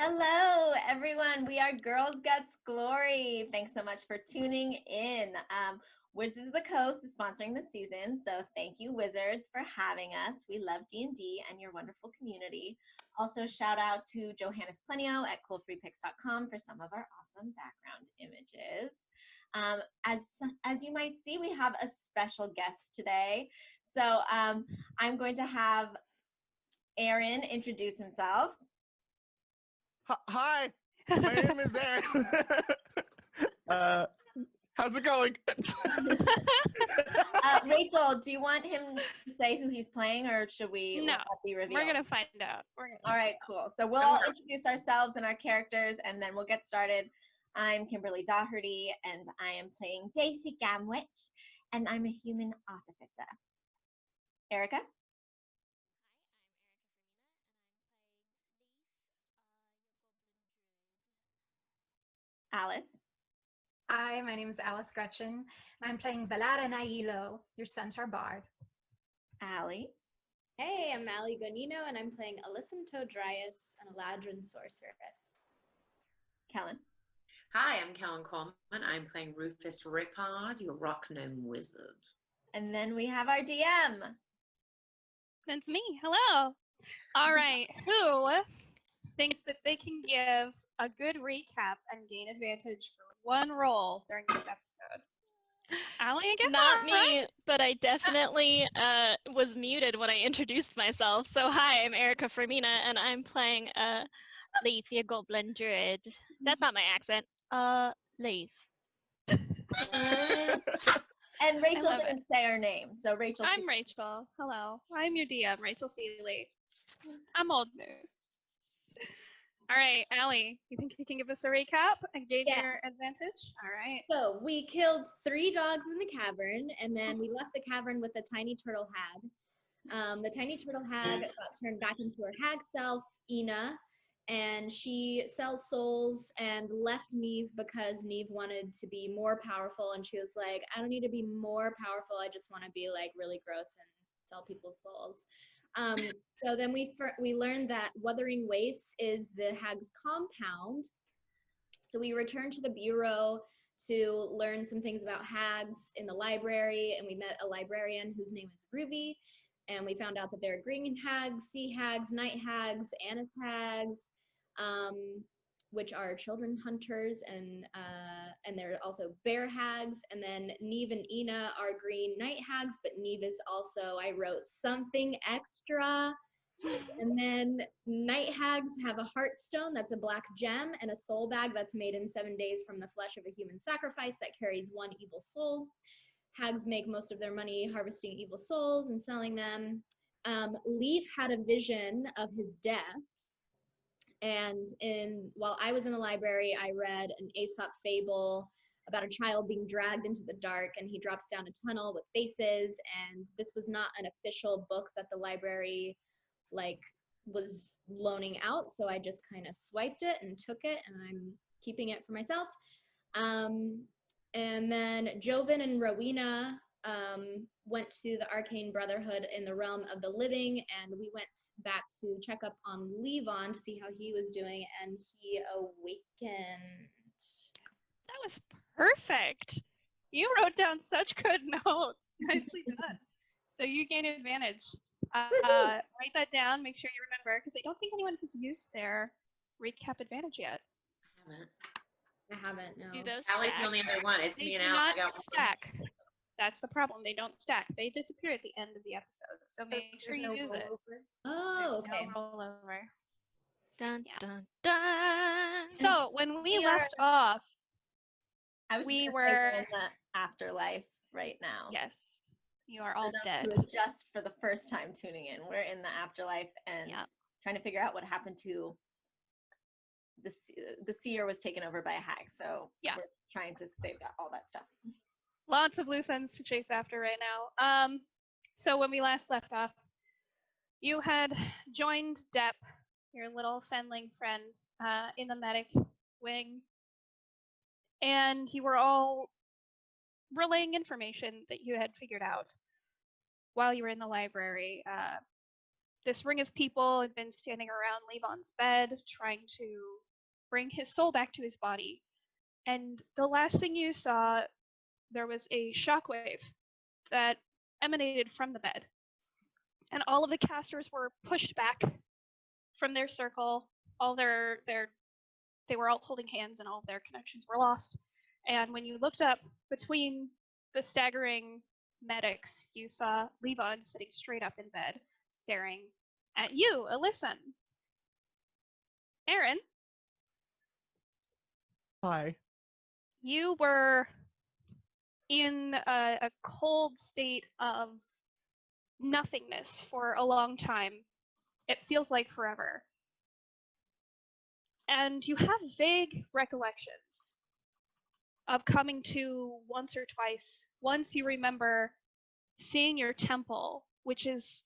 Hello, everyone. We are Girls Guts Glory. Thanks so much for tuning in. Wizards of the Coast is sponsoring this season, so thank you, Wizards, for having us. We love D&D and your wonderful community. Also, shout out to Johannes Plenio at coolfreepics.com for some of our awesome background images. As you might see, we have a special guest today. So I'm going to have Aaron introduce himself. Hi, my name is Aaron. How's it going? Rachel, do you want him to say who he's playing, or should we let that be revealed? We're going to find out. All right, cool. So we'll all introduce ourselves and our characters, and then we'll get started. I'm Kimberly Doherty, and I am playing Daisy Gamwich, and I'm a human artificer. Erica? Alice? Hi, my name is Alice Gretchen, and I'm playing Valara Nailo, your centaur bard. Allie? Hey, I'm Allie Gonino, and I'm playing Alyssum Dryas, an Eladrin sorceress. Kellen? Hi, I'm Kellen Coleman. I'm playing Rufus Rippard, your rock gnome wizard. And then we have our DM. That's me. Hello. All right. Who thinks that they can give a good recap and gain advantage for one roll during this episode? Allie, I guess? Not me, but I definitely was muted when I introduced myself. So hi, I'm Erica Fermina, and I'm playing Leaf, your goblin druid. That's not my accent. Leaf. And Rachel didn't say her name, so Rachel. I'm Rachel. Hello. I'm your DM, Rachel Seeley. I'm old news. All right, Allie, you think you can give us a recap and gain your advantage? All right. So we killed 3 dogs in the cavern, and then we left the cavern with a tiny turtle hag. The tiny turtle hag got turned back into her hag self, Ina, and she sells souls and left Neve because Neve wanted to be more powerful, and she was like, I don't need to be more powerful, I just want to be like really gross and sell people's souls. So then we learned that Wuthering Waste is the hag's compound. So we returned to the bureau to learn some things about hags in the library, and we met a librarian whose name is Ruby, and we found out that there are green hags, sea hags, night hags, anise hags, which are children hunters, and there are also bear hags. And then Neve and Ina are green night hags, but Neve is also, I wrote something extra. And then night hags have a heartstone that's a black gem, and a soul bag that's made in 7 days from the flesh of a human sacrifice that carries 1 evil soul. Hags make most of their money harvesting evil souls and selling them. Leaf had a vision of his death. And while I was in the library, I read an Aesop fable about a child being dragged into the dark, and he drops down a tunnel with faces. And this was not an official book that the library was loaning out, so I just kind of swiped it and took it, and I'm keeping it for myself. And then Joven and Rowena went to the Arcane Brotherhood in the realm of the living, and we went back to check up on Levon to see how he was doing, and he awakened. That was perfect. You wrote down such good notes. Nicely done. So you gain advantage. Write that down. Make sure you remember, because I don't think anyone has used their recap advantage yet. I haven't, no. Do those Allie's stack? the only other one. It's They me do and Al. not I got stack. That's the problem. They don't stack. They disappear at the end of the episode. So make sure you use it. Oh, There's okay. no rollover. Dun, dun, dun. So when we left off, we were in the afterlife right now. Yes, you are all dead. To adjust for the first time tuning in, we're in the afterlife and trying to figure out what happened to the seer was taken over by a hag. So we're trying to save all that stuff. Lots of loose ends to chase after right now. So when we last left off, you had joined Depp, your little fenling friend, in the medic wing, and you were all relaying information that you had figured out while you were in the library. This ring of people had been standing around Levon's bed, trying to bring his soul back to his body. And the last thing you saw, there was a shockwave that emanated from the bed. And all of the casters were pushed back from their circle. They were all holding hands, and all of their connections were lost. And when you looked up between the staggering medics, you saw Levon sitting straight up in bed, staring at you, Alyssa. Aaron. Hi. You were in a cold state of nothingness for a long time. It feels like forever. And you have vague recollections of coming to once or twice. Once you remember seeing your temple, which is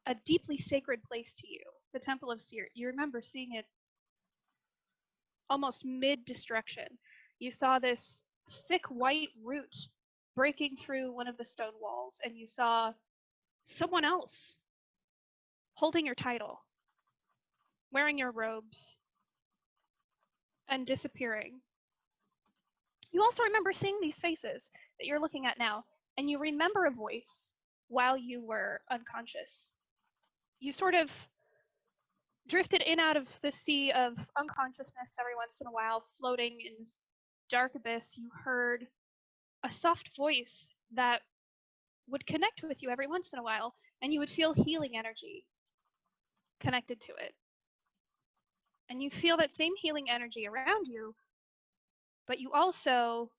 a deeply sacred place to you, the Temple of Seer. You remember seeing it almost mid-destruction. You saw this thick white root breaking through one of the stone walls, and you saw someone else holding your title, wearing your robes, and disappearing. You also remember seeing these faces that you're looking at now, and you remember a voice while you were unconscious. You sort of drifted in out of the sea of unconsciousness every once in a while, floating in this dark abyss. You heard a soft voice that would connect with you every once in a while, and you would feel healing energy connected to it. And you feel that same healing energy around you, but you also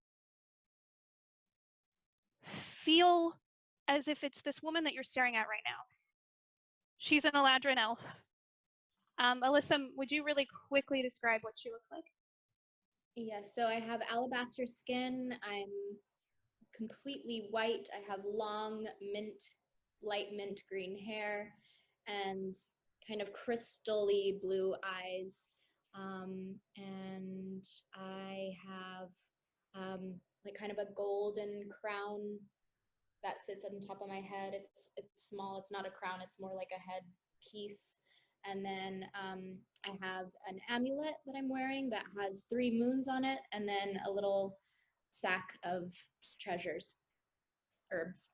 feel as if it's this woman that you're staring at right now. She's an Eladrin elf. Alyssa, would you really quickly describe what she looks like? Yeah, so I have alabaster skin. I'm completely white. I have long light mint green hair, and kind of crystal-y blue eyes. And I have like kind of a golden crown that sits on top of my head. It's small. It's not a crown. It's more like a head piece. And then I have an amulet that I'm wearing that has 3 moons on it, and then a little sack of treasures, herbs.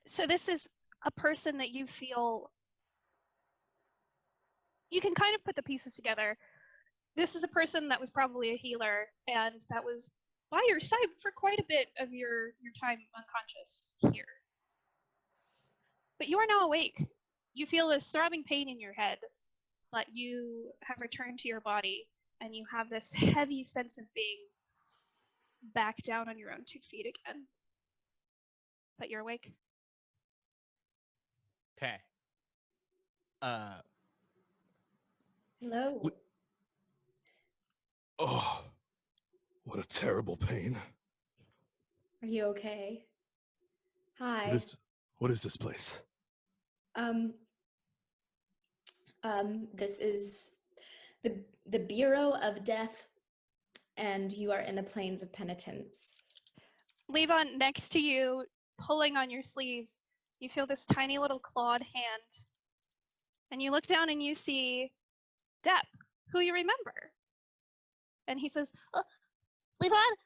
So this is a person that you feel, you can kind of put the pieces together. This is a person that was probably a healer, and that was by your side for quite a bit of your time unconscious here. But you are now awake. You feel this throbbing pain in your head, but you have returned to your body, and you have this heavy sense of being back down on your own 2 feet again. But you're awake. Okay. Hello. Oh, what a terrible pain. Are you okay? Hi. What is this place? This is the Bureau of Death, and you are in the Plains of Penitence. Levon, next to you, pulling on your sleeve, you feel this tiny little clawed hand. And you look down and you see Depp, who you remember. And he says, Levon,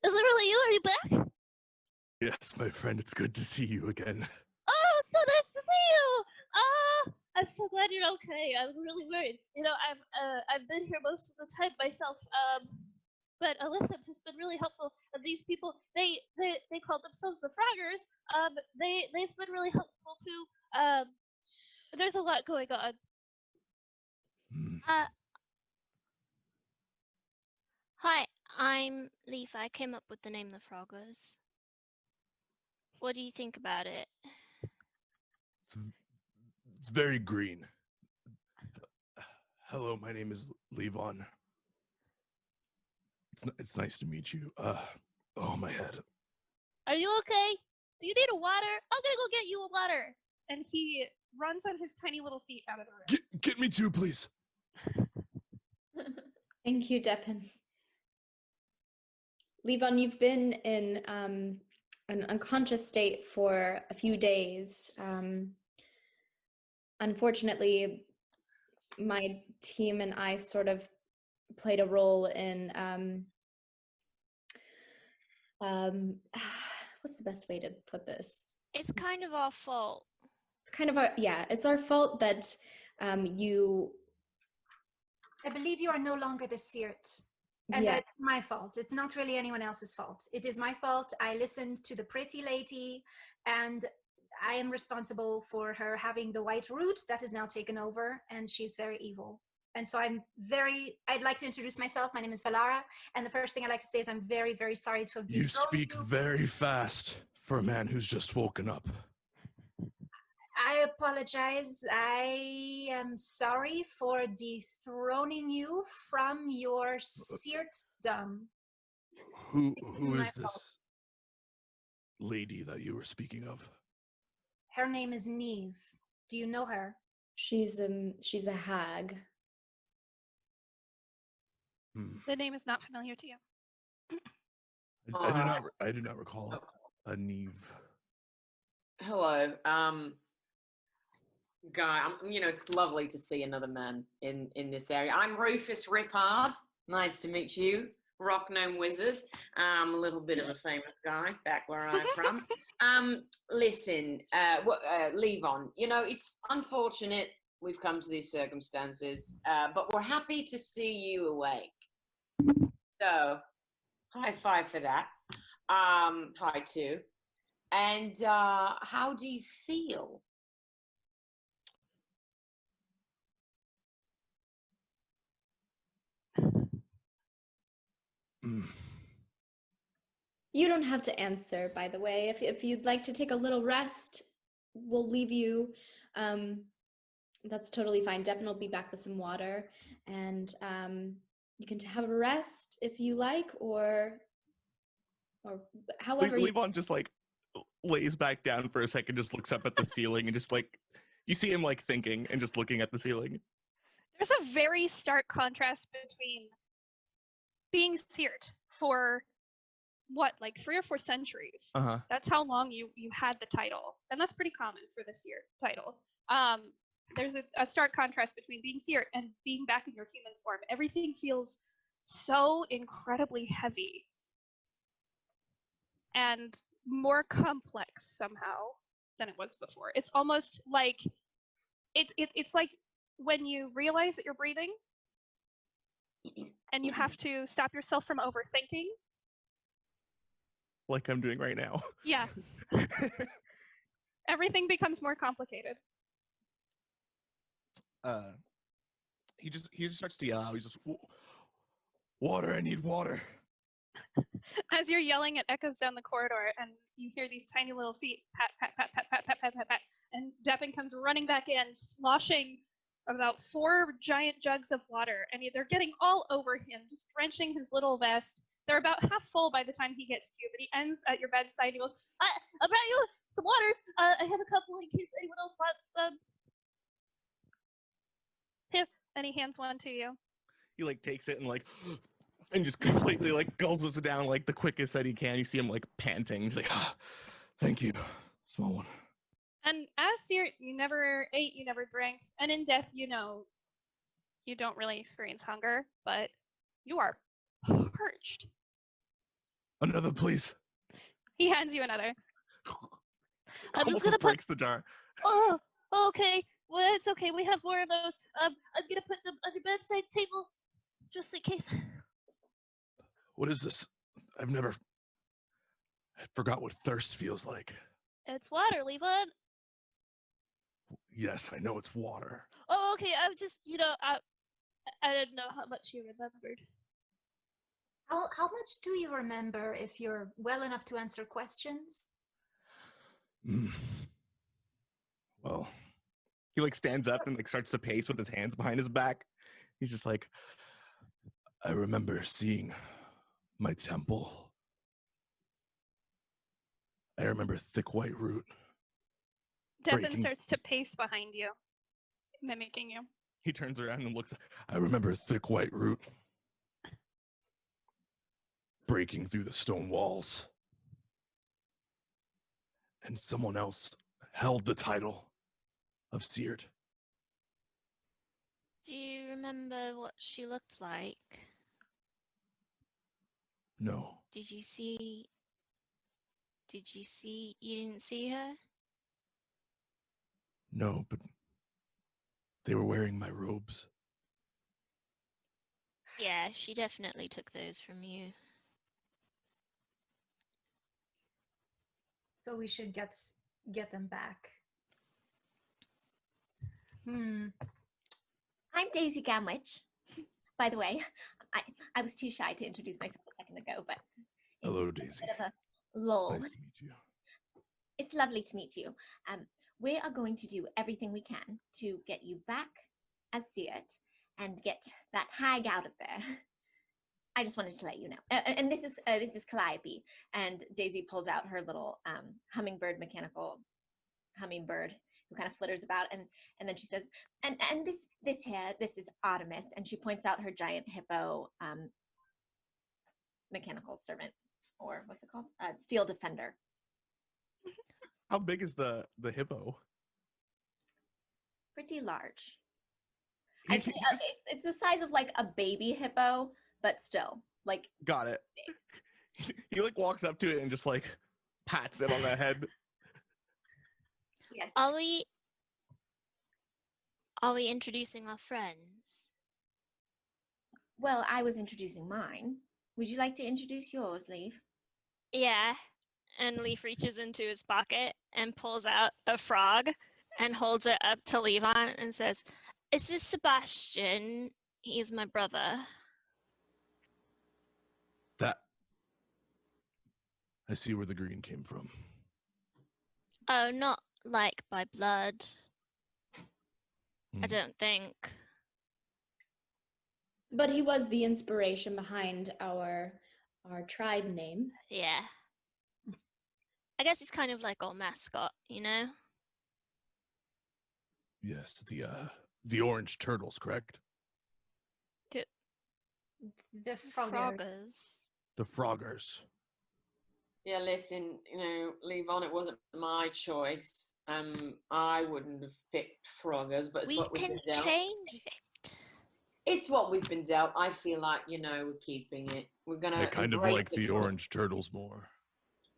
is it really you? Are you back? Yes, my friend, it's good to see you again. Oh, it's so nice to see you. I'm so glad you're okay. I was really worried. You know, I've been here most of the time myself. But Alyssa has been really helpful. And these people, they call themselves the Froggers. They've been really helpful too. There's a lot going on. Hi, I'm Leaf. I came up with the name the Froggers. What do you think about it? It's very green. Hello, my name is Levon. It's nice to meet you. Oh, my head. Are you okay? Do you need a water? I'm gonna go get you a water. And he runs on his tiny little feet out of the room. Get me too, please. Thank you, Deppen. Levon, you've been in an unconscious state for a few days. unfortunately, my team and I sort of played a role in what's the best way to put this? It's kind of our fault. It's kind of our, yeah, it's our fault that you, I believe you are no longer the Seert. And yeah, that it's my fault. It's not really anyone else's fault. It is my fault. I listened to the pretty lady, and I am responsible for her having the white root that is now taken over, and she's very evil. And so I'd like to introduce myself. My name is Valara, and the first thing I'd like to say is I'm very, very sorry to have You dethroned speak you. very fast for a man who's just woken up. I apologize. I am sorry for dethroning you from your Seertdom. Who It isn't who my is fault. this lady that you were speaking of? Her name is Neve. Do you know her? she's a hag. Hmm. The name is not familiar to you. I do not recall a Neve. Hello, guy. It's lovely to see another man in this area. I'm Rufus Rippard. Nice to meet you, rock gnome wizard. I'm a little bit of a famous guy back where I'm from. Listen, Levon. It's unfortunate we've come to these circumstances, but we're happy to see you awake. So, high five for that. Hi too. And how do you feel? Hmm. You don't have to answer, by the way. If you'd like to take a little rest, we'll leave you. That's totally fine. Devin will be back with some water, and you can have a rest if you like, or however. Levon just like lays back down for a second, just looks up at the ceiling, and just like you see him like thinking and just looking at the ceiling. There's a very stark contrast between being Seert for what, like 3 or 4 centuries. Uh-huh. That's how long you had the title, and that's pretty common for the Seert title. There's a stark contrast between being Seert and being back in your human form. Everything feels so incredibly heavy and more complex somehow than it was before. It's almost like it's like when you realize that you're breathing and you have to stop yourself from overthinking. Like I'm doing right now. Yeah. Everything becomes more complicated. He just starts to yell out. He's just, water, I need water. As you're yelling, it echoes down the corridor, and you hear these tiny little feet pat, pat, pat, pat, pat, pat, pat, pat, pat, and Deppin comes running back in, sloshing about 4 giant jugs of water, and they're getting all over him, just drenching his little vest. They're about half full by the time he gets to you, but he ends at your bedside, and he goes, I brought you some waters. I have a couple in case anyone else wants some. Here, and he hands one to you. He like takes it and like and just completely like guzzles it down like the quickest that he can. You see him like panting. He's like, Thank you, small one. And as Seert, you never ate, you never drank, and in death, you don't really experience hunger, but you are parched. Another, please. He hands you another. I'm almost just gonna breaks the jar. Oh, okay. Well, it's okay. We have more of those. I'm gonna put them on your bedside table, just in case. What is this? I forgot what thirst feels like. It's water, Levon. Yes, I know it's water. Oh, okay. I'm just, I didn't know how much you remembered. How much do you remember if you're well enough to answer questions? Well, He like stands up and like starts to pace with his hands behind his back. He's just like, I remember seeing my temple. I remember thick white root. Devin Breaking. starts to pace behind you, mimicking you. he turns around and looks. I remember thick white root breaking through the stone walls. And someone else held the title of Seert. Do you remember what she looked like? No. Did you see? You didn't see her? No, but they were wearing my robes. Yeah, she definitely took those from you. So we should get them back. Hmm. I'm Daisy Gamwich. By the way, I was too shy to introduce myself a second ago, but Hello, it's Daisy. a bit of a It's lull. nice to meet you. It's lovely to meet you. We are going to do everything we can to get you back as Seat and get that hag out of there. I just wanted to let you know. And this is Calliope, and Daisy pulls out her little mechanical hummingbird who kind of flitters about, and then she says, and this here, this is Artemis, and she points out her giant hippo mechanical servant, or what's it called? Steel defender. How big is the hippo? Pretty large. He- I'd say, he just- it's the size of like a baby hippo, but still, like, Got it. He like walks up to it and just like pats it on the head. yes. Are we introducing our friends? Well, I was introducing mine. Would you like to introduce yours, Leaf? Yeah. And Leaf reaches into his pocket and pulls out a frog and holds it up to Levon and says, "Is this Sebastian? He's my brother." That. I see where the green came from. Oh, not like by blood. I Hmm. don't think. But he was the inspiration behind our tribe name. Yeah. I guess he's kind of like our mascot, you know? Yes, the orange turtles, correct? The frogger. Froggers. The froggers. Yeah, listen, Levon, it wasn't my choice. I wouldn't have picked Froggers, but it's We what we've can been dealt. change it. It's what we've been dealt. I feel like, we're keeping it. We're gonna I kind of embrace like the orange turtles more.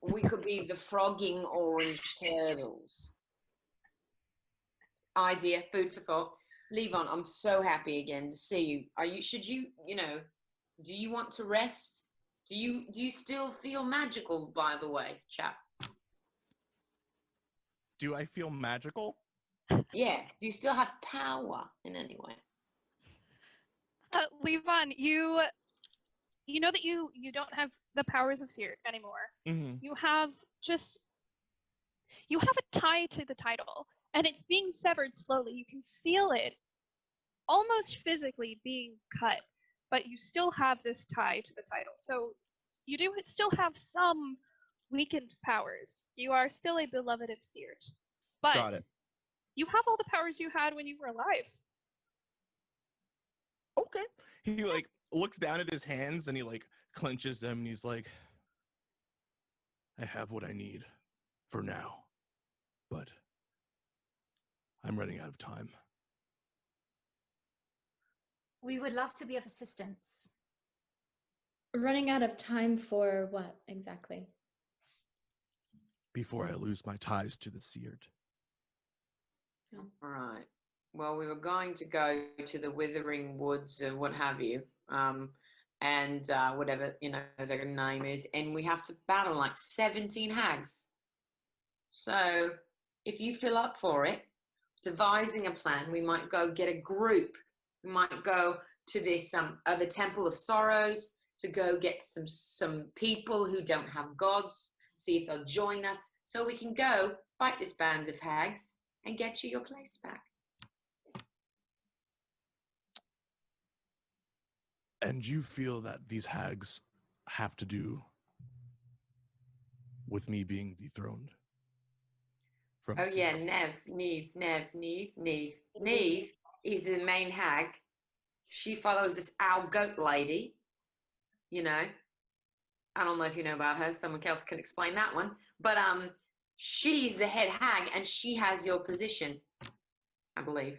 We could be the frogging orange turtles. Idea, food for thought. Levon, I'm so happy again to see you. Do you want to rest? Do you still feel magical, by the way, chap? Do I feel magical? Yeah. Do you still have power in any way? Levon, you know that you don't have the powers of Seer anymore. Mm-hmm. You have a tie to the title, and it's being severed slowly. You can feel it almost physically being cut, but you still have this tie to the title. So you do still have some weakened powers. You are still a beloved of Seert, but Got it. you have all the powers you had when you were alive. Okay. He like looks down at his hands and he like clenches them and he's like, I have what I need for now, but I'm running out of time. We would love to be of assistance. Running out of time for what exactly? Before I lose my ties to the Seared. All right. Well, we were going to go to the Withering Woods and what have you, and whatever their name is, and we have to battle like 17 hags. So, if you feel up for it, devising a plan, we might go get a group. We might go to this other Temple of Sorrows to go get some people who don't have gods. See if they'll join us, so we can go fight this band of hags and get you your place back. And you feel that these hags have to do with me being dethroned? Oh yeah, Neve is the main hag. She follows this owl goat lady. I don't know if you know about her. Someone else can explain that one. But she's the head hag, and she has your position, I believe.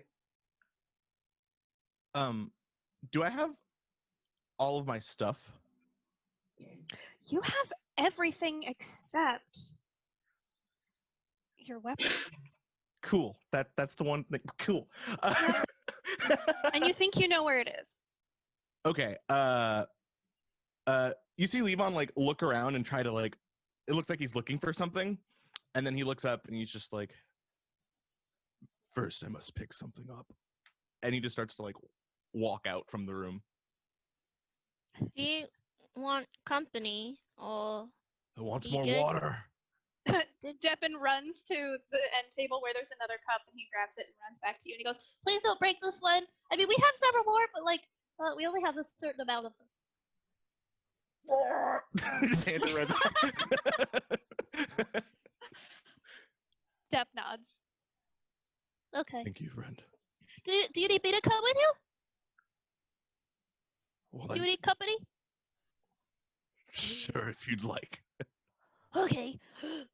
Do I have all of my stuff? You have everything except your weapon. Cool. That's the one thing. Cool. Yeah. And you think you know where it is. Okay. You see Levon like look around and try to like. It looks like he's looking for something, and then he looks up and he's just like, "First, I must pick something up," and he just starts to like walk out from the room. Do you want company or I want You more good? water. Deppin runs to the end table where there's another cup, and he grabs it and runs back to you. And he goes, "Please don't break this one. I mean, we have several more, but like, we only have a certain amount of them." Just hands it right back. Depp nods. Okay. Thank you, friend. Do you need me to come with you? Well, Do you need company? sure, if you'd like. Okay.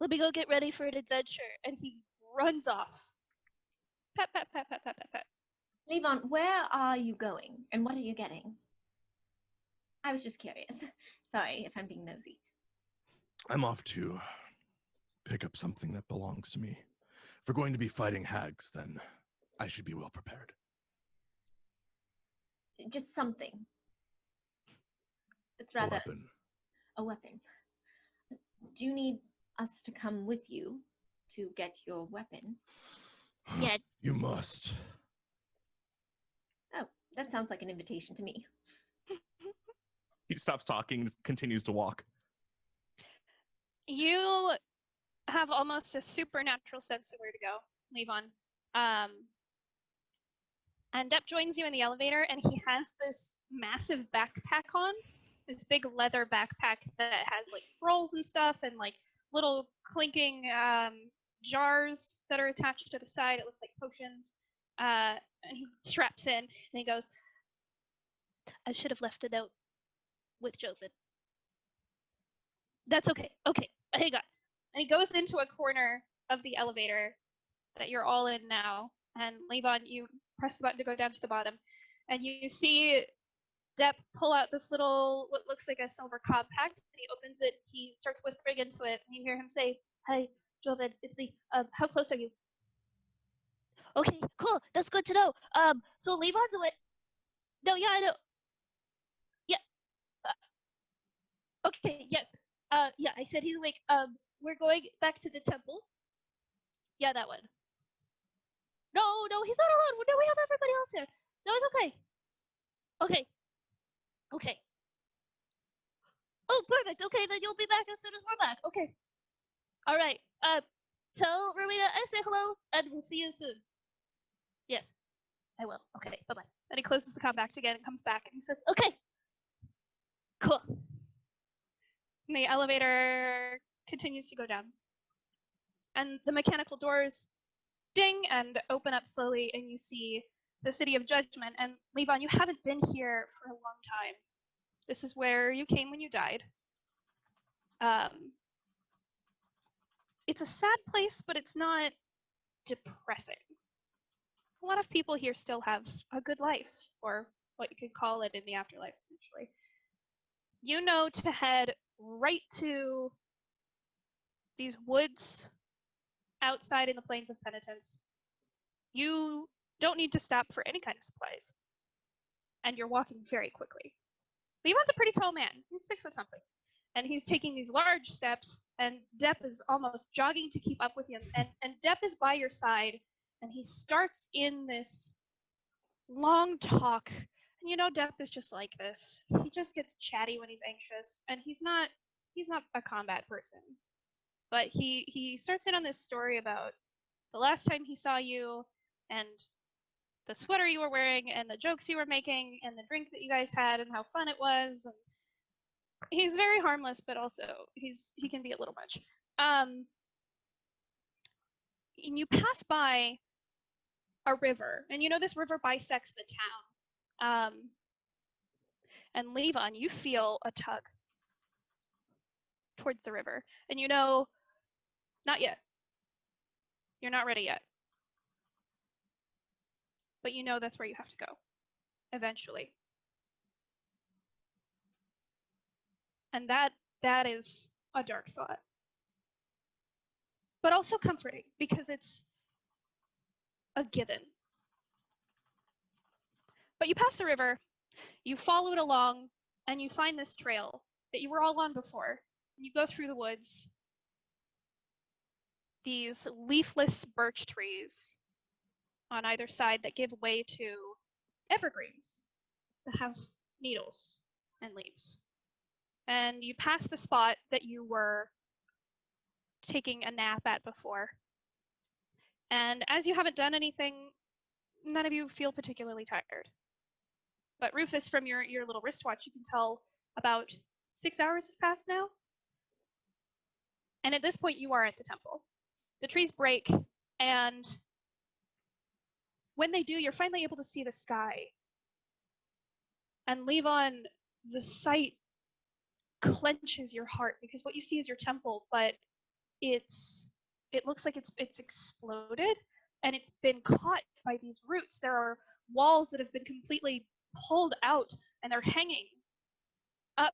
Let me go get ready for an adventure. And he runs off. Pat, pat, pat, pat, pat, pat, pat. Levon, where are you going and what are you getting? I was just curious. Sorry if I'm being nosy. I'm off to pick up something that belongs to me. If we're going to be fighting hags, then I should be well prepared. Just something. It's A rather weapon. a weapon. Do you need us to come with you to get your weapon? Yeah. You must. Oh, that sounds like an invitation to me. He stops talking and continues to walk. You have almost a supernatural sense of where to go, Levon. And Depp joins you in the elevator, and he has this massive backpack on, this big leather backpack that has like scrolls and stuff, and like little clinking jars that are attached to the side. It looks like potions. And he straps in, and he goes, "I should have left a note with Joven. That's okay. Okay, hang on." And he goes into a corner of the elevator that you're all in now. And Levon, you press the button to go down to the bottom, and you see Depp pull out this little, what looks like a silver compact. He opens it, he starts whispering into it, and you hear him say, "Hi, Joven, it's me. How close are you?" Okay, cool. That's good to know. So Levon's away. No, yeah, I know. Yeah. Okay, yes. Yeah, I said he's awake. We're going back to the temple. Yeah, that one. No, he's not alone. No, we have everybody else here. No, it's okay. Okay. Okay. Oh, perfect. Okay, then you'll be back as soon as we're back. Okay. All right. Tell Rowena I say hello, and we'll see you soon. Yes, I will. Okay, bye-bye. And he closes the compact again and comes back, and he says, Okay. Cool. and the elevator continues to go down. And the mechanical doors ding and open up slowly, and you see the City of Judgment. And Levon, you haven't been here for a long time. This is where you came when you died. It's a sad place, but it's not depressing. A lot of people here still have a good life, or what you could call it in the afterlife, essentially. You know to head right to these woods outside in the Plains of Penitence. You don't need to stop for any kind of supplies. And you're walking very quickly. Levon's a pretty tall man. He's 6 foot something. And he's taking these large steps, and Depp is almost jogging to keep up with him. And Depp is by your side, and he starts in this long talk. And you know Depp is just like this. He just gets chatty when he's anxious, and he's not a combat person. But he starts in on this story about the last time he saw you, and the sweater you were wearing, and the jokes you were making, and the drink that you guys had, and how fun it was. And he's very harmless, but also he can be a little much. And you pass by a river, and you know this river bisects the town. And Levon, you feel a tug towards the river, and you know, not yet. You're not ready yet. But you know that's where you have to go. eventually. And that is a dark thought. But also comforting, because it's a given. But you pass the river, you follow it along, and you find this trail that you were all on before. You go through the woods. These leafless birch trees on either side that give way to evergreens that have needles and leaves. And you pass the spot that you were taking a nap at before. And as you haven't done anything, none of you feel particularly tired. But Rufus, from your little wristwatch, you can tell about 6 hours have passed now. And at this point, you are at the temple. The trees break, and when they do, you're finally able to see the sky. And Levon, the sight clenches your heart, because what you see is your temple, but it looks like it's exploded, and it's been caught by these roots. There are walls that have been completely pulled out, and they're hanging up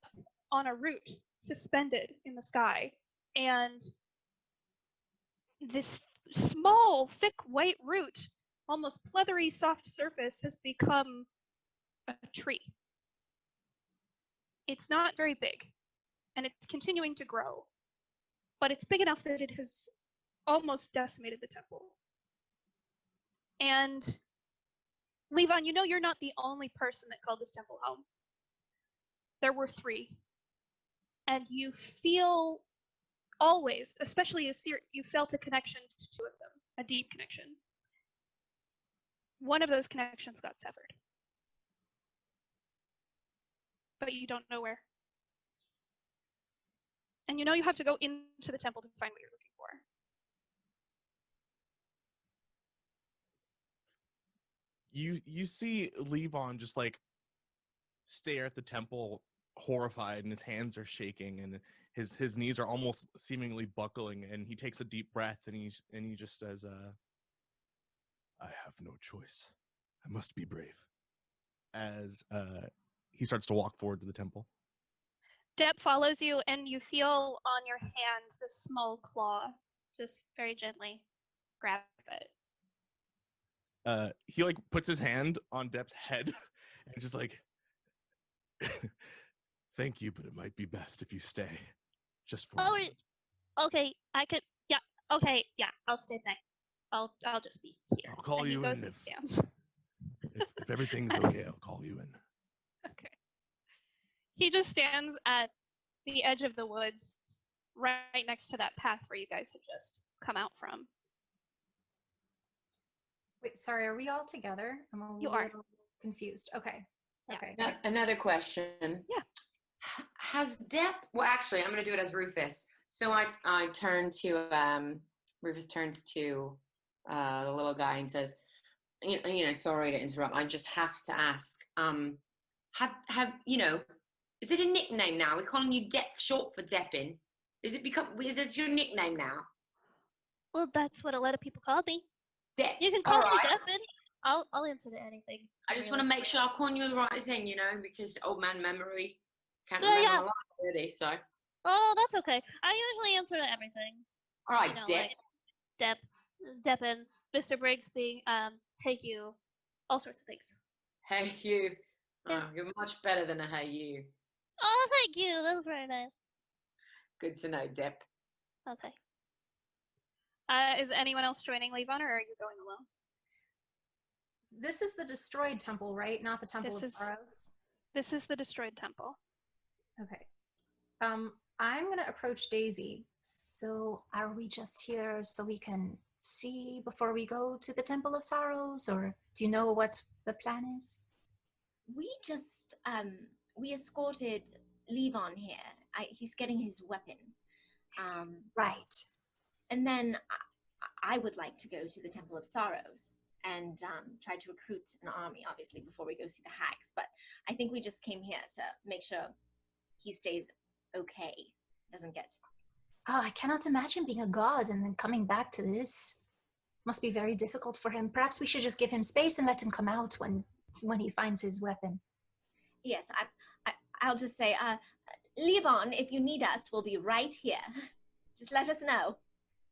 on a root, suspended in the sky. And this small, thick, white root, almost pleathery, soft surface, has become a tree. It's not very big, and it's continuing to grow, but it's big enough that it has almost decimated the temple. And Levon, you know you're not the only person that called this temple home. There were 3. And you feel always, especially as you felt a connection to 2 of them, a deep connection. One of those connections got severed. But you don't know where. And you know you have to go into the temple to find what you're looking for. You see Levon just like stare at the temple, horrified, and his hands are shaking, and his knees are almost seemingly buckling, and he takes a deep breath, and he just says, "I have no choice. I must be brave." As he starts to walk forward to the temple. Depp follows you, and you feel on your hand this small claw, just very gently grab it. He like puts his hand on Depp's head and just like, "Thank you, but it might be best if you stay, just for a moment." Okay, I could. Yeah. Okay, yeah, I'll stay back. I'll just be here. I'll call And you he goes in and if stands. if everything's okay. I'll call you in. Okay. He just stands at the edge of the woods, right next to that path where you guys had just come out from. Wait, sorry, are we all together? I'm a You little are. confused. Okay. Yeah. Okay. Another question. Yeah. Has Depp? Well, actually, I'm going to do it as Rufus. So I turn to Rufus turns to the little guy and says, you know, sorry to interrupt. I just have to ask. Have you know? Is it a nickname now? We're calling you Depp, short for Deppin. Is it your nickname now? Well, that's what a lot of people call me. Depp. You can call All me right. Deppin. I'll answer to anything. I just want to make sure I'm calling you the right thing, you know, because old man memory can't Yeah, remember yeah. a lot already. So, Oh, that's okay. I usually answer to everything. all right, You know, Depp. like Deppin, Mr. Brigsby, hey you, all sorts of things. Hey you. Yeah. Oh, you're much better than a hey you. Oh, thank you. That was very nice. Good to know, Depp. Okay. Is anyone else joining Levon, or are you going alone? This is the destroyed temple, right? Not the Temple This of is- Sorrows. This is the destroyed temple. Okay. I'm going to approach Daisy. So are we just here so we can see before we go to the Temple of Sorrows, or do you know what the plan is? We just we escorted Levon here. He's getting his weapon. Right. And then I would like to go to the Temple of Sorrows and try to recruit an army, obviously, before we go see the hags. But I think we just came here to make sure he stays okay, doesn't get... Oh, I cannot imagine being a god and then coming back to this. Must be very difficult for him. Perhaps we should just give him space and let him come out when when he finds his weapon. Yes, I'll just say, Levon, if you need us, we'll be right here. Just let us know.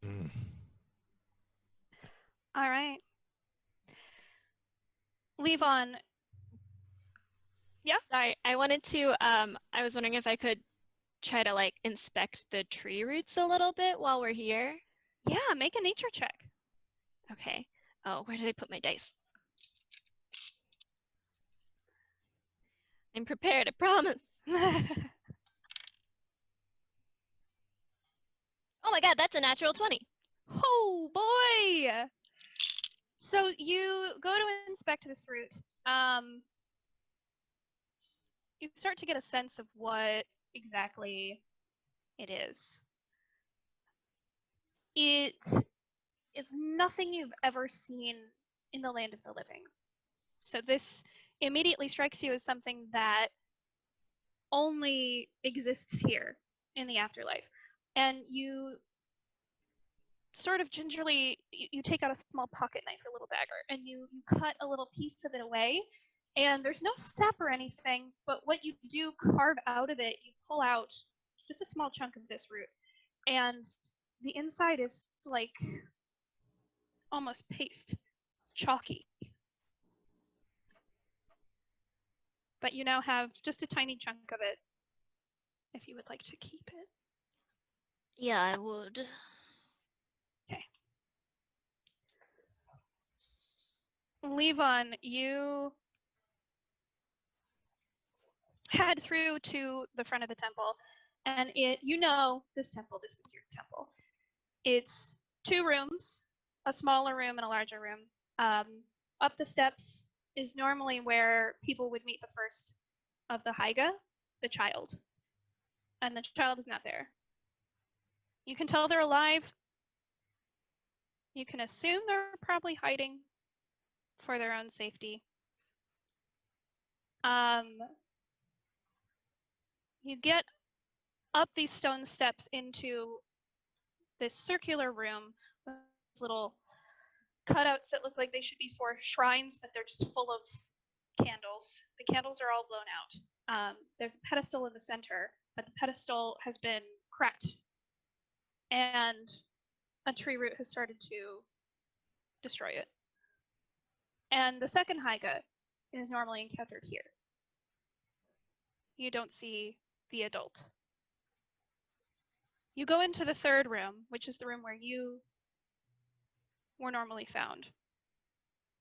Mm. All right. Levon. Yeah? Sorry, I wanted to, I was wondering if I could try to like inspect the tree roots a little bit while we're here. Yeah, make a nature check. Okay. Oh, where did I put my dice? I'm prepared, I promise. Oh my god, that's a natural 20. Oh boy! So you go to inspect this root. You start to get a sense of what exactly it is. It is nothing you've ever seen in the land of the living. So this immediately strikes you as something that only exists here in the afterlife. And you sort of gingerly, you take out a small pocket knife or a little dagger, and you cut a little piece of it away. And there's no sap or anything, but what you do carve out of it, you pull out just a small chunk of this root. And the inside is like almost paste. It's chalky. But you now have just a tiny chunk of it if you would like to keep it. Yeah, I would. Okay. Levon, you head through to the front of the temple, and this temple, this was your temple. It's 2 rooms, a smaller room and a larger room. Up the steps is normally where people would meet the first of the Haiga, the child. And the child is not there. You can tell they're alive. You can assume they're probably hiding for their own safety. You get up these stone steps into this circular room with little cutouts that look like they should be for shrines, but they're just full of candles. The candles are all blown out. There's a pedestal in the center, but the pedestal has been cracked, and a tree root has started to destroy it. And the second Haiga is normally encountered here. You don't see the adult. You go into the third room, which is the room where you were normally found.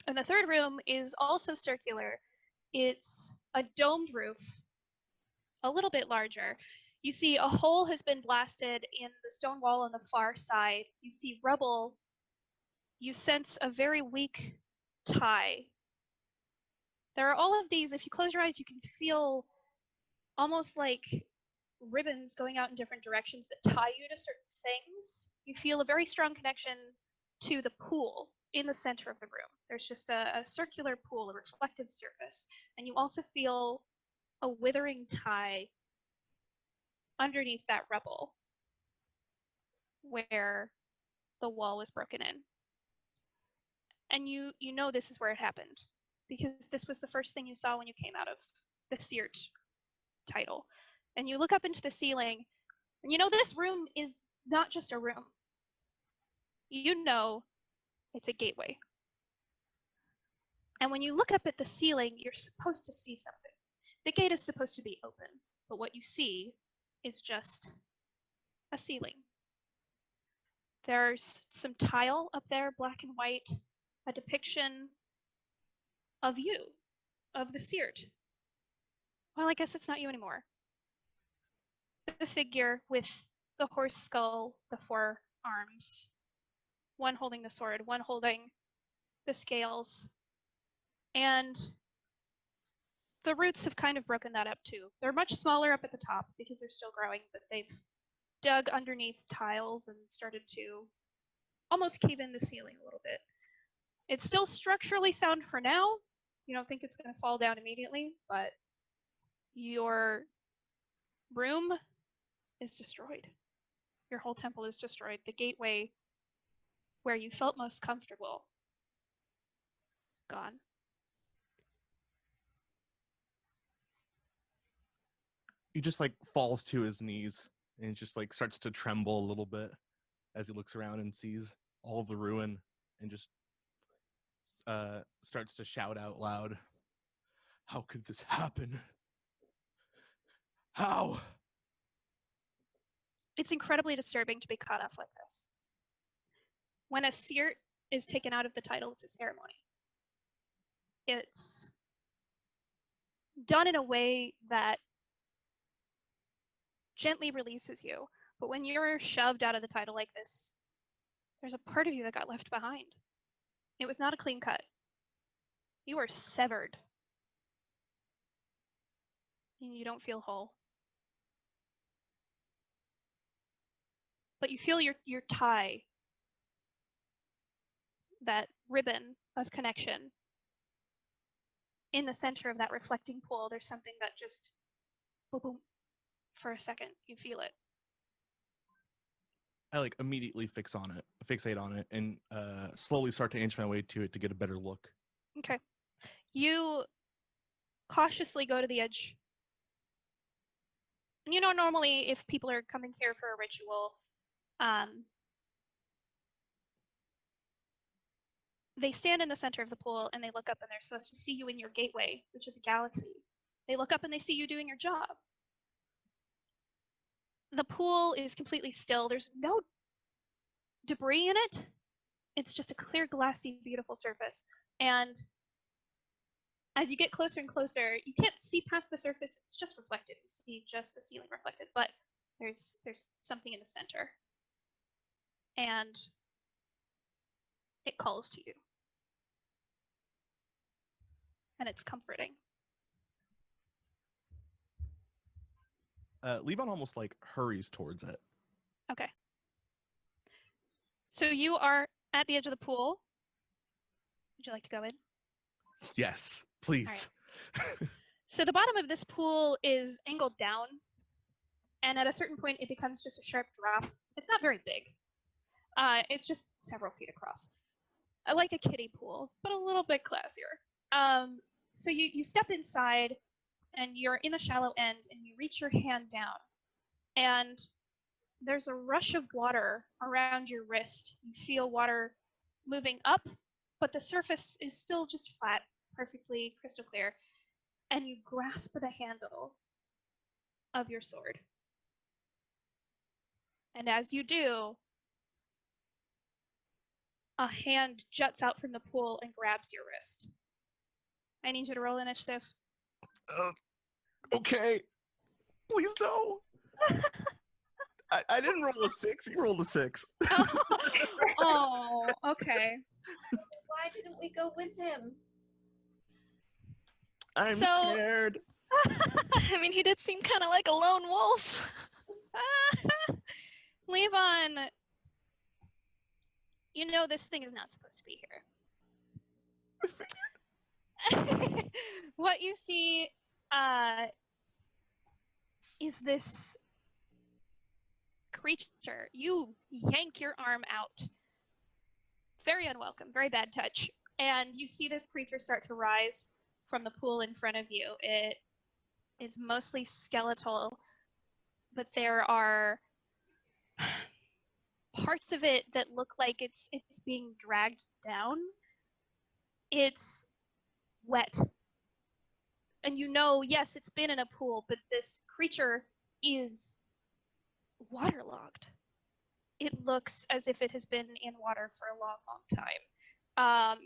And the third room is also circular. It's a domed roof, a little bit larger. You see a hole has been blasted in the stone wall on the far side. You see rubble. You sense a very weak tie. There are all of these. If you close your eyes, you can feel almost like ribbons going out in different directions that tie you to certain things. You feel a very strong connection to the pool in the center of the room. There's just a circular pool, a reflective surface. And you also feel a withering tie underneath that rubble where the wall was broken in. And you know this is where it happened, because this was the first thing you saw when you came out of the Seert title. And you look up into the ceiling, and you know this room is not just a room. You know it's a gateway. And when you look up at the ceiling, you're supposed to see something. The gate is supposed to be open, but what you see is just a ceiling. There's some tile up there, black and white, a depiction of you, of the Seert. Well, I guess it's not you anymore. The figure with the horse skull, the 4 arms, one holding the sword, one holding the scales. And the roots have kind of broken that up too. They're much smaller up at the top because they're still growing, but they've dug underneath tiles and started to almost cave in the ceiling a little bit. It's still structurally sound for now. You don't think it's going to fall down immediately, but your room is destroyed. Your whole temple is destroyed. The gateway where you felt most comfortable, gone. he just like falls to his knees and just like starts to tremble a little bit as he looks around and sees all of the ruin and just starts to shout out loud, "How could this happen? How?" It's incredibly disturbing to be caught off like this. When a seer is taken out of the title, it's a ceremony. It's done in a way that gently releases you. But when you're shoved out of the title like this, there's a part of you that got left behind. It was not a clean cut. You are severed. And you don't feel whole. But you feel your tie, that ribbon of connection. In the center of that reflecting pool, there's something that just, boom, boom, for a second, you feel it. I like immediately fixate on it, and slowly start to inch my way to it to get a better look. Okay. You cautiously go to the edge. And normally if people are coming here for a ritual, they stand in the center of the pool and they look up and they're supposed to see you in your gateway, which is a galaxy. They look up and they see you doing your job. The pool is completely still. There's no debris in it. It's just a clear, glassy, beautiful surface. And as you get closer and closer, you can't see past the surface. It's just reflected. You see just the ceiling reflected, but there's something in the center. And it calls to you. And it's comforting. Levon almost like hurries towards it. Okay. So you are at the edge of the pool. Would you like to go in? Yes, please. Right. So the bottom of this pool is angled down. And at a certain point, it becomes just a sharp drop. It's not very big. It's just several feet across. Like a kiddie pool, but a little bit classier. So you step inside, and you're in the shallow end, and you reach your hand down. And there's a rush of water around your wrist. You feel water moving up, but the surface is still just flat, perfectly crystal clear. And you grasp the handle of your sword. And as you do, a hand juts out from the pool and grabs your wrist. I need you to roll initiative. Okay. Please no. I didn't roll a 6. You rolled a 6. Oh, okay. Why didn't we go with him? I'm scared. I mean, he did seem kind of like a lone wolf. Levon, this thing is not supposed to be here. What you see is this creature. You yank your arm out. Very unwelcome, very bad touch. And you see this creature start to rise from the pool in front of you. It is mostly skeletal, but there are parts of it that look like it's being dragged down. It's wet. And yes, it's been in a pool, but this creature is waterlogged. It looks as if it has been in water for a long, long time.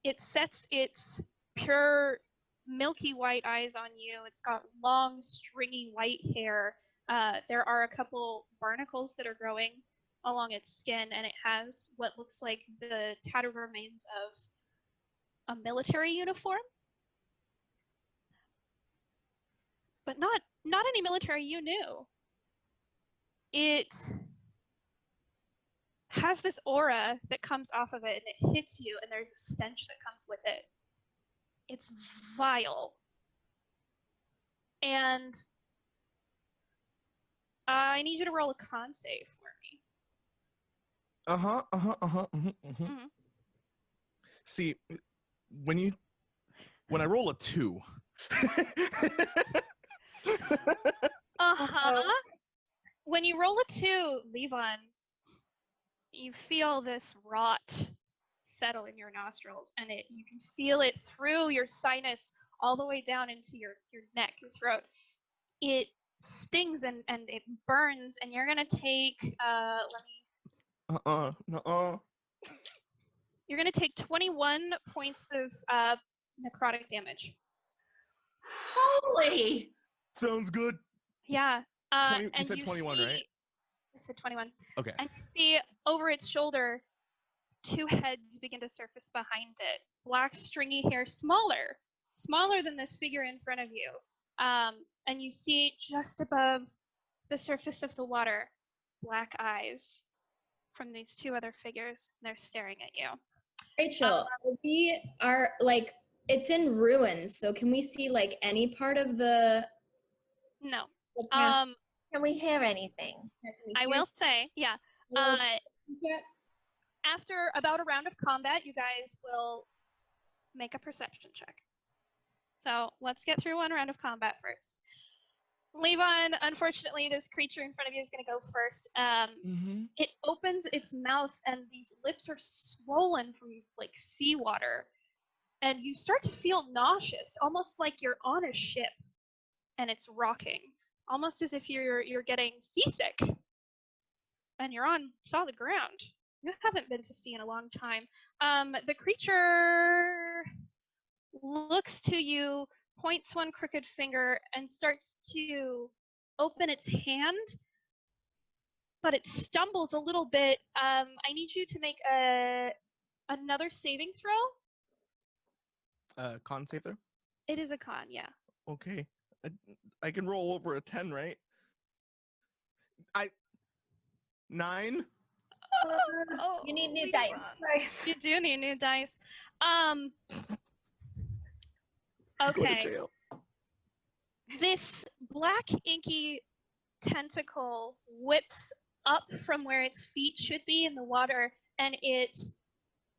It sets its pure milky white eyes on you. It's got long, stringy white hair. There are a couple barnacles that are growing along its skin, and it has what looks like the tattered remains of a military uniform. But not any military you knew. It has this aura that comes off of it, and it hits you, and there's a stench that comes with it. It's vile. And I need you to roll a con save for me. See, when I roll a 2, Uh-huh. When you roll a 2, Levon, you feel this rot settle in your nostrils, and you can feel it through your sinus all the way down into your neck, your throat. It stings and it burns, and you're gonna take you're gonna take 21 points of necrotic damage. Holy! Sounds good. Yeah. 20, you and said 21, right? I said 21. Okay. And you see over its shoulder, 2 heads begin to surface behind it. Black, stringy hair, smaller than this figure in front of you. And you see just above the surface of the water, black eyes from these 2 other figures. And they're staring at you. Rachel, we are like, it's in ruins, so can we see like any part of the? No. What's happening? Can we hear anything? Can we I hear- will say, yeah. Well, After about a round of combat, you guys will make a perception check. So let's get through one round of combat first. Levon, unfortunately, this creature in front of you is going to go first. It opens its mouth, and these lips are swollen from like seawater, and you start to feel nauseous, almost like you're on a ship, and it's rocking, almost as if you're getting seasick, and you're on solid ground. You haven't been to sea in a long time. The creature looks to you, points one crooked finger, and starts to open its hand, but it stumbles a little bit. I need you to make another saving throw. Con save throw? It is a con, yeah. Okay. I can roll over a 10, right? 9? Oh, You need new Levon. dice. Nice. You do need new dice. Go to Okay. jail. This black inky tentacle whips up from where its feet should be in the water, and it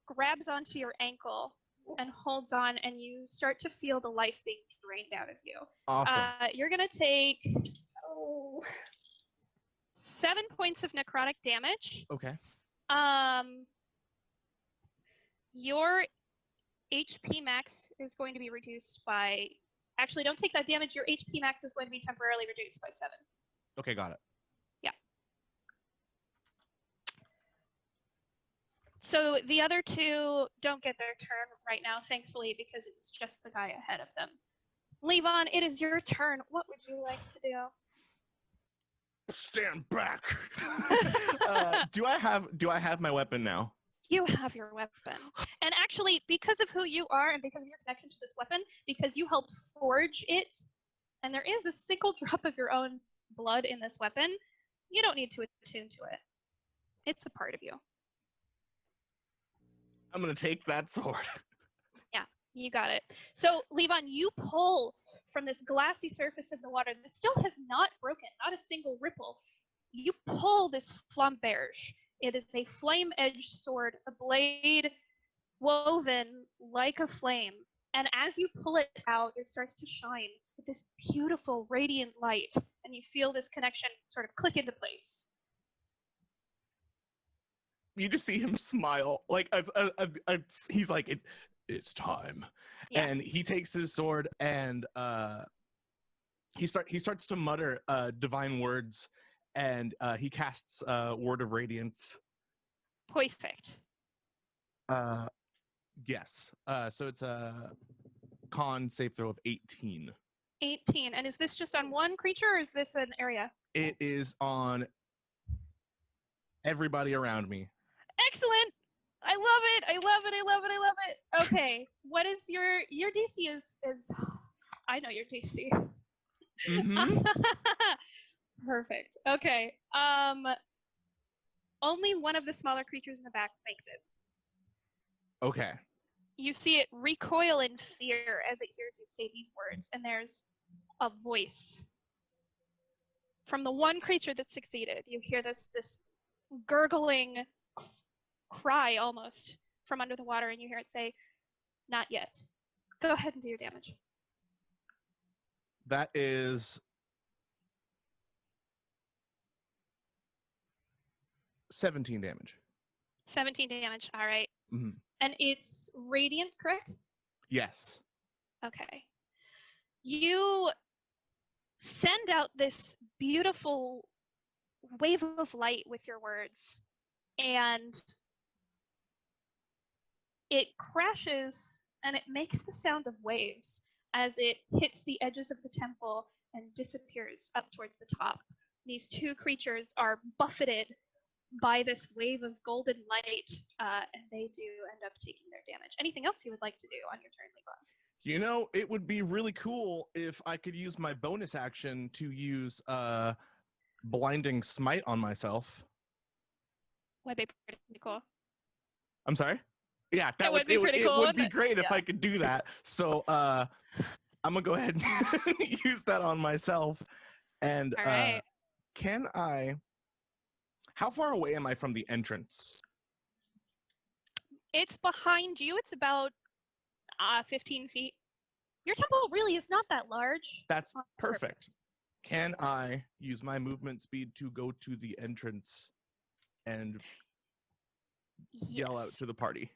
grabs onto your ankle and holds on, and you start to feel the life being drained out of you. Awesome. You're gonna take Oh. 7 points of necrotic damage. Okay. Your HP max is going to be reduced by. Actually, don't take that damage. Your HP max is going to be temporarily reduced by 7. Okay, got it. So the other 2 don't get their turn right now, thankfully, because it was just the guy ahead of them. Levon, it is your turn. What would you like to do? Stand back. Do I have my weapon now? You have your weapon. And actually, because of who you are and because of your connection to this weapon, because you helped forge it, and there is a single drop of your own blood in this weapon, you don't need to attune to it. It's a part of you. I'm gonna take that sword. Yeah, you got it. So, Levon, you pull from this glassy surface of the water that still has not broken, not a single ripple. You pull this flamberge. It is a flame-edged sword, a blade woven like a flame. And as you pull it out, it starts to shine with this beautiful, radiant light. And you feel this connection sort of click into place. You just see him smile, like he's like, it's time, Yeah. and he takes his sword and he starts to mutter divine words, and he casts Word of Radiance. Perfect. Yes. So it's a con save throw of 18. 18. And is this just on one creature, or is this an area? It is on everybody around me. Excellent. I love it. I love it. I love it. I love it. Okay. What is your DC is I know your DC. Mm-hmm. Perfect. Okay. Only one of the smaller creatures in the back makes it. Okay. You see it recoil in fear as it hears you say these words, and there's a voice from the one creature that succeeded. You hear this gurgling cry almost from under the water, and you hear it say, "Not yet. Go ahead and do your damage." That is 17 damage. 17 damage. All right. Mhm. And it's radiant, correct? Yes. Okay. You send out this beautiful wave of light with your words, and it crashes and it makes the sound of waves as it hits the edges of the temple and disappears up towards the top. These two creatures are buffeted by this wave of golden light, and they do end up taking their damage. Anything else you would like to do on your turn, Levon? You know, it would be really cool if I could use my bonus action to use blinding smite on myself. Would be pretty cool. I'm sorry? Yeah, It would be pretty it cool, would wouldn't be it? great if I could do that. So I'm gonna go ahead and use that on myself. And All right. can I? How far away am I from the entrance? It's behind you. It's about 15 feet. Your temple really is not that large. That's on perfect. purpose. Can I use my movement speed to go to the entrance and yell out Yes. to the party?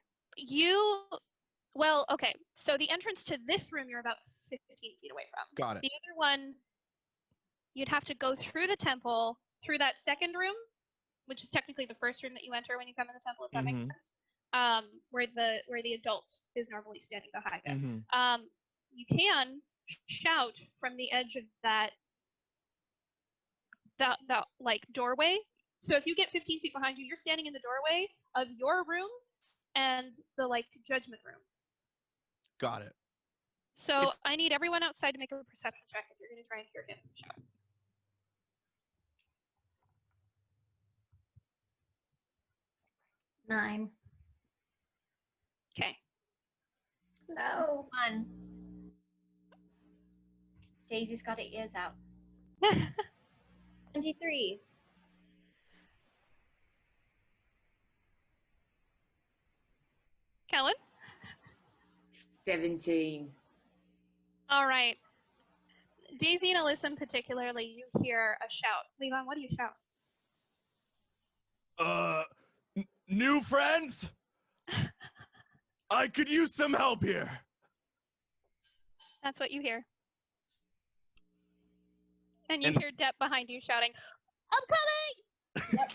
Well, okay. So the entrance to this room you're about 15 feet away from. Got it. The other one, you'd have to go through the temple, through that second room, which is technically the first room that you enter when you come in the temple, if that makes Mhm. sense. Where the adult is normally standing behind it. Mhm. You can shout from the edge of that like doorway. So if you get 15 feet behind you, you're standing in the doorway of your room and the like judgment room. Got it. So I need everyone outside to make a perception check if you're going to try and hear him shout. Nine. Okay. No. Come on. Daisy's got her ears out. 23. Kellen? 17. All right. Daisy and Alyssa particularly, you hear a shout. Levon, what do you shout? New friends? I could use some help here. That's what you hear. And you hear Depp behind you shouting, I'm coming! Yep.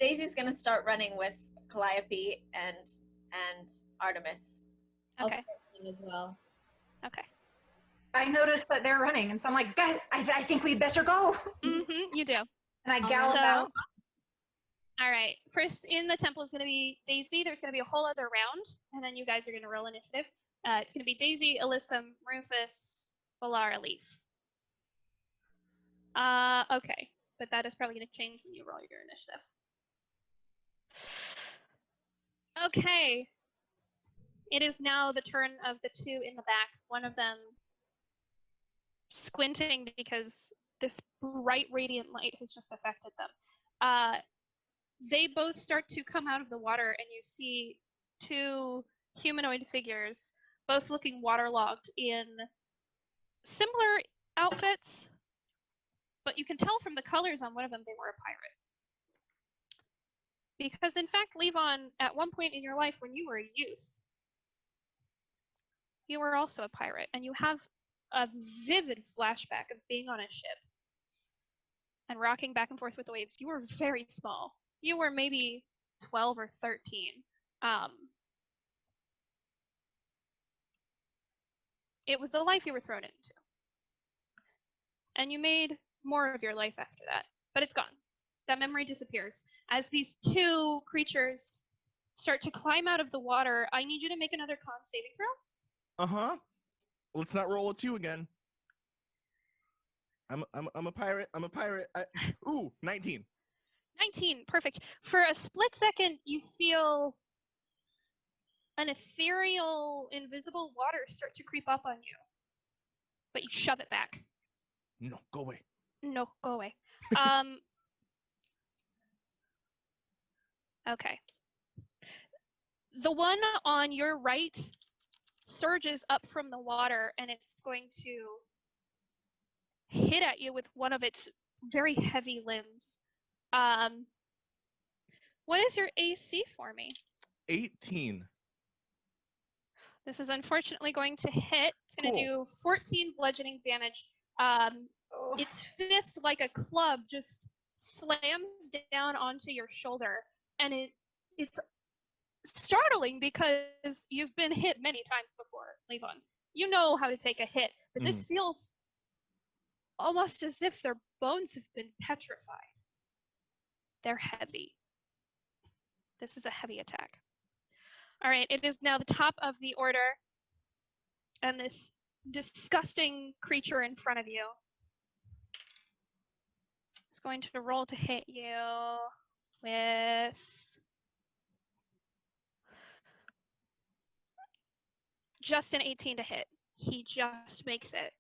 Daisy's gonna start running with Calliope and Artemis. I'll Okay. start running as well. Okay. I noticed that they're running, and so I'm like, I think we'd better go. Mm-hmm, you do. And I gallop So, out. all right. First in the temple is going to be Daisy. There's going to be a whole other round, and then you guys are going to roll initiative. It's going to be Daisy, Alyssa, Rufus, Valara, Leaf. Okay. But that is probably going to change when you roll your initiative. Okay. It is now the turn of the two in the back. One of them squinting because this bright radiant light has just affected them. They both start to come out of the water, and you see two humanoid figures, both looking waterlogged in similar outfits, but you can tell from the colors on one of them they were a pirate. Because in fact, Levon, at one point in your life when you were a youth, you were also a pirate, and you have a vivid flashback of being on a ship and rocking back and forth with the waves. You were very small. You were maybe 12 or 13. It was a life you were thrown into. And you made more of your life after that, but it's gone. That memory disappears. As these two creatures start to climb out of the water, I need you to make another con saving throw. Uh-huh. Let's not roll a 2 again. I'm a pirate. I'm a pirate. Ooh, 19. 19, perfect. For a split second, you feel an ethereal, invisible water start to creep up on you. But you shove it back. No, go away. No, go away. Okay. The one on your right surges up from the water, and it's going to hit at you with one of its very heavy limbs. What is your AC for me? 18. This is unfortunately going to hit. It's going to Cool. do 14 bludgeoning damage. Its fist, like a club, just slams down onto your shoulder, and it's startling because you've been hit many times before, Levon. You know how to take a hit, but this feels almost as if their bones have been petrified. They're heavy. This is a heavy attack. All right, it is now the top of the order, and this disgusting creature in front of you is going to roll to hit you with just an 18 to hit. He just makes it.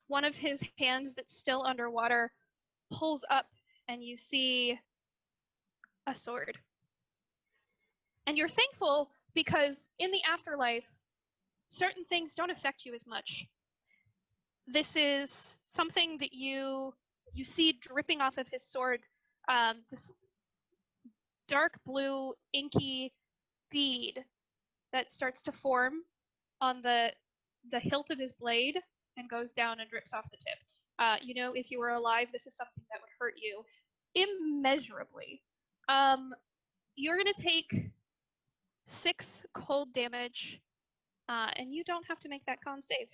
One of his hands that's still underwater pulls up, and you see a sword. And you're thankful because in the afterlife, certain things don't affect you as much. This is something that you see dripping off of his sword, this dark blue inky bead that starts to form on the hilt of his blade and goes down and drips off the tip. If you were alive, this is something that would hurt you immeasurably. You're going to take 6 cold damage, and you don't have to make that con save.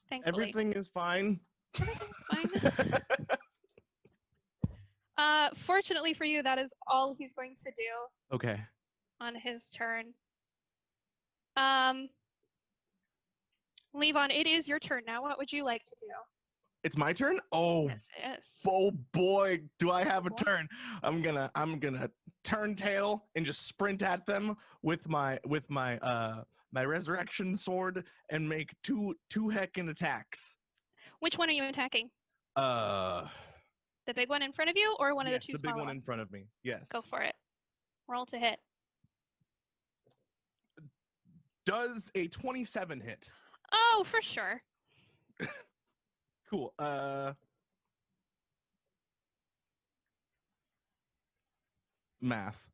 Thankfully. Everything is fine. Everything's fine. Fortunately for you, that is all he's going to do. Okay. On his turn. Levon, it is your turn now. What would you like to do? It's my turn? Oh, yes, it is. Oh boy, do I have a turn. I'm gonna turn tail and just sprint at them with my my resurrection sword and make two heckin' attacks. Which one are you attacking? The big one in front of you, or one of the two the big smaller one ones? in front of me. Yes. Go for it. Roll to hit. Does a 27 hit? Oh, for sure. Cool. Math.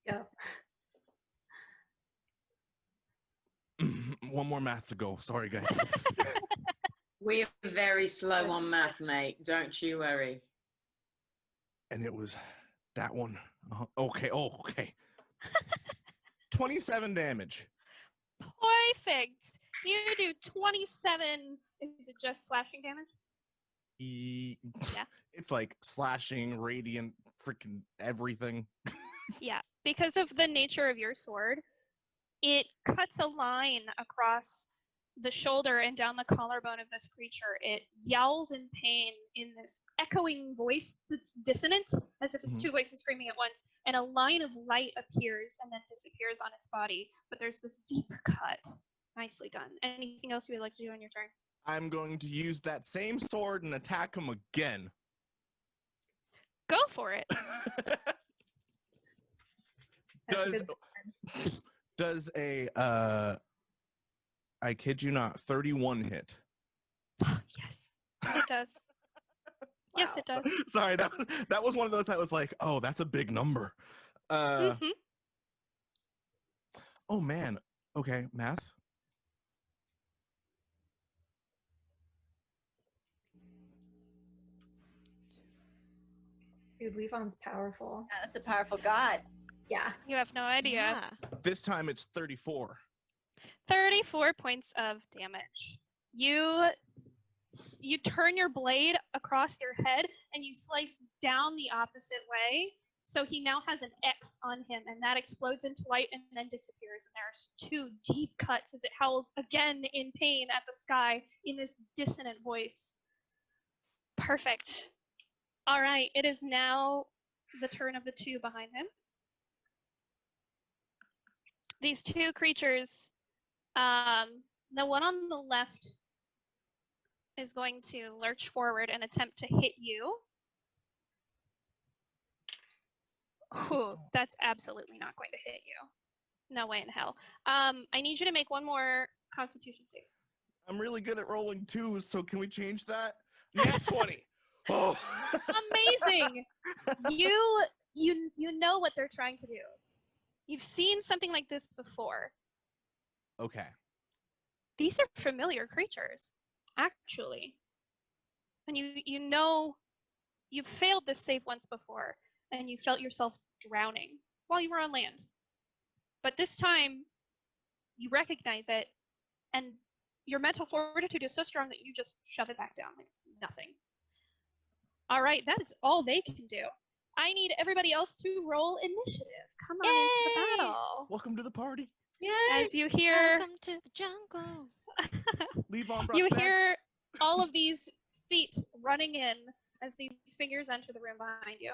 Yeah. One more math to go. Sorry, guys. We're very slow on math, mate. Don't you worry. And it was that one. Okay. Oh, okay. 27 damage. Perfect. You do 27. Is it just slashing damage? Yeah. It's like slashing, radiant, freaking everything. Yeah. Because of the nature of your sword, it cuts a line across the shoulder and down the collarbone of this creature. It yowls in pain in this echoing voice that's dissonant, as if it's two voices screaming at once, and a line of light appears and then disappears on its body. But there's this deep cut. Nicely done. Anything else you would like to do on your turn? I'm going to use that same sword and attack him again. Go for it. Does a I kid you not, 31 hit? Yes, it does. Wow. Yes, it does. Sorry, that was one of those that was like, oh, that's a big number. Oh man. Okay, math. Dude, Levon's powerful. Yeah, that's a powerful god. Yeah. You have no idea. Yeah. This time it's 34. 34 points of damage. You turn your blade across your head and you slice down the opposite way. So he now has an X on him, and that explodes into light and then disappears. And there's 2 deep cuts as it howls again in pain at the sky in this dissonant voice. Perfect. All right, it is now the turn of the 2 behind him. These 2 creatures, the one on the left is going to lurch forward and attempt to hit you. Ooh, that's absolutely not going to hit you. No way in hell. I need you to make one more Constitution save. I'm really good at rolling 2s, so can we change that? Nat 20. Oh. Amazing. You know what they're trying to do. You've seen something like this before. Okay. These are familiar creatures, actually. And you know you've failed this save once before, and you felt yourself drowning while you were on land. But this time, you recognize it, and your mental fortitude is so strong that you just shove it back down like it's nothing. All right, that is all they can do. I need everybody else to roll initiative. Come on into the Yay! battle. Welcome to the party. Yay! As you hear, Welcome to the jungle. Levon brought you snacks. hear all of these feet running in as these figures enter the room behind you.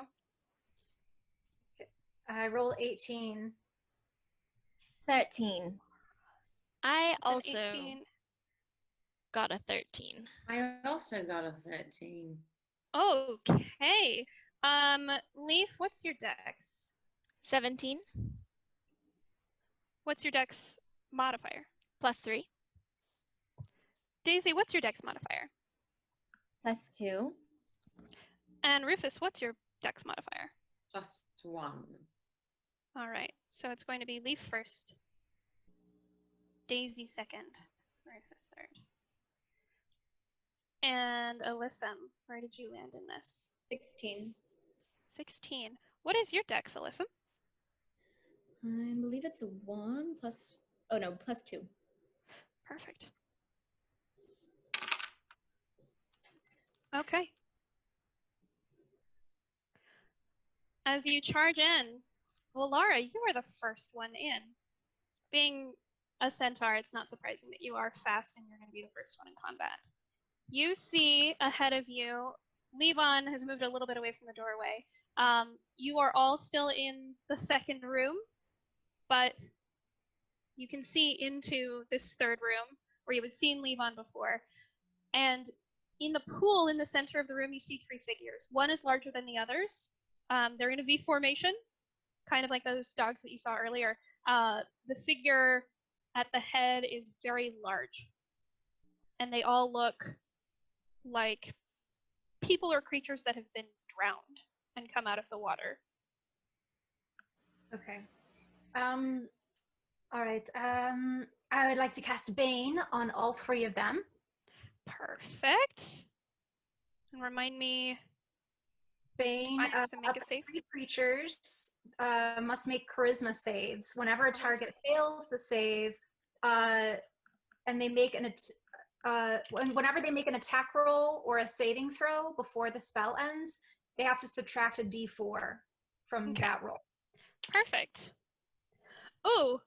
I rolled 18. 13. I It's an also 18. got a 13. I also got a 13. Okay. Leaf, what's your dex? 17 What's your dex modifier? plus 3. Daisy, what's your dex modifier? +2. And Rufus, what's your dex modifier? +1. All right, so it's going to be Leaf first, Daisy second, Rufus third. And Alyssa, where did you land in this? 16. 16. What is your dex, Alyssa? I believe it's a 1 plus, oh no, +2. Perfect. Okay. As you charge in, Volara, you are the first one in. Being a centaur, it's not surprising that you are fast and you're going to be the first one in combat. You see ahead of you, Levon has moved a little bit away from the doorway. You are all still in the second room, but you can see into this third room where you had seen Levon before. And in the pool in the center of the room, you see 3 figures. One is larger than the others. They're in a V formation, kind of like those dogs that you saw earlier. The figure at the head is very large. And they all look like people or creatures that have been drowned and come out of the water. Okay. All right. I would like to cast Bane on all 3 of them. Perfect. And remind me, Bane, I have to make up a to save. 3 creatures must make charisma saves. Whenever a target fails the save, and they make whenever they make an attack roll or a saving throw before the spell ends, they have to subtract a d4 from Okay. that roll. Perfect. Oh,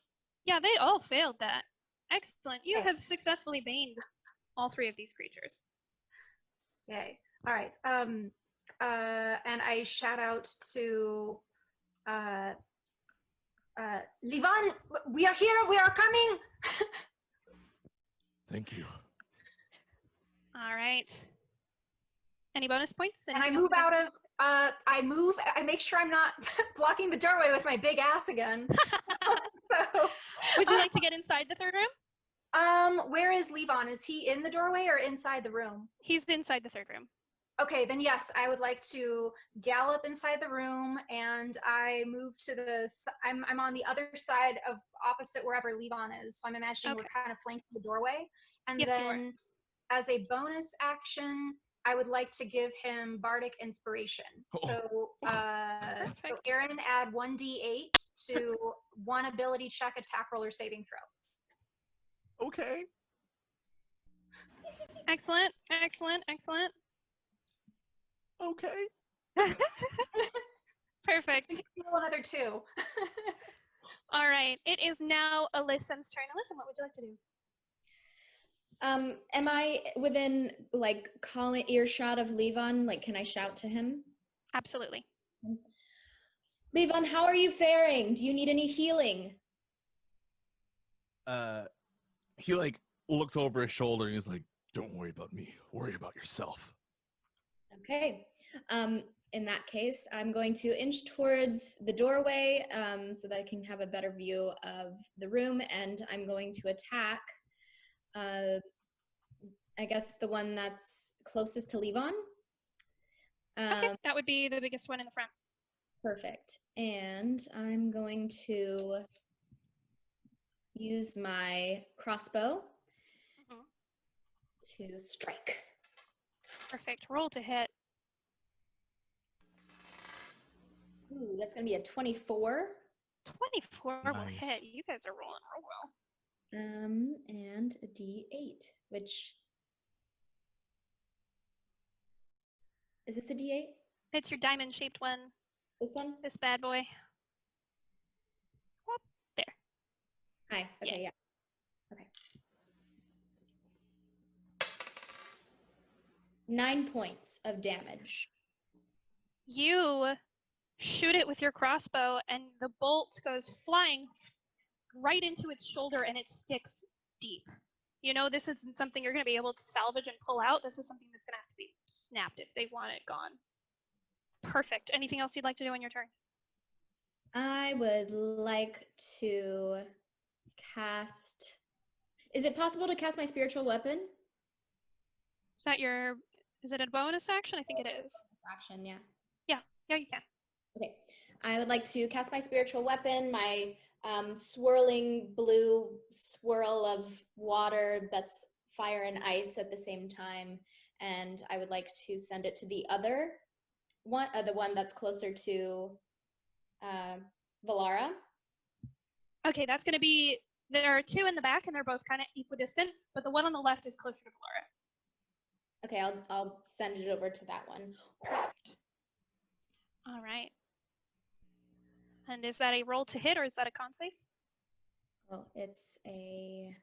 yeah, they all failed that. Excellent. You Okay. have successfully baned all 3 of these creatures. Yay. All right. And I shout out to Levon, we are here, we are coming. Thank you. All right. Any bonus points? And I Anything else move you'd like out to of, I make sure I'm not blocking the doorway with my big ass again. So, Would you like to get inside the third room? where is Levon? Is he in the doorway or inside the room? He's inside the third room. Okay, then yes, I would like to gallop inside the room, and I move to the. I'm on the other side of opposite wherever Levon is. So I'm imagining Okay. we're kind of flanking the doorway, and Yes, you are. then as a bonus action, I would like to give him bardic inspiration. So, so Perfect. Aaron, add 1d8 to one ability check, attack roll, or saving throw. Okay. Excellent, excellent, excellent. Okay. Perfect. Just roll another 2. All right. It is now Alyssa's turn. Alyssa, what would you like to do? Am I within like calling earshot of Levon? Like, can I shout to him? Absolutely. Levon, how are you faring? Do you need any healing? He like looks over his shoulder and he's like, "Don't worry about me. Worry about yourself." Okay. In that case, I'm going to inch towards the doorway so that I can have a better view of the room, and I'm going to attack, I guess, the one that's closest to Levon. Okay, that would be the biggest one in the front. Perfect. And I'm going to use my crossbow to strike. Perfect. Roll to hit. Ooh, that's going to be a 24. 24 will Nice. hit. You guys are rolling real well. And a D8, which is this a D8? It's your diamond-shaped one. This one? This bad boy. Whoop, there. Hi. Okay, yeah. Okay. 9 points of damage. You shoot it with your crossbow, and the bolt goes flying right into its shoulder, and it sticks deep. You know, this isn't something you're going to be able to salvage and pull out. This is something that's going to have to be snapped if they want it gone. Perfect. Anything else you'd like to do on your turn? I would like to cast... Is it possible to cast my spiritual weapon? Is that your... Is it a bonus action? I think it is. Action, yeah. Yeah, you can. Okay. I would like to cast my spiritual weapon, my swirling blue swirl of water that's fire and ice at the same time, and I would like to send it to the other one, the one that's closer to Valara. Okay, that's going to be... There are two in the back, and they're both kind of equidistant, but the one on the left is closer to Valara. Okay, I'll send it over to that one. Perfect. All right. And is that a roll to hit, or is that a con save? Oh, it's a...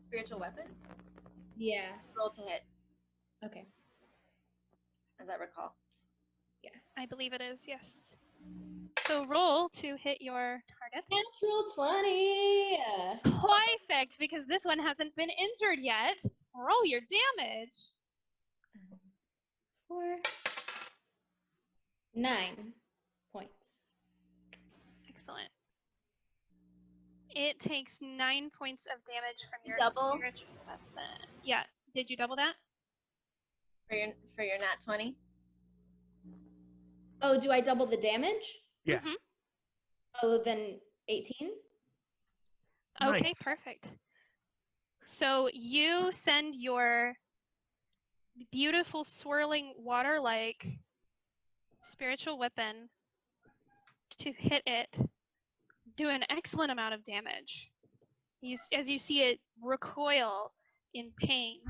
Spiritual weapon? Yeah. Roll to hit, Okay. as I recall. Yeah. I believe it is, yes. So roll to hit your target. Natural 20! Perfect, because this one hasn't been injured yet. Roll your damage. 4, 9 points. Excellent. It takes 9 points of damage from your Double? spiritual weapon. Yeah. Did you double that? For your nat 20? Oh, do I double the damage? Yeah. Mhm. Oh, then 18? Okay, Nice. perfect. So you send your beautiful swirling water-like spiritual weapon to hit it, do an excellent amount of damage. As you see it recoil in pain.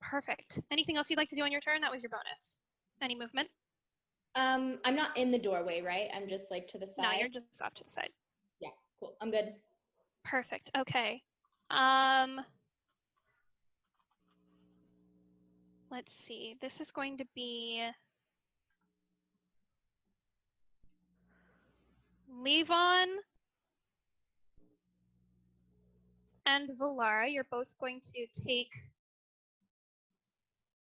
Perfect. Anything else you'd like to do on your turn? That was your bonus. Any movement? I'm not in the doorway, right? I'm just like to the side. No, you're just off to the side. Yeah, cool. I'm good. Perfect. Okay. Let's see. This is going to be Levon and Valara. You're both going to take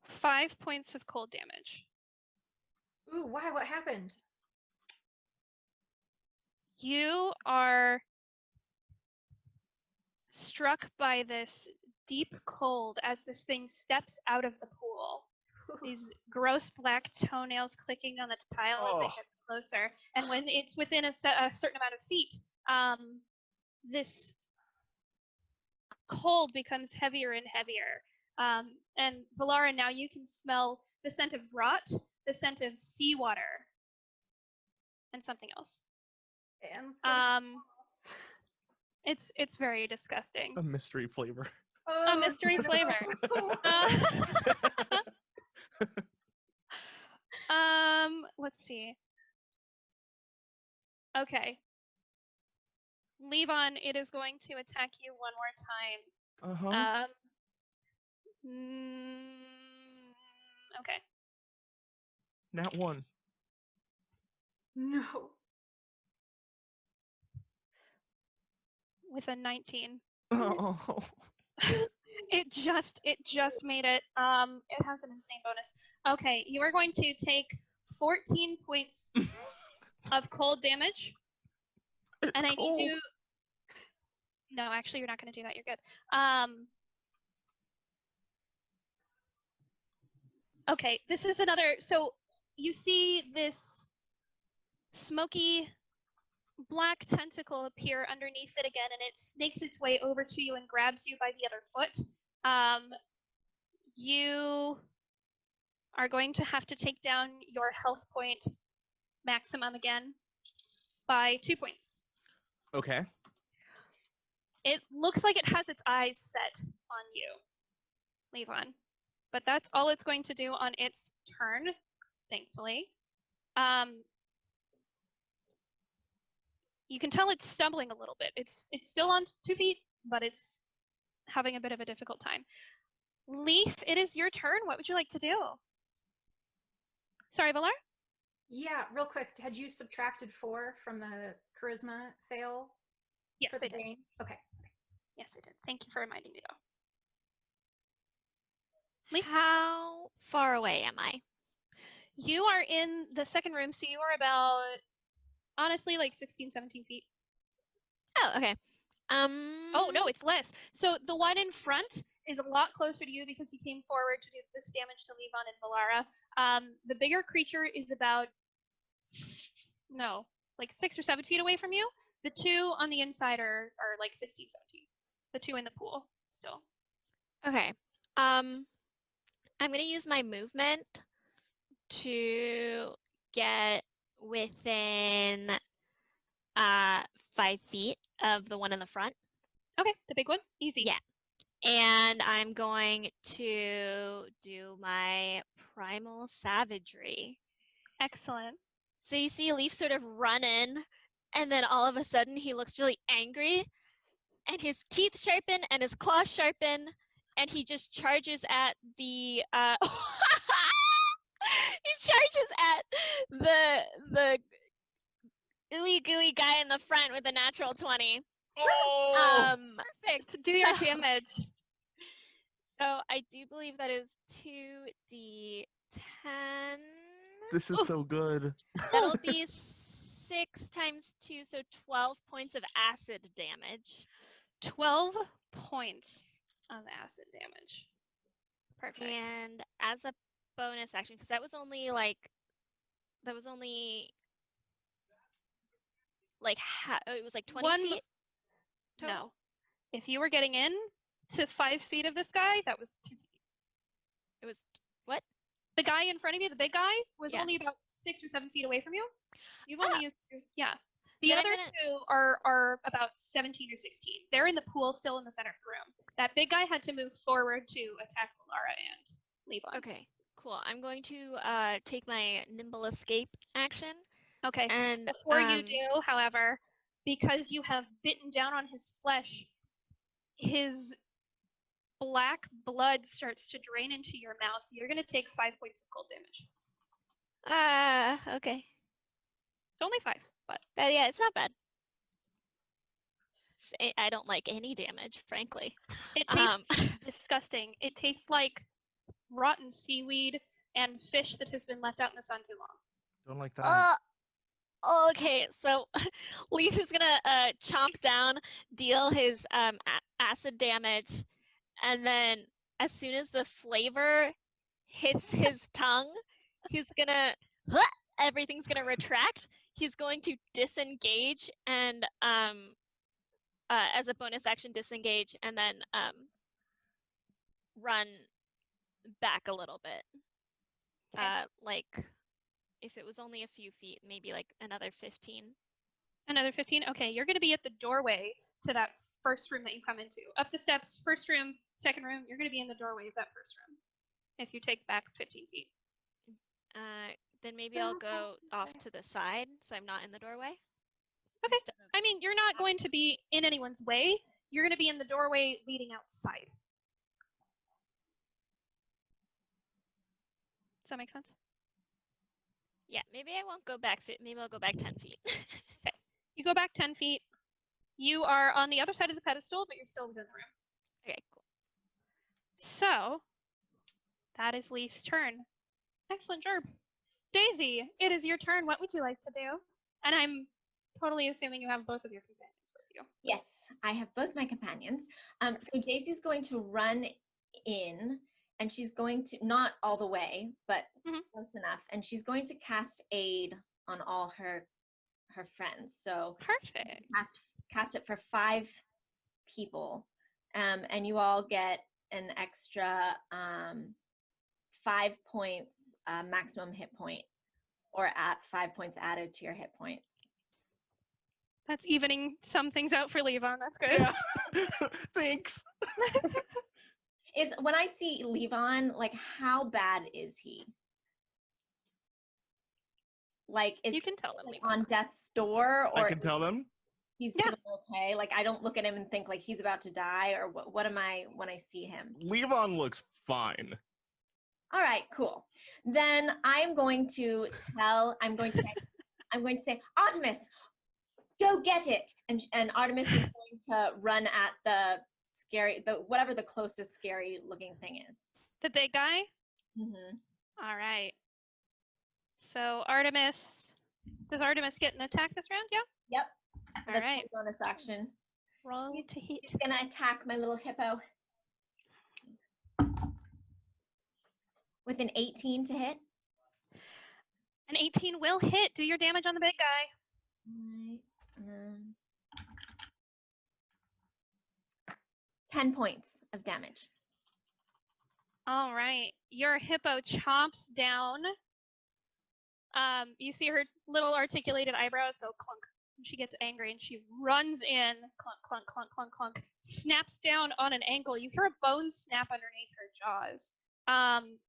5 points of cold damage. Ooh, why? What happened? You are struck by this deep cold as this thing steps out of the pool. These gross black toenails clicking on the tile as it gets closer. And when it's within a certain amount of feet, this cold becomes heavier and heavier. And Valara, now you can smell the scent of rot, the scent of seawater, and something else. And It's very disgusting. A mystery flavor. A mystery flavor. Let's see. Okay. Levon, it is going to attack you one more time. Uh-huh. Okay. Nat 1. No. With a 19. Oh. It just made it. It has an insane bonus. Okay, you are going to take 14 points of cold damage. It's and I cold. need you. No, actually, you're not going to do that. You're good. Okay, this is another. So you see this smoky black tentacle appear underneath it again, and it snakes its way over to you and grabs you by the other foot. You are going to have to take down your health point maximum again by 2 points. Okay. It looks like it has its eyes set on you, Levon. But that's all it's going to do on its turn, thankfully. You can tell it's stumbling a little bit. It's still on 2 feet, but it's having a bit of a difficult time. Leaf, it is your turn. What would you like to do? Sorry, Valar? Yeah, real quick. Had you subtracted 4 from the charisma fail? Yes, for I the did. Bane? Okay. Yes, I did. Thank you for reminding me, though. Leaf? How far away am I? You are in the second room, so you are about, honestly, like 16, 17 feet. Oh, okay. Oh, no, it's less. So the one in front is a lot closer to you because he came forward to do this damage to Levon and Valara. The bigger creature is about, no, like 6 or 7 feet away from you. The two on the inside are like 16, 17. The two in the pool still. Okay. I'm gonna use my movement to get within 5 feet of the one in the front. Okay, the big one, easy. Yeah. And I'm going to do my primal savagery. Excellent. So you see Leaf sort of run in, and then all of a sudden he looks really angry, and his teeth sharpen and his claws sharpen, and he just charges at the he charges at the ooey gooey guy in the front with a natural 20. Oh! Perfect. Do your damage. So I do believe that is 2d10. This is so good. That'll be 6 times 2, so 12 points of acid damage. 12 points of acid damage. Perfect. And as a bonus action, because that was only like it was like 20 feet total? No. If you were getting in to 5 feet of this guy, that was 2 feet. It was what? The guy in front of you, the big guy, was Yeah. only about 6 or 7 feet away from you. So you've only used, yeah. The Then I'm other gonna- two are about 17 or 16. They're in the pool, still in the center of the room. That big guy had to move forward to attack Valara and Levon. Okay, cool. I'm going to take my nimble escape action. Okay. And Before you do, however, because you have bitten down on his flesh, his black blood starts to drain into your mouth. You're going to take 5 points of cold damage. Okay. It's only 5, but Yeah, it's not bad. I don't like any damage, frankly. it tastes disgusting. It tastes like rotten seaweed and fish that has been left out in the sun too long. Don't like that. Okay, so Leaf is gonna chomp down, deal his acid damage, and then as soon as the flavor hits his tongue, he's gonna everything's gonna retract. He's going to disengage and as a bonus action disengage, and then run back a little bit. Okay. Like if it was only a few feet, maybe like another 15. Another 15? Okay, you're going to be at the doorway to that first room that you come into. Up the steps, first room, second room, you're going to be in the doorway of that first room if you take back 15 feet. Then maybe I'll go off to the side so I'm not in the doorway. Okay. I mean, you're not going to be in anyone's way. You're going to be in the doorway leading outside. Does that make sense? Yeah, maybe I won't go back. Maybe I'll go back 10 feet. Okay. You go back 10 feet. You are on the other side of the pedestal, but you're still within the room. Okay, cool. So, that is Leaf's turn. Excellent job. Daisy, it is your turn. What would you like to do? And I'm totally assuming you have both of your companions with you. Yes, I have both my companions. So Daisy's going to run in and she's going to, not all the way, but Mhm. close enough, and she's going to cast aid on all her friends. So Perfect. cast it for 5 people, and you all get an extra 5 points maximum hit point, or at 5 points added to your hit points. That's evening some things out for Levon. That's good. Yeah. Thanks. Is when I see Levon, like, how bad is he? Like, You it's can tell them, like Levon. on death's door, I or can tell them. he's Yeah. doing okay. Like, I don't look at him and think like he's about to die, or what am I when I see him? Levon looks fine. All right, cool. Then I'm going to say, Artemis, go get it. And Artemis is going to run at the whatever the closest scary looking thing is. The big guy? Mm-hmm. All right. So does Artemis get an attack this round? Yeah? Yep. All That's right. my bonus action. Roll to hit. She's gonna attack my little hippo with an 18 to hit. An 18 will hit. Do your damage on the big guy. Right. 10 points of damage. All right. Your hippo chomps down. You see her little articulated eyebrows go clunk. She gets angry and she runs in, clunk, clunk, clunk, clunk, clunk, snaps down on an ankle. You hear a bone snap underneath her jaws.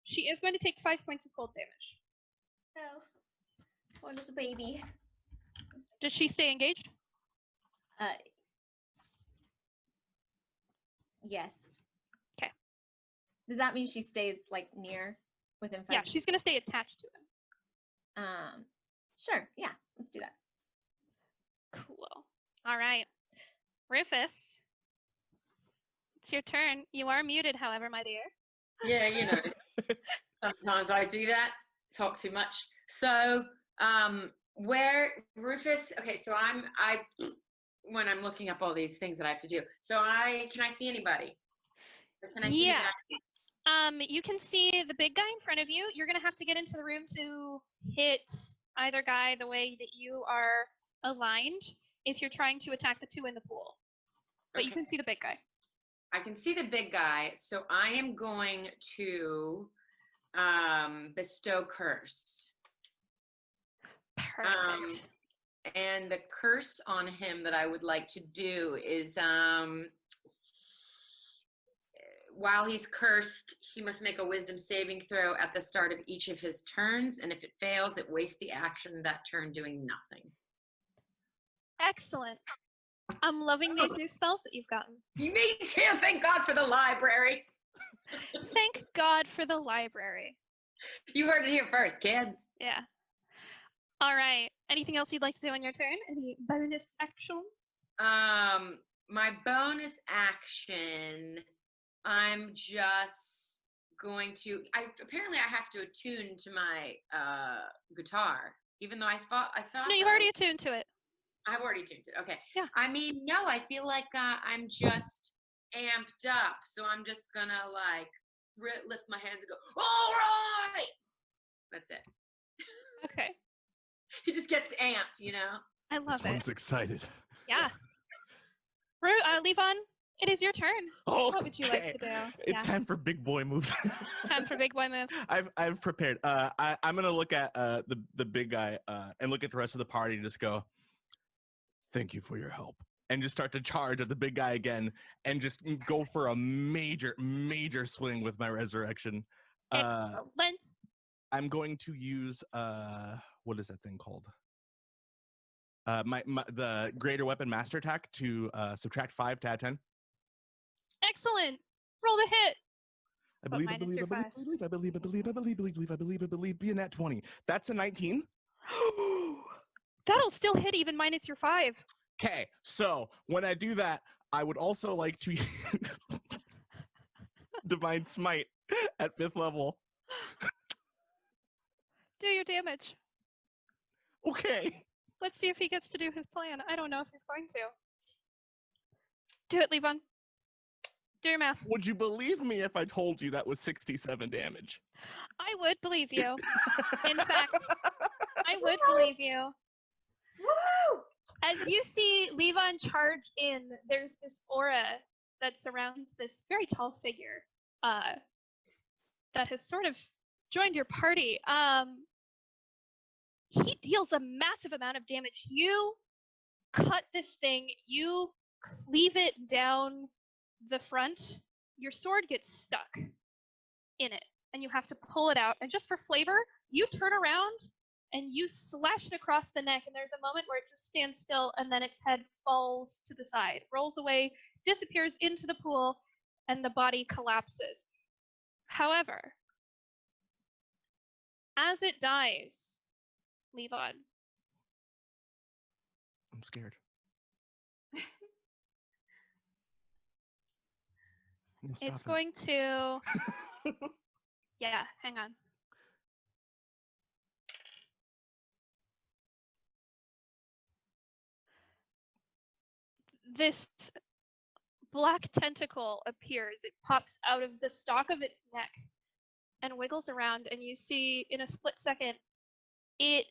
She is going to take 5 points of cold damage. Oh, poor little baby. Does she stay engaged? Yes. 'Kay. Does that mean she stays like within 5? Yeah, she's going to stay attached to him. Sure. Yeah, let's do that. Cool. All right. Rufus, it's your turn. You are muted, however, my dear. Yeah, you know, sometimes I do that, talk too much. So, where Rufus? Okay, so when I'm looking up all these things that I have to do. So can I see anybody? Or can I see the Yeah. guy? You can see the big guy in front of you. You're gonna have to get into the room to hit either guy the way that you are aligned if you're trying to attack the 2 in the pool. But you can see the big guy. I can see the big guy, so I am going to bestow curse. Perfect. And the curse on him that I would like to do is while he's cursed, he must make a wisdom saving throw at the start of each of his turns, and if it fails, it wastes the action that turn doing nothing. Excellent. I'm loving these new spells that you've gotten. Me too, thank God for the library. Thank God for the library. You heard it here first, kids. Yeah. All right. Anything else you'd like to do on your turn? Any bonus action? My bonus action, I'm just going to. Apparently I have to attune to my guitar, even though I thought. No, you've already attuned to it. I've already tuned it. Okay. Yeah. I mean, no, I feel like I'm just amped up, so I'm just gonna like lift my hands and go, all right. That's it. Okay. He just gets amped, you know. I love This it. one's excited. Yeah. Levon, it is your turn. Oh, What would you like to do? It's time for big boy moves. It's time for big boy moves. I've prepared. I'm gonna look at the big guy and look at the rest of the party and just go, thank you for your help, and just start to charge at the big guy again and just go for a major swing with my resurrection. Excellent. I'm going to use what is that thing called? The greater weapon master attack to subtract 5 to add 10. Excellent. Roll the hit. I believe, be a nat 20. That's a 19. That'll still hit even minus your 5. Okay, so when I do that, I would also like to use Divine Smite at 5th level. Do your damage. Okay. Let's see if he gets to do his plan. I don't know if he's going to. Do it, Levon. Do your math. Would you believe me if I told you that was 67 damage? I would believe you. In fact, I would believe you. Woo! As you see Levon charge in, there's this aura that surrounds this very tall figure that has sort of joined your party. He deals a massive amount of damage. You cut this thing, you cleave it down the front, your sword gets stuck in it, and you have to pull it out. And just for flavor, you turn around and you slash it across the neck, and there's a moment where it just stands still, and then its head falls to the side, rolls away, disappears into the pool, and the body collapses. However, as it dies, Levon, I'm scared. No, it's stop it. going to... Yeah, hang on. This black tentacle appears. It pops out of the stalk of its neck and wiggles around, and you see in a split second, it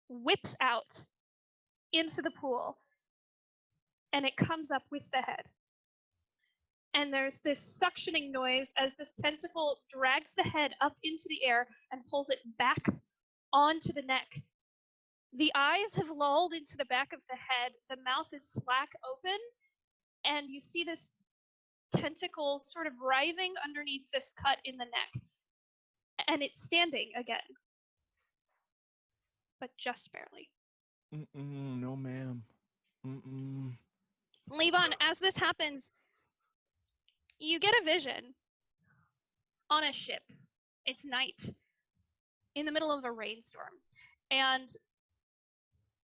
whips out into the pool, and it comes up with the head. And there's this suctioning noise as this tentacle drags the head up into the air and pulls it back onto the neck. The eyes have lulled into the back of the head, the mouth is slack open, and you see this tentacle sort of writhing underneath this cut in the neck. And it's standing again. But just barely. No, ma'am. Levon, as this happens, you get a vision on a ship. It's night, in the middle of a rainstorm. And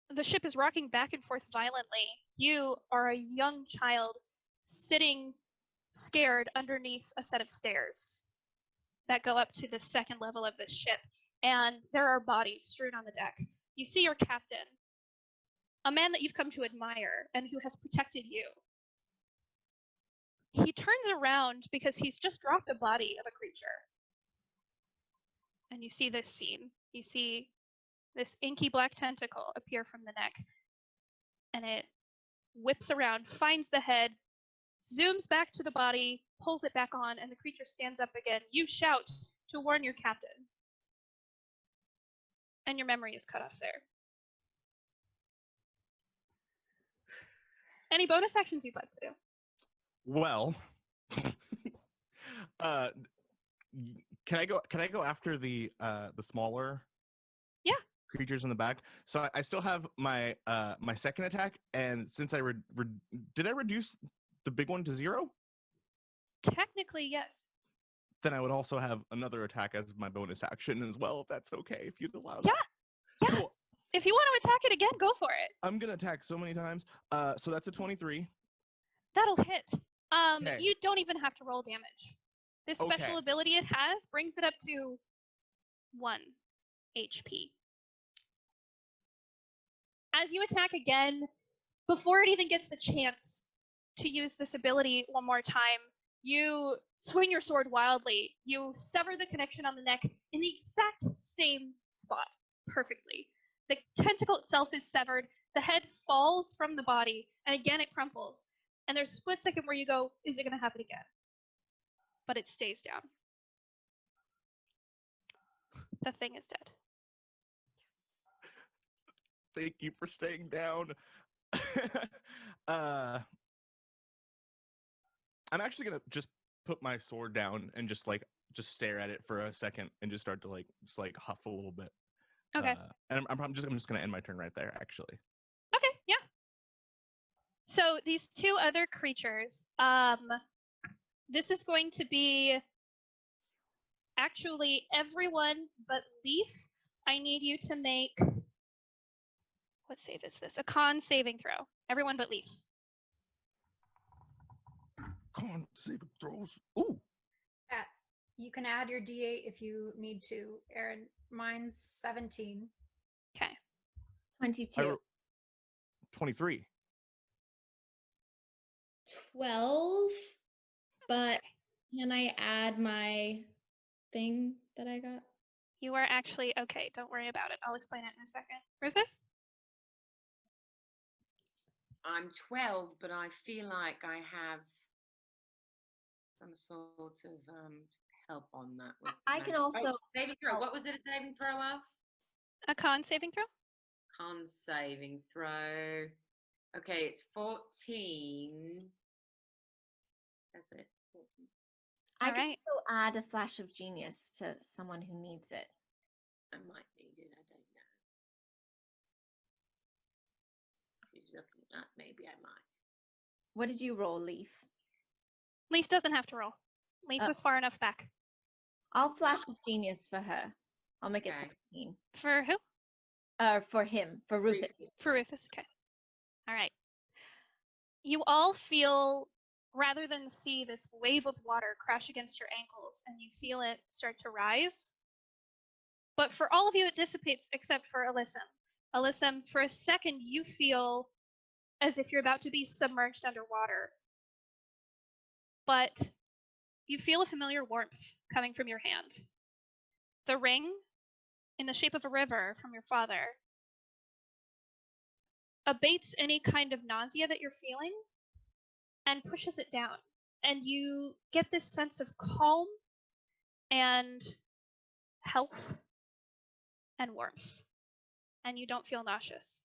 the ship is rocking back and forth violently. You are a young child sitting scared underneath a set of stairs that go up to the second level of this ship. And there are bodies strewn on the deck. You see your captain, a man that you've come to admire and who has protected you. He turns around because he's just dropped a body of a creature. And you see this scene. You see this inky black tentacle appear from the neck. And it whips around, finds the head, zooms back to the body, pulls it back on, and the creature stands up again. You shout to warn your captain. And your memory is cut off there. Any bonus actions you'd like to do? Well, can I go after the smaller creatures in the back? So I still have my my second attack, and since I did I reduce the big one to 0? Technically, yes. Then I would also have another attack as my bonus action as well, if that's okay, if you'd allow that. Yeah. Cool. If you want to attack it again, go for it. I'm gonna attack so many times. So that's a 23. That'll hit. Okay. You don't even have to roll damage. This special ability it has brings it up to 1 HP. As you attack again, before it even gets the chance to use this ability one more time, you swing your sword wildly. You sever the connection on the neck in the exact same spot, perfectly. The tentacle itself is severed, the head falls from the body, and again it crumples. And there's a split second where you go, is it going to happen again? But it stays down. The thing is dead. Thank you for staying down. I'm actually gonna just put my sword down and just stare at it for a second and just start to huff a little bit. Okay. And I'm just gonna end my turn right there, actually. Okay, yeah. So these two other creatures, this is going to be actually everyone but Leaf. I need you to make, what save is this? A con saving throw. Everyone but Leaf. Con saving throws. Ooh. You can add your D8 if you need to, Aaron. Mine's 17. Okay. 22. 23. 12, but can I add my thing that I got? You are actually okay. Don't worry about it. I'll explain it in a second. Rufus? I'm 12, but I feel like I have some sort of help on that. With I can also. Saving throw. What was it a saving throw of? A con saving throw? Con saving throw. Okay, it's 14. That's it. 14. I All can right. also add a flash of genius to someone who needs it. I might need it. I don't know. She's looking at. Maybe I might. What did you roll, Leaf? Leaf doesn't have to roll. Leaf Oh. was far enough back. I'll flash of genius for her. I'll make it Okay. 17. For who? For him, for Rufus. For Rufus, okay. All right. You all feel, rather than see this wave of water crash against your ankles, and you feel it start to rise. But for all of you, it dissipates except for Alyssum. Alyssum, for a second, you feel as if you're about to be submerged underwater. But you feel a familiar warmth coming from your hand. The ring, in the shape of a river from your father, abates any kind of nausea that you're feeling and pushes it down. And you get this sense of calm and health and warmth. And you don't feel nauseous.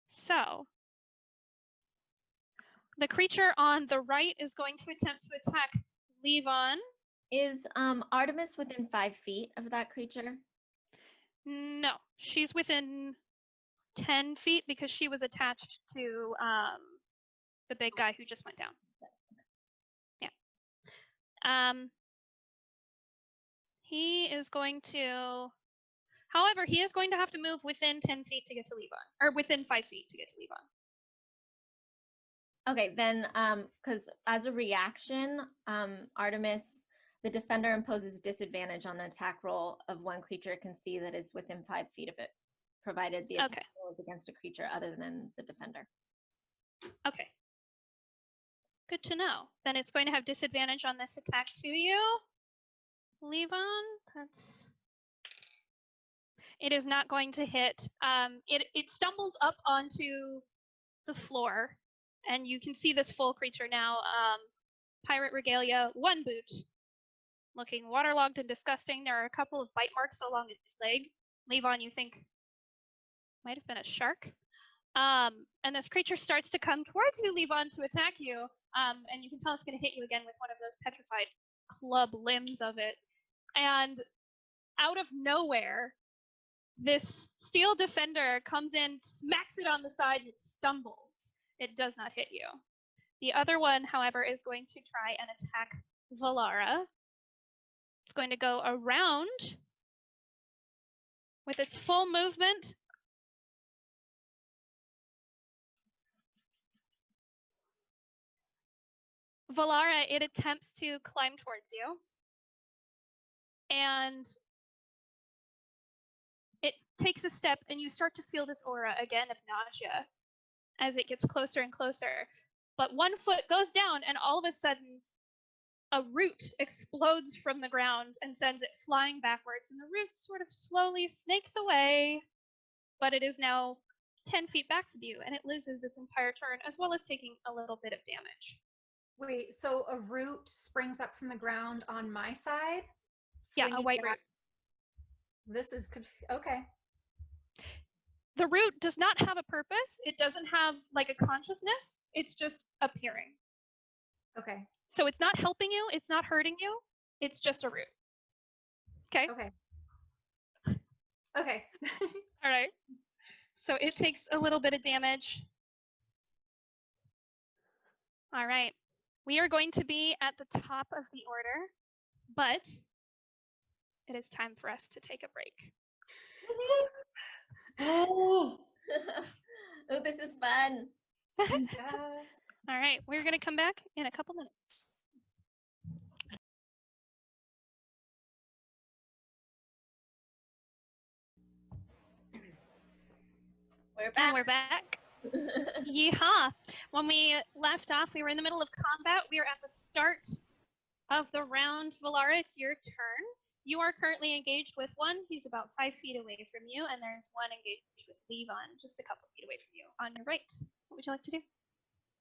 So, the creature on the right is going to attempt to attack Levon. Is Artemis within 5 feet of that creature? No, she's within 10 feet because she was attached to the big guy who just went down. Yeah. He is going to, however, he is going to have to move within 10 feet to get to Levon, or within 5 feet to get to Levon. Okay, then, because as a reaction, Artemis, the defender imposes disadvantage on an attack roll of one creature it can see that is within 5 feet of it, provided the attack roll is against a creature other than the defender. Okay. Good to know. Then it's going to have disadvantage on this attack to you. Levon, that's... It is not going to hit. It stumbles up onto the floor, and you can see this full creature now. Pirate regalia, 1 boot, looking waterlogged and disgusting. There are a couple of bite marks along its leg. Levon, you think might have been a shark. And this creature starts to come towards you, Levon, to attack you. And you can tell it's going to hit you again with one of those petrified club limbs of it. And out of nowhere, this steel defender comes in, smacks it on the side, and it stumbles. It does not hit you. The other one, however, is going to try and attack Valara. It's going to go around with its full movement. Valara, it attempts to climb towards you. And it takes a step, and you start to feel this aura again of nausea as it gets closer and closer. But one foot goes down, and all of a sudden, a root explodes from the ground and sends it flying backwards. And the root sort of slowly snakes away, but it is now 10 feet back from you, and it loses its entire turn, as well as taking a little bit of damage. Wait, so a root springs up from the ground on my side? Yeah, a white root. This is okay. The root does not have a purpose. It doesn't have like a consciousness. It's just appearing. Okay. So it's not helping you. It's not hurting you. It's just a root. Okay? Okay. Okay. All right. So it takes a little bit of damage. All right. We are going to be at the top of the order, but it is time for us to take a break. Oh, this is fun. Yes. All right. We're going to come back in a couple minutes. We're back. And we're back. Yeehaw! When we left off, we were in the middle of combat. We are at the start of the round. Valara, it's your turn. You are currently engaged with one. He's about 5 feet away from you, and there's one engaged with Levon, just a couple feet away from you on your right. What would you like to do?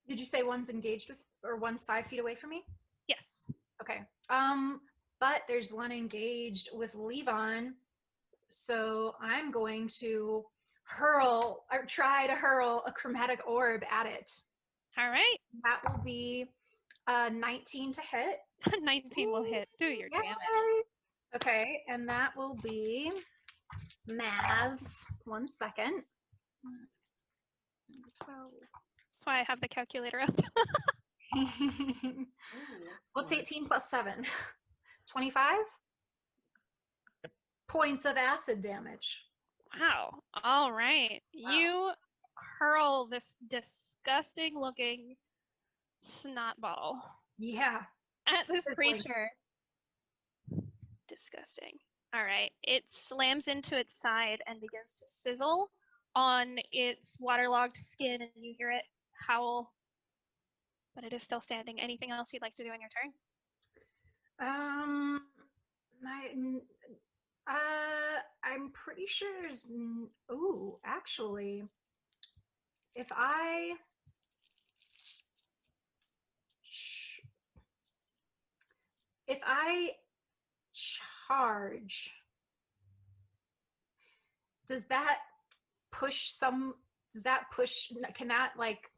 Did you say one's engaged with, or one's 5 feet away from me? Yes. Okay. But there's one engaged with Levon, so I'm going to try to hurl a chromatic orb at it. All right. That will be 19 to hit. 19 will hit. Do your Yay! damage. Okay, and that will be maths. 1 second. 12. That's why I have the calculator up. What's 18 plus 7? 25 points of acid damage. Wow. All right. You hurl this disgusting looking snot ball Yeah. at this Sizzling. creature. Disgusting. All right. It slams into its side and begins to sizzle on its waterlogged skin, and you hear it howl. But it is still standing. Anything else you'd like to do on your turn? I'm pretty sure there's. Ooh, actually, if I charge, does that push some? Does that push? Can that like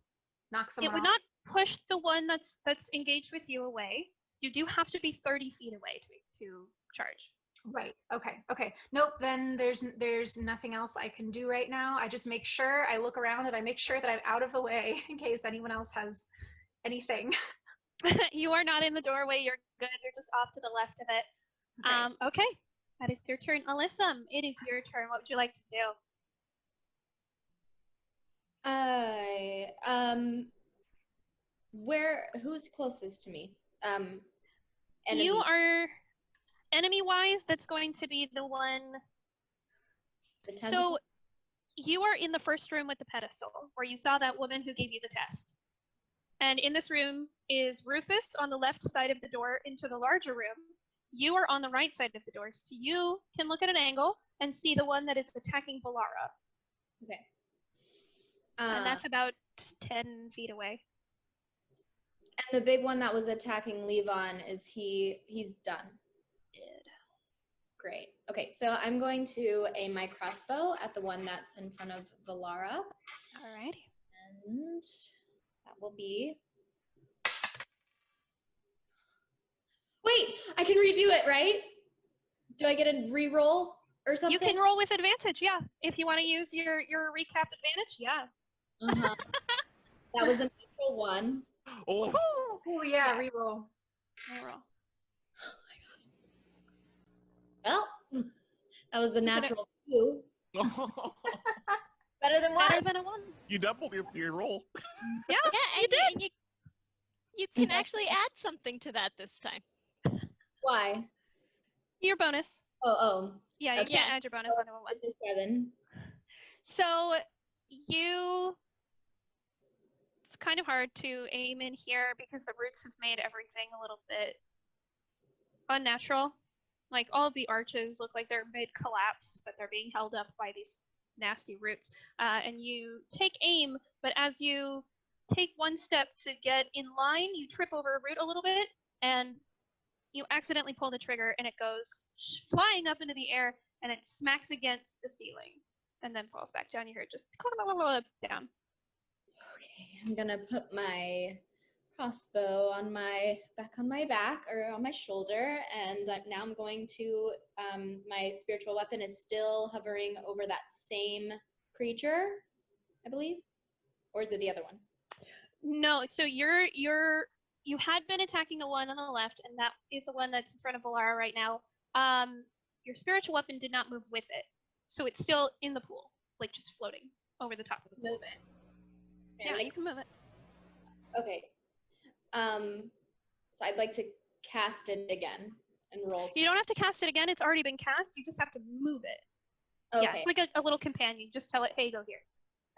knock someone It would off? not push the one that's engaged with you away. You do have to be 30 feet away to charge. Right. Okay. Nope. Then there's nothing else I can do right now. I just make sure I look around and I make sure that I'm out of the way in case anyone else has anything. You are not in the doorway. You're good. You're just off to the left of it. Okay. Okay. That is your turn. Alyssa, it is your turn. What would you like to do? Who's closest to me? You are enemy-wise. That's going to be the one. So you are in the first room with the pedestal where you saw that woman who gave you the test. And in this room is Rufus on the left side of the door into the larger room. You are on the right side of the door, so you can look at an angle and see the one that is attacking Valara. Okay. And that's about 10 feet away. And the big one that was attacking Levon, he's done? Great. Okay, so I'm going to aim my crossbow at the one that's in front of Valara. Alrighty. And that will be... Wait, I can redo it, right? Do I get a re-roll or something? You can roll with advantage, yeah. If you want to use your recap advantage, yeah. Uh-huh. That was a natural one. Oh, Oh yeah, reroll. Reroll. Well, that was a natural 2. Better than what? Better than a 1. you doubled your roll. Yeah, Yeah, you and did. you can actually add something to that this time. Why? Your bonus. Oh. Yeah, you Okay. can't add your bonus onto a 1. It's a 7. So it's kind of hard to aim in here because the roots have made everything a little bit unnatural. Like all of the arches look like they're mid-collapse, but they're being held up by these nasty roots. And you take aim, but as you take one step to get in line, you trip over a root a little bit, and you accidentally pull the trigger, and it goes flying up into the air, and it smacks against the ceiling, and then falls back down. You hear it just down. Okay, I'm gonna put my crossbow on my back or on my shoulder, and now I'm going to my spiritual weapon is still hovering over that same creature, I believe, or is it the other one? No, so you had been attacking the one on the left, and that is the one that's in front of Valara right now. Your spiritual weapon did not move with it, so it's still in the pool, like just floating over the top of the pool. Move it. Yeah, you can move it. Okay. So I'd like to cast it again and roll. You don't have to cast it again. It's already been cast. You just have to move it. Okay. Yeah, it's like a little companion. Just tell it, hey, go here.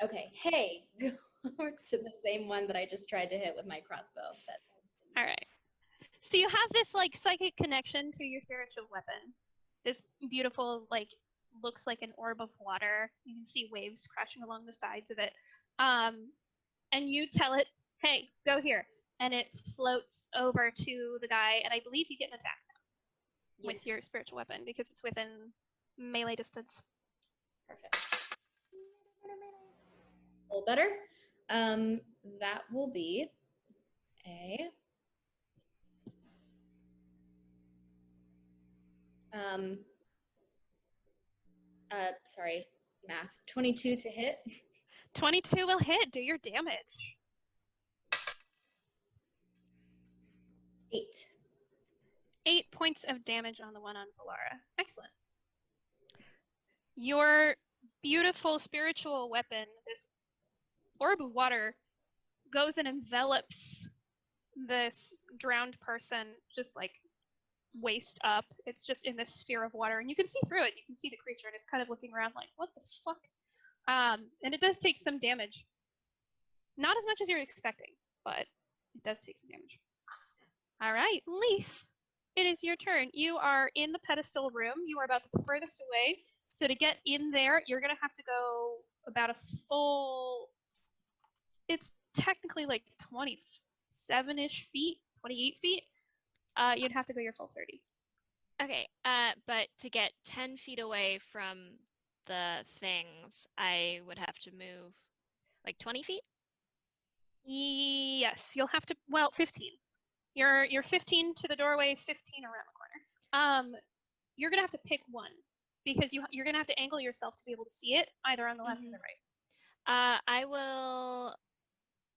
Okay, hey, go over to the same one that I just tried to hit with my crossbow. All right. So you have this like psychic connection to your spiritual weapon. This beautiful, like, looks like an orb of water. You can see waves crashing along the sides of it. And you tell it, hey, go here. And it floats over to the guy, and I believe you get an attack now with your spiritual weapon because it's within melee distance. Perfect. A little better. That will be a sorry, math. 22 to hit. 22 will hit. Do your damage. 8. 8 points of damage on the one on Valara. Excellent. Your beautiful spiritual weapon, this orb of water, goes and envelops this drowned person just like waist up. It's just in this sphere of water, and you can see through it. You can see the creature, and it's kind of looking around like, what the fuck? And it does take some damage. Not as much as you're expecting, but it does take some damage. All right, Leaf, it is your turn. You are in the pedestal room. You are about the furthest away. So to get in there, you're going to have to go about a full... It's technically like 27-ish feet, 28 feet. You'd have to go your full 30. Okay, but to get 10 feet away from the things, I would have to move like 20 feet? Yes, you'll have to, well, 15. You're 15 to the doorway, 15 around the corner. You're going to have to pick one because you're going to have to angle yourself to be able to see it, either on the left or the right. I will,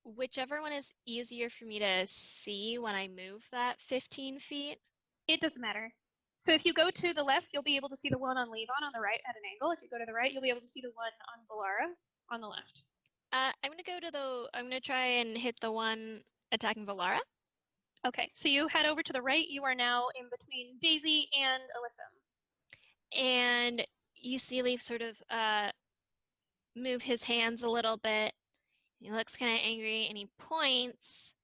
whichever one is easier for me to see when I move that 15 feet. It doesn't matter. So if you go to the left, you'll be able to see the one on Levon on the right at an angle. If you go to the right, you'll be able to see the one on Valara on the left. I'm gonna try and hit the one attacking Valara. Okay, so you head over to the right. You are now in between Daisy and Alyssa. And you see Leaf sort of move his hands a little bit. He looks kind of angry, and he points,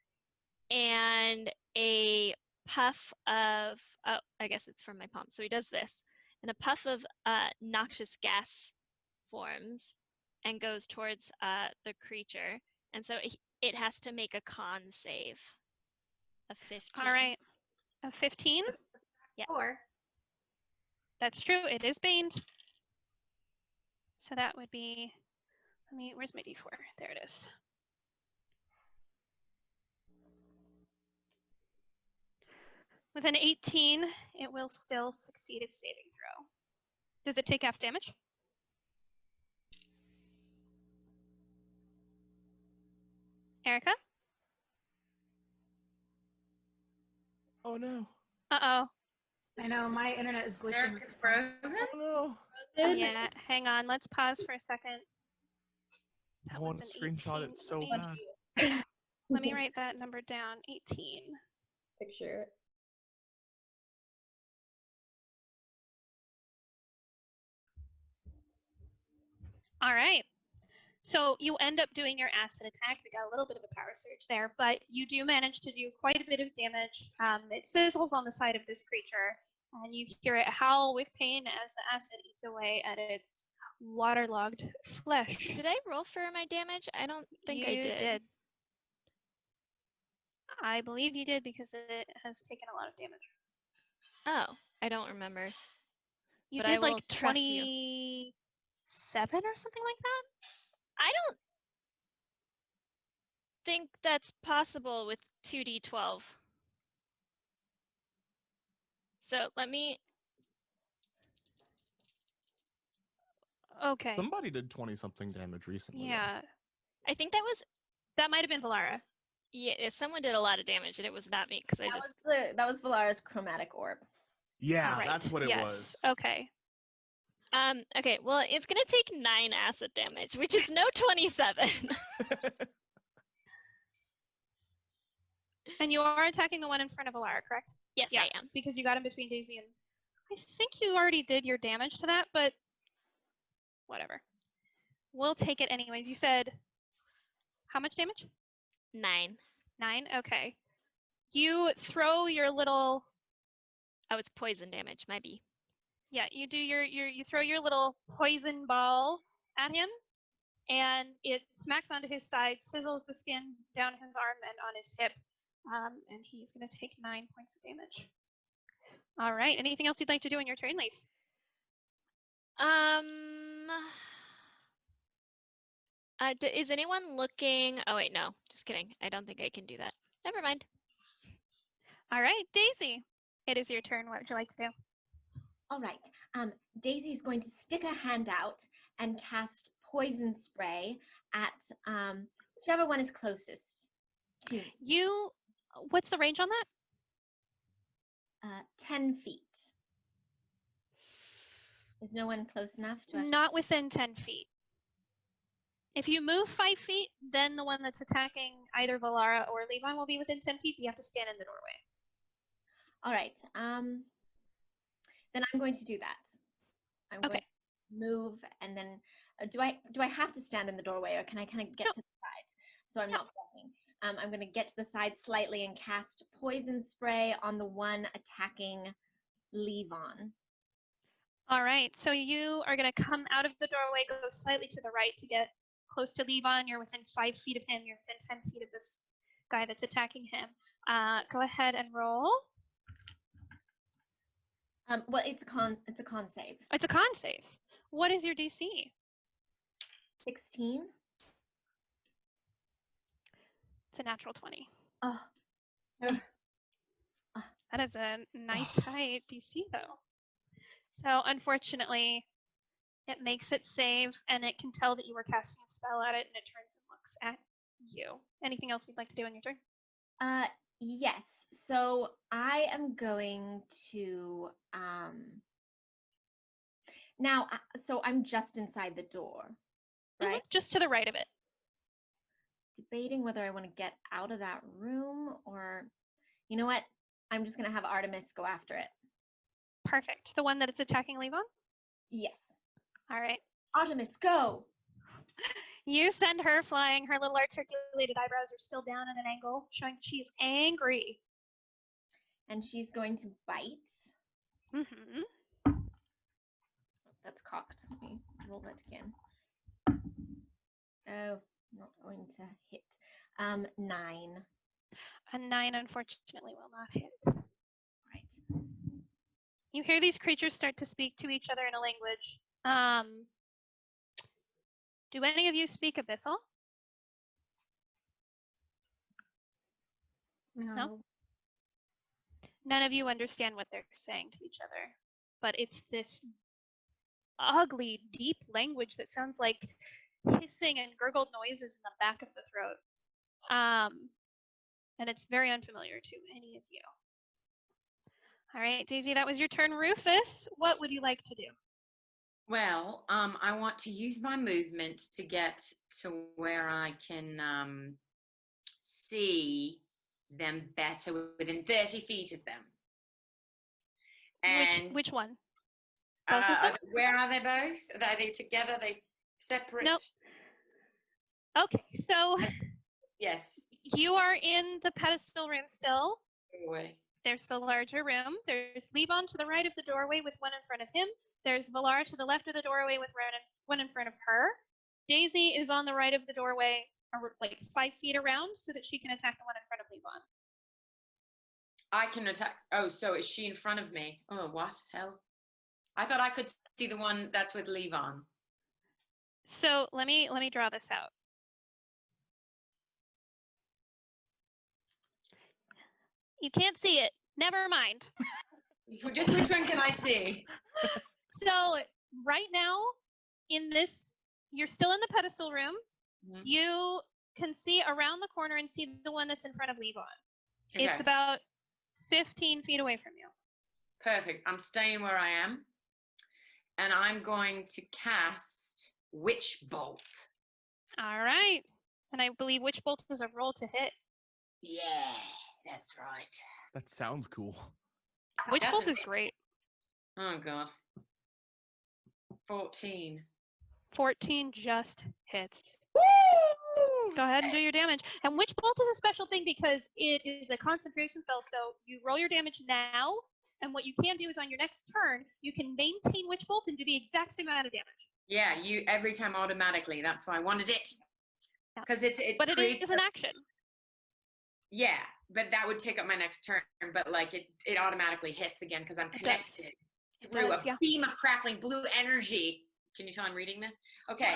and a puff of, oh, I guess it's from my palm. So he does this, and a puff of noxious gas forms and goes towards the creature. And so it has to make a con save of 15. All right, a 15? Yeah. 4. That's true. It is baned. So that would be, where's my D4? There it is. With an 18, it will still succeed its saving throw. Does it take half damage? Erica? Oh no. Uh-oh. I know, my internet is glitching. Erica's frozen? Oh no. Yeah, hang on. Let's pause for a second. I want to screenshot it so Let me- bad. Let me write that number down. 18. Picture. All right. So you end up doing your acid attack. We got a little bit of a power surge there, but you do manage to do quite a bit of damage. It sizzles on the side of this creature, and you hear it howl with pain as the acid eats away at its waterlogged flesh. Did I roll for my damage? I don't think I did. You did. I believe you did because it has taken a lot of damage. Oh, I don't remember. You But I did will like trust you. 27 or something like that? I don't think that's possible with 2d12. So let me. Okay. Somebody did 20 something damage recently. Yeah. I think that was. That might have been Valara. Yeah, someone did a lot of damage, and it was not me because I just. That was Valara's chromatic orb. Yeah, Right. that's what it was. Yes. Okay. Okay, well, it's gonna take 9 acid damage, which is no 27. And you are attacking the one in front of Valara, correct? Yes, Yeah. I am. Because you got in between Daisy and... I think you already did your damage to that, but... whatever. We'll take it anyways. You said how much damage? 9. 9? Okay. You throw your little... Oh, it's poison damage, might be. Yeah, you do you throw your little poison ball at him, and it smacks onto his side, sizzles the skin down his arm and on his hip, and he's going to take 9 points of damage. All right. Anything else you'd like to do in your turn, Leaf? Is anyone looking? Oh wait, no, just kidding. I don't think I can do that. Never mind. All right, Daisy. It is your turn. What would you like to do? All right. Daisy's going to stick a hand out and cast poison spray at whichever one is closest to me. You. What's the range on that? 10 feet. Is no one close enough to Not within 10 feet. If you move 5 feet, then the one that's attacking either Valara or Levon will be within 10 feet, but you have to stand in the doorway. All right. Then I'm going to do that. I'm going to move, and then do I have to stand in the doorway, or can I kind of get to the side so I'm not blocking? I'm going to get to the side slightly and cast poison spray on the one attacking Levon. All right, so you are going to come out of the doorway, go slightly to the right to get close to Levon. You're within 5 feet of him. You're within 10 feet of this guy that's attacking him. Go ahead and roll. Well, it's a con save. It's a con save. What is your DC? 16. It's a natural 20. Oh. That is a nice high DC, though. So, unfortunately, it makes it save, and it can tell that you were casting a spell at it, and it turns and looks at you. Anything else you'd like to do on your turn? Yes. So I am going to now. So I'm just inside the door, right? Just to the right of it. Debating whether I want to get out of that room, or, you know what? I'm just gonna have Artemis go after it. Perfect. The one that it's attacking Levon? Yes. All right. Artemis, go! You send her flying. Her little articulated eyebrows are still down at an angle, showing she's angry. And she's going to bite. Mm-hmm. That's cocked. Let me roll that again. Oh, not going to hit. 9. A 9, unfortunately, will not hit. Right. You hear these creatures start to speak to each other in a language. Do any of you speak Abyssal? No? None of you understand what they're saying to each other, but it's this ugly, deep language that sounds like hissing and gurgled noises in the back of the throat. And it's very unfamiliar to any of you. All right, Daisy, that was your turn. Rufus, what would you like to do? Well, I want to use my movement to get to where I can see them better within 30 feet of them. And which one? Both of them? where are they both? Are they together? Are they separate? Nope. Okay, so yes, you are in the pedestal room still. Away. There's the larger room. There's Levon to the right of the doorway with one in front of him. There's Valara to the left of the doorway with one in front of her. Daisy is on the right of the doorway, like 5 feet around, so that she can attack the one in front of Levon. I can attack. Oh, so is she in front of me? Oh, what hell? I thought I could see the one that's with Levon. So let me draw this out. You can't see it. Never mind. Just which one can I see? So right now, in this, you're still in the pedestal room. Mm-hmm. You can see around the corner and see the one that's in front of Levon. Okay. It's about 15 feet away from you. Perfect. I'm staying where I am. And I'm going to cast Witch Bolt. All right. And I believe Witch Bolt is a roll to hit. Yeah, that's right. That sounds cool. Witch Bolt is great. Oh, God. 14. 14 just hits. Woo! Go ahead and do your damage. And Witch Bolt is a special thing because it is a concentration spell, so you roll your damage now, and what you can do is on your next turn, you can maintain Witch Bolt and do the exact same amount of damage. Yeah, you every time automatically. That's why I wanted it. Yeah. Because it But it creates is an action. Yeah, but that would take up my next turn. But like it automatically hits again because I'm connected through a beam of crackling blue energy. Can you tell I'm reading this? Okay,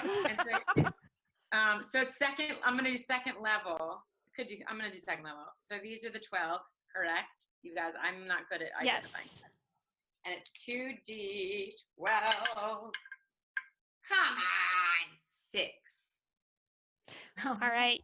and so it's second. I'm gonna do second level. I'm gonna do second level. So these are the 12s, correct? You guys, I'm not good at identifying. Yes. And it's 2d12. Come on, 6. All right.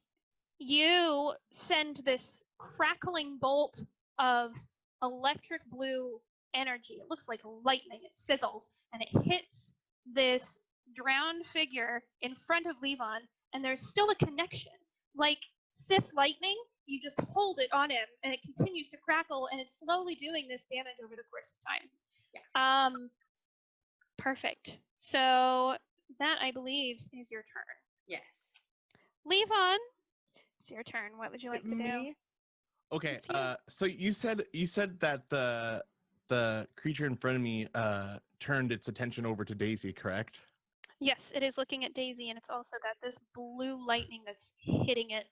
You send this crackling bolt of electric blue energy. It looks like lightning. It sizzles and it hits this drowned figure in front of Levon, and there's still a connection. Like Sith lightning, you just hold it on him and it continues to crackle, and it's slowly doing this damage over the course of time. Yeah. Perfect. So that, I believe, is your turn. Yes. Levon, it's your turn. What would you like to do? Me? Okay. It's you. So you said that the creature in front of me turned its attention over to Daisy, correct? Yes, it is looking at Daisy, and it's also got this blue lightning that's hitting it,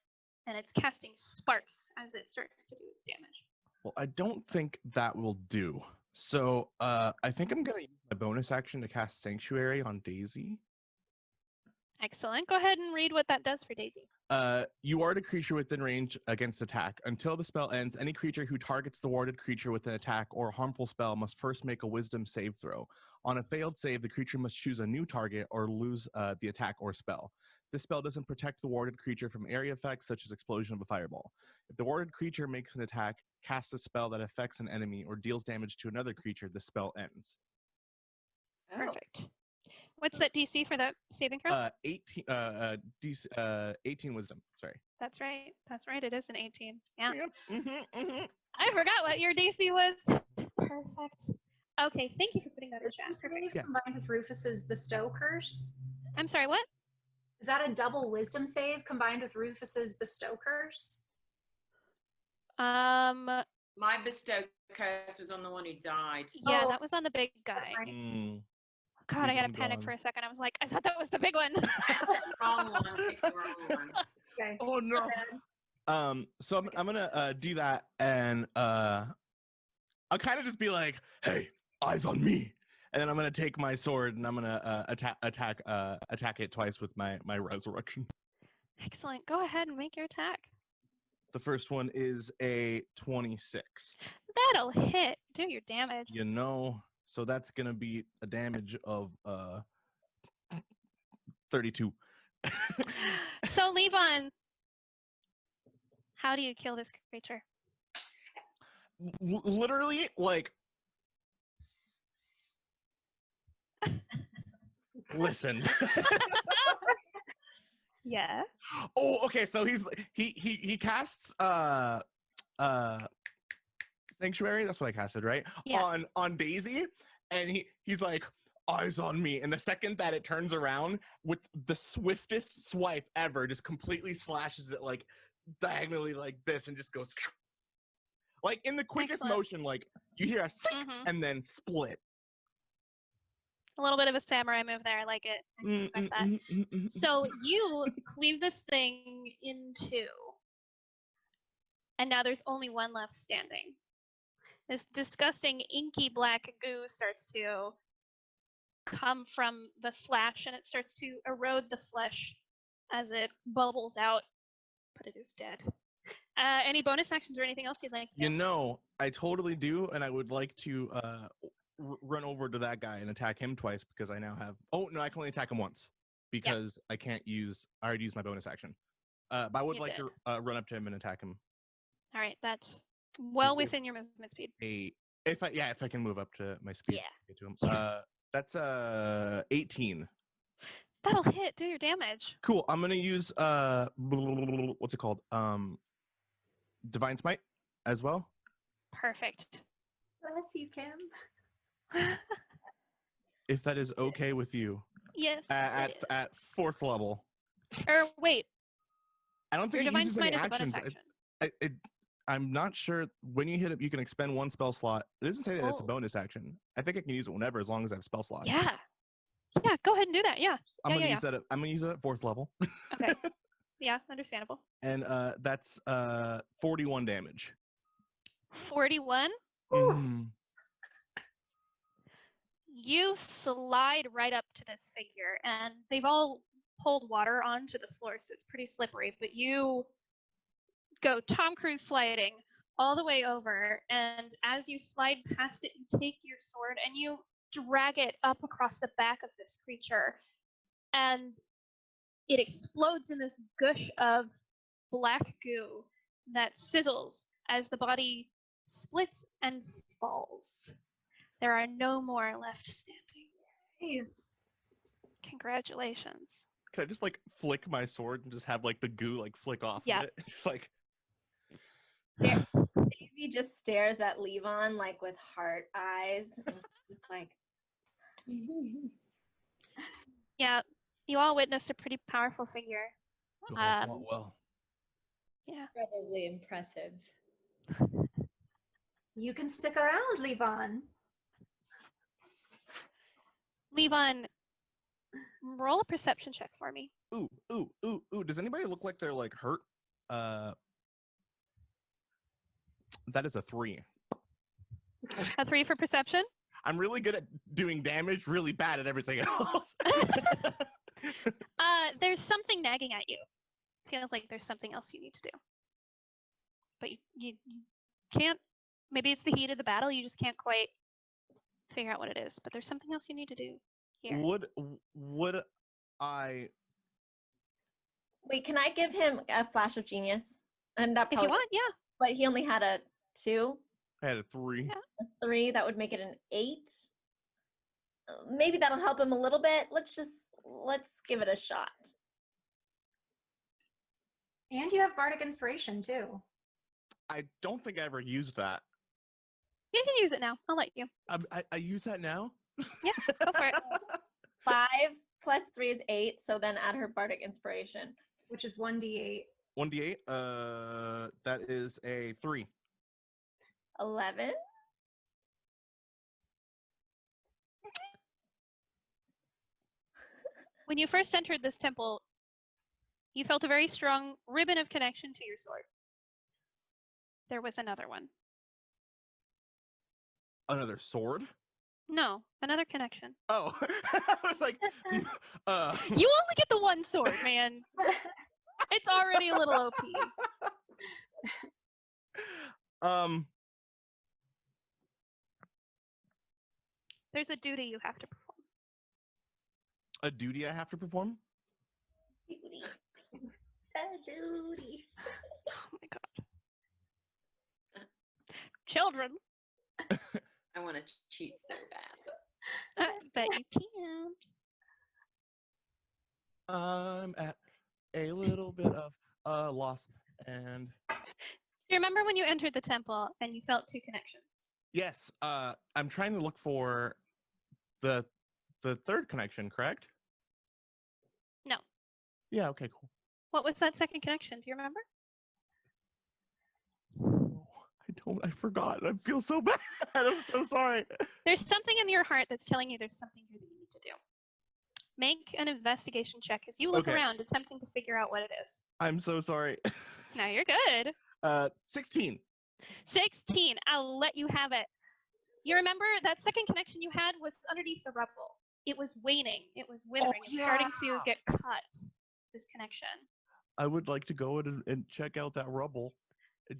and it's casting sparks as it starts to do its damage. Well, I don't think that will do. So I think I'm gonna use my bonus action to cast Sanctuary on Daisy. Excellent. Go ahead and read what that does for Daisy. You ward a creature within range against attack. Until the spell ends, any creature who targets the warded creature with an attack or harmful spell must first make a wisdom save throw. On a failed save, the creature must choose a new target or lose the attack or spell. This spell doesn't protect the warded creature from area effects such as explosion of a fireball. If the warded creature makes an attack, casts a spell that affects an enemy, or deals damage to another creature, the spell ends. Perfect. What's that DC for that saving throw? 18 wisdom. Sorry. That's right. That's right. It is an 18. Yeah. Yep. I forgot what your DC was. Perfect. Okay. Thank you for putting that in chat. Perfect. Yeah. Combined with Rufus's bestow curse. I'm sorry. What? Is that a double wisdom save combined with Rufus's bestow curse? My bestow curse was on the one who died. Yeah, that was on the big guy. God, I had a Big panic one for a second. I was like, I thought that was the big one. Wrong one. Pick the wrong one. Okay. Oh no. So I'm gonna do that, and I'll kind of just be like, "Hey, eyes on me!" And then I'm gonna take my sword and I'm gonna attack it twice with my resurrection. Excellent. Go ahead and make your attack. The first one is a 26. That'll hit. Do your damage. You know, so that's gonna be a damage of 32. So, Levon, how do you kill this creature? Literally, like, listen. Yeah. Oh, okay. So he casts Sanctuary. That's what I casted, right? Yeah. On Daisy, and he's like, eyes on me. And the second that it turns around with the swiftest swipe ever, just completely slashes it like diagonally like this, and just goes like in the quickest Excellent. motion. Like you hear a sink and then split. A little bit of a samurai move there. I like it. I can respect that. So you cleave this thing in two. And now there's only one left standing. This disgusting inky black goo starts to come from the slash, and it starts to erode the flesh as it bubbles out, but it is dead. Any bonus actions or anything else you'd like to do? You know, I totally do, and I would like to run over to that guy and attack him twice because I now have. Oh no, I can only attack him once because I can't use. I already used my bonus action. But I would like to run up to him and attack him. All right, that's well within your movement speed. If I can move up to my speed. Yeah. Get to him. That's 18. That'll hit. Do your damage. Cool. I'm gonna use what's it called? Divine Smite as well. Perfect. Bless you, Kim. If that is okay with you. Yes. at it is. at 4th level. Or wait, I don't your think it divine uses any smite is a bonus actions. action. I'm not sure when you hit it, you can expend 1 spell slot. It doesn't say that it's a Oh. bonus action. I think I can use it whenever as long as I have spell slots. Yeah. Yeah, go ahead and do that. Yeah. I'm Yeah, gonna yeah, use that. I'm gonna use it at 4th level. Okay. Yeah, understandable. And that's 41 damage. 41. Mhm. You slide right up to this figure, and they've all pulled water onto the floor, so it's pretty slippery. But you go Tom Cruise sliding all the way over, and as you slide past it, you take your sword and you drag it up across the back of this creature, and it explodes in this gush of black goo that sizzles as the body splits and falls. There are no more left standing. Hey. Congratulations. Can I just like flick my sword and just have like the goo like flick off Yeah. of it? Just like Daisy just stares at Levon like with heart eyes, and just like, Yeah, you all witnessed a pretty powerful figure. You all fought well. Yeah. Incredibly impressive. You can stick around, Levon. Levon, roll a perception check for me. ooh. Does anybody look like they're like hurt? That is a 3. A 3 for perception? I'm really good at doing damage, really bad at everything else. There's something nagging at you. Feels like there's something else you need to do. But you can't, maybe it's the heat of the battle, you just can't quite figure out what it is. But there's something else you need to do here. Would I? wait, can I give him a flash of genius? And that If you probably, want, yeah. but he only had a 2, I had a 3. Yeah. a 3. That would make it an 8. Maybe that'll help him a little bit. Let's give it a shot. And you have bardic inspiration too. I don't think I ever used that. You can use it now. I'll let you. I use that now. Yeah, go for it. 5 plus 3 is 8. So then add her bardic inspiration. Which is 1d8. 1d8. That is a 3. 11. When you first entered this temple, you felt a very strong ribbon of connection to your sword. There was another one. Another sword? No, another connection. Oh, I was like, You only get the one sword, man. It's already a little OP. There's a duty you have to perform. A duty I have to perform? A duty. Oh my god. Children. I want to cheat so bad. I bet you can't. I'm at a little bit of a loss, and You remember when you entered the temple and you felt 2 connections? yes, I'm trying to look for the 3rd connection, correct? No. Yeah, okay, cool. What was that second connection? Do you remember? I forgot. I feel so bad. I'm so sorry. There's something in your heart that's telling you there's something here that you need to do. Make an investigation check as you look Okay. around, attempting to figure out what it is. I'm so sorry. No, you're good. 16. 16. I'll let you have it. You remember that second connection you had was underneath the rubble. It was waning. It was withering. It's starting to get cut, this connection. I would like to go and check out that rubble.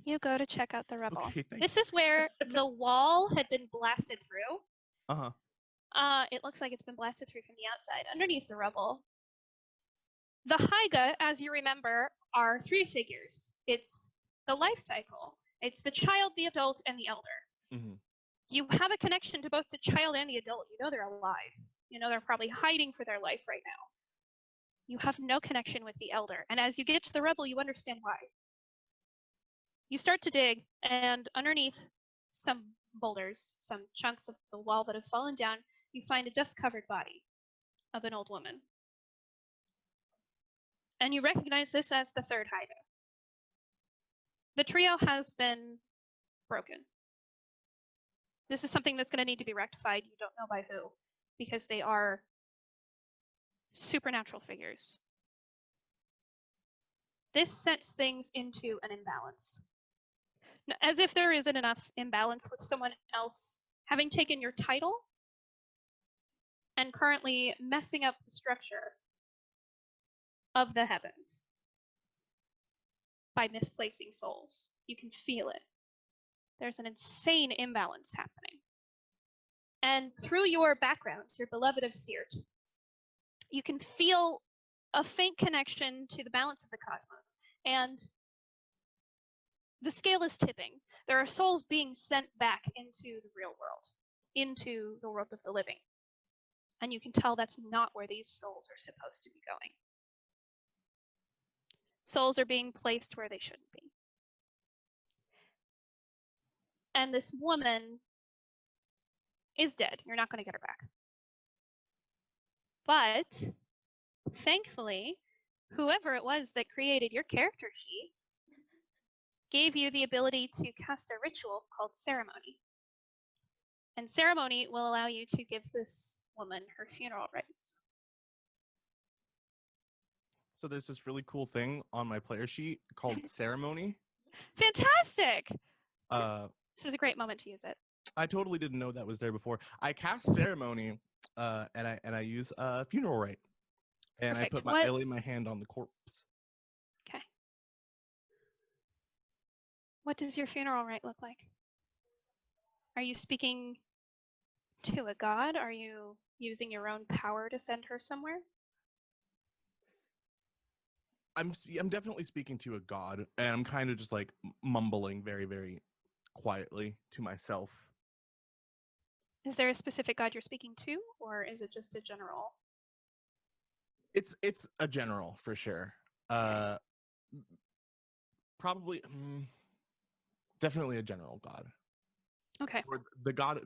You go to check out the rubble. Okay, thank This is where the wall had been blasted through. Uh-huh. It looks like it's been blasted through from the outside, underneath the rubble. The Haiga, as you remember, are 3 figures. It's the life cycle. It's the child, the adult, and the elder. Mm-hmm. You have a connection to both the child and the adult. You know they're alive. You know they're probably hiding for their life right now. You have no connection with the elder. And as you get to the rubble, you understand why. You start to dig, and underneath some boulders, some chunks of the wall that have fallen down, you find a dust-covered body. of an old woman. And you recognize this as the third hideout. The trio has been broken. This is something that's going to need to be rectified. You don't know by who, because they are supernatural figures. This sets things into an imbalance. As if there isn't enough imbalance with someone else having taken your title and currently messing up the structure of the heavens by misplacing souls. You can feel it. There's an insane imbalance happening. And through your background, your beloved of Seert, you can feel a faint connection to the balance of the cosmos. And the scale is tipping. There are souls being sent back into the real world, into the world of the living. And you can tell that's not where these souls are supposed to be going. Souls are being placed where they shouldn't be. And this woman is dead. You're not going to get her back. But thankfully, whoever it was that created your character sheet gave you the ability to cast a ritual called ceremony. And ceremony will allow you to give this woman her funeral rites. So there's this really cool thing on my player sheet called ceremony. Fantastic! Uh, This is a great moment to use it. I totally didn't know that was there before. I cast ceremony, and I use a funeral rite, and Perfect. I lay my hand on the corpse. Okay. What does your funeral rite look like? Are you speaking to a god? Are you using your own power to send her somewhere? I'm definitely speaking to a god, and I'm kind of just like mumbling very, very quietly to myself. Is there a specific god you're speaking to, or is it just a general? It's a general for sure. Probably, definitely a general god. Okay. Or the god.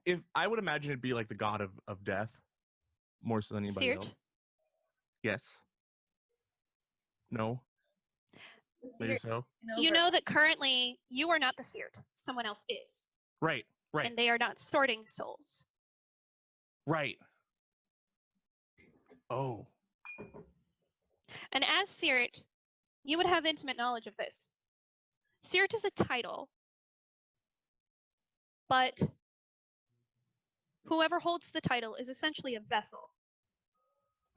If I would imagine it'd be like the god of death, more so than anybody Seert? else. Yes. No. Maybe Seert so. You know that currently you are not the Seert. Someone else is. Right. Right. And they are not sorting souls. Right. Oh. And as Seert, you would have intimate knowledge of this. Seert is a title, but whoever holds the title is essentially a vessel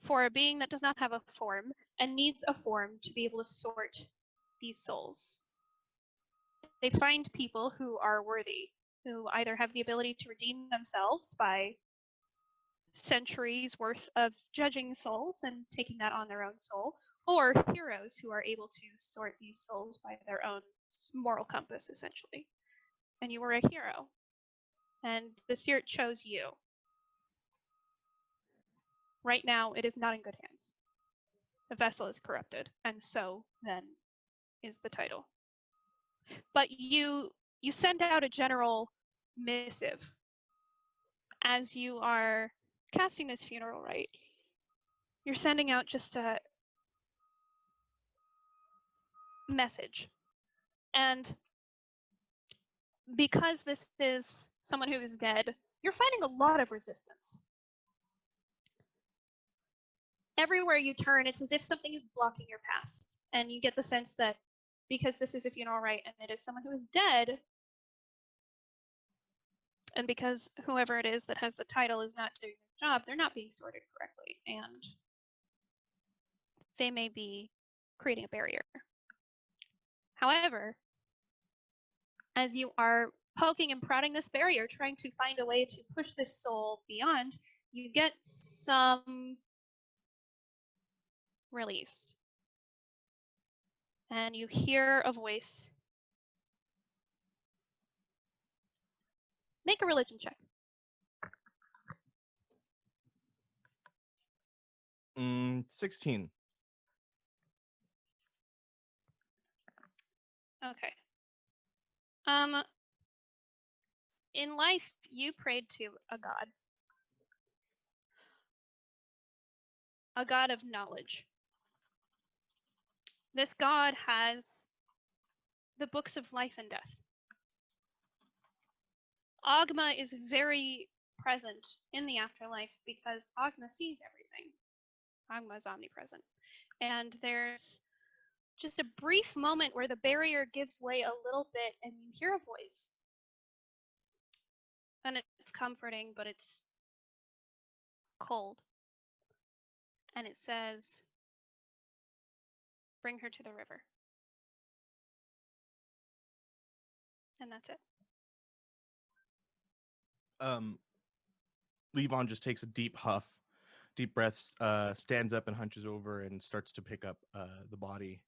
for a being that does not have a form and needs a form to be able to sort these souls. They find people who are worthy, who either have the ability to redeem themselves by centuries worth of judging souls and taking that on their own soul, or heroes who are able to sort these souls by their own moral compass, essentially. And you were a hero. And the Seert chose you. Right now, it is not in good hands. The vessel is corrupted, and so then is the title. But you send out a general missive as you are casting this funeral rite. You're sending out just a message. And because this is someone who is dead, you're finding a lot of resistance. Everywhere you turn, it's as if something is blocking your path. And you get the sense that because this is a funeral rite and it is someone who is dead, and because whoever it is that has the title is not doing their job, they're not being sorted correctly. And they may be creating a barrier. However, as you are poking and prodding this barrier, trying to find a way to push this soul beyond, you get some release. And you hear a voice. Make a religion check. 16. Okay. In life, you prayed to a god. a god of knowledge. This god has the books of life and death. Agma is very present in the afterlife because Agma sees everything. Agma is omnipresent. And there's just a brief moment where the barrier gives way a little bit and you hear a voice. And it's comforting, but it's cold. And it says, "Bring her to the river." And that's it. Levon just takes a deep breaths, stands up and hunches over and starts to pick up the body.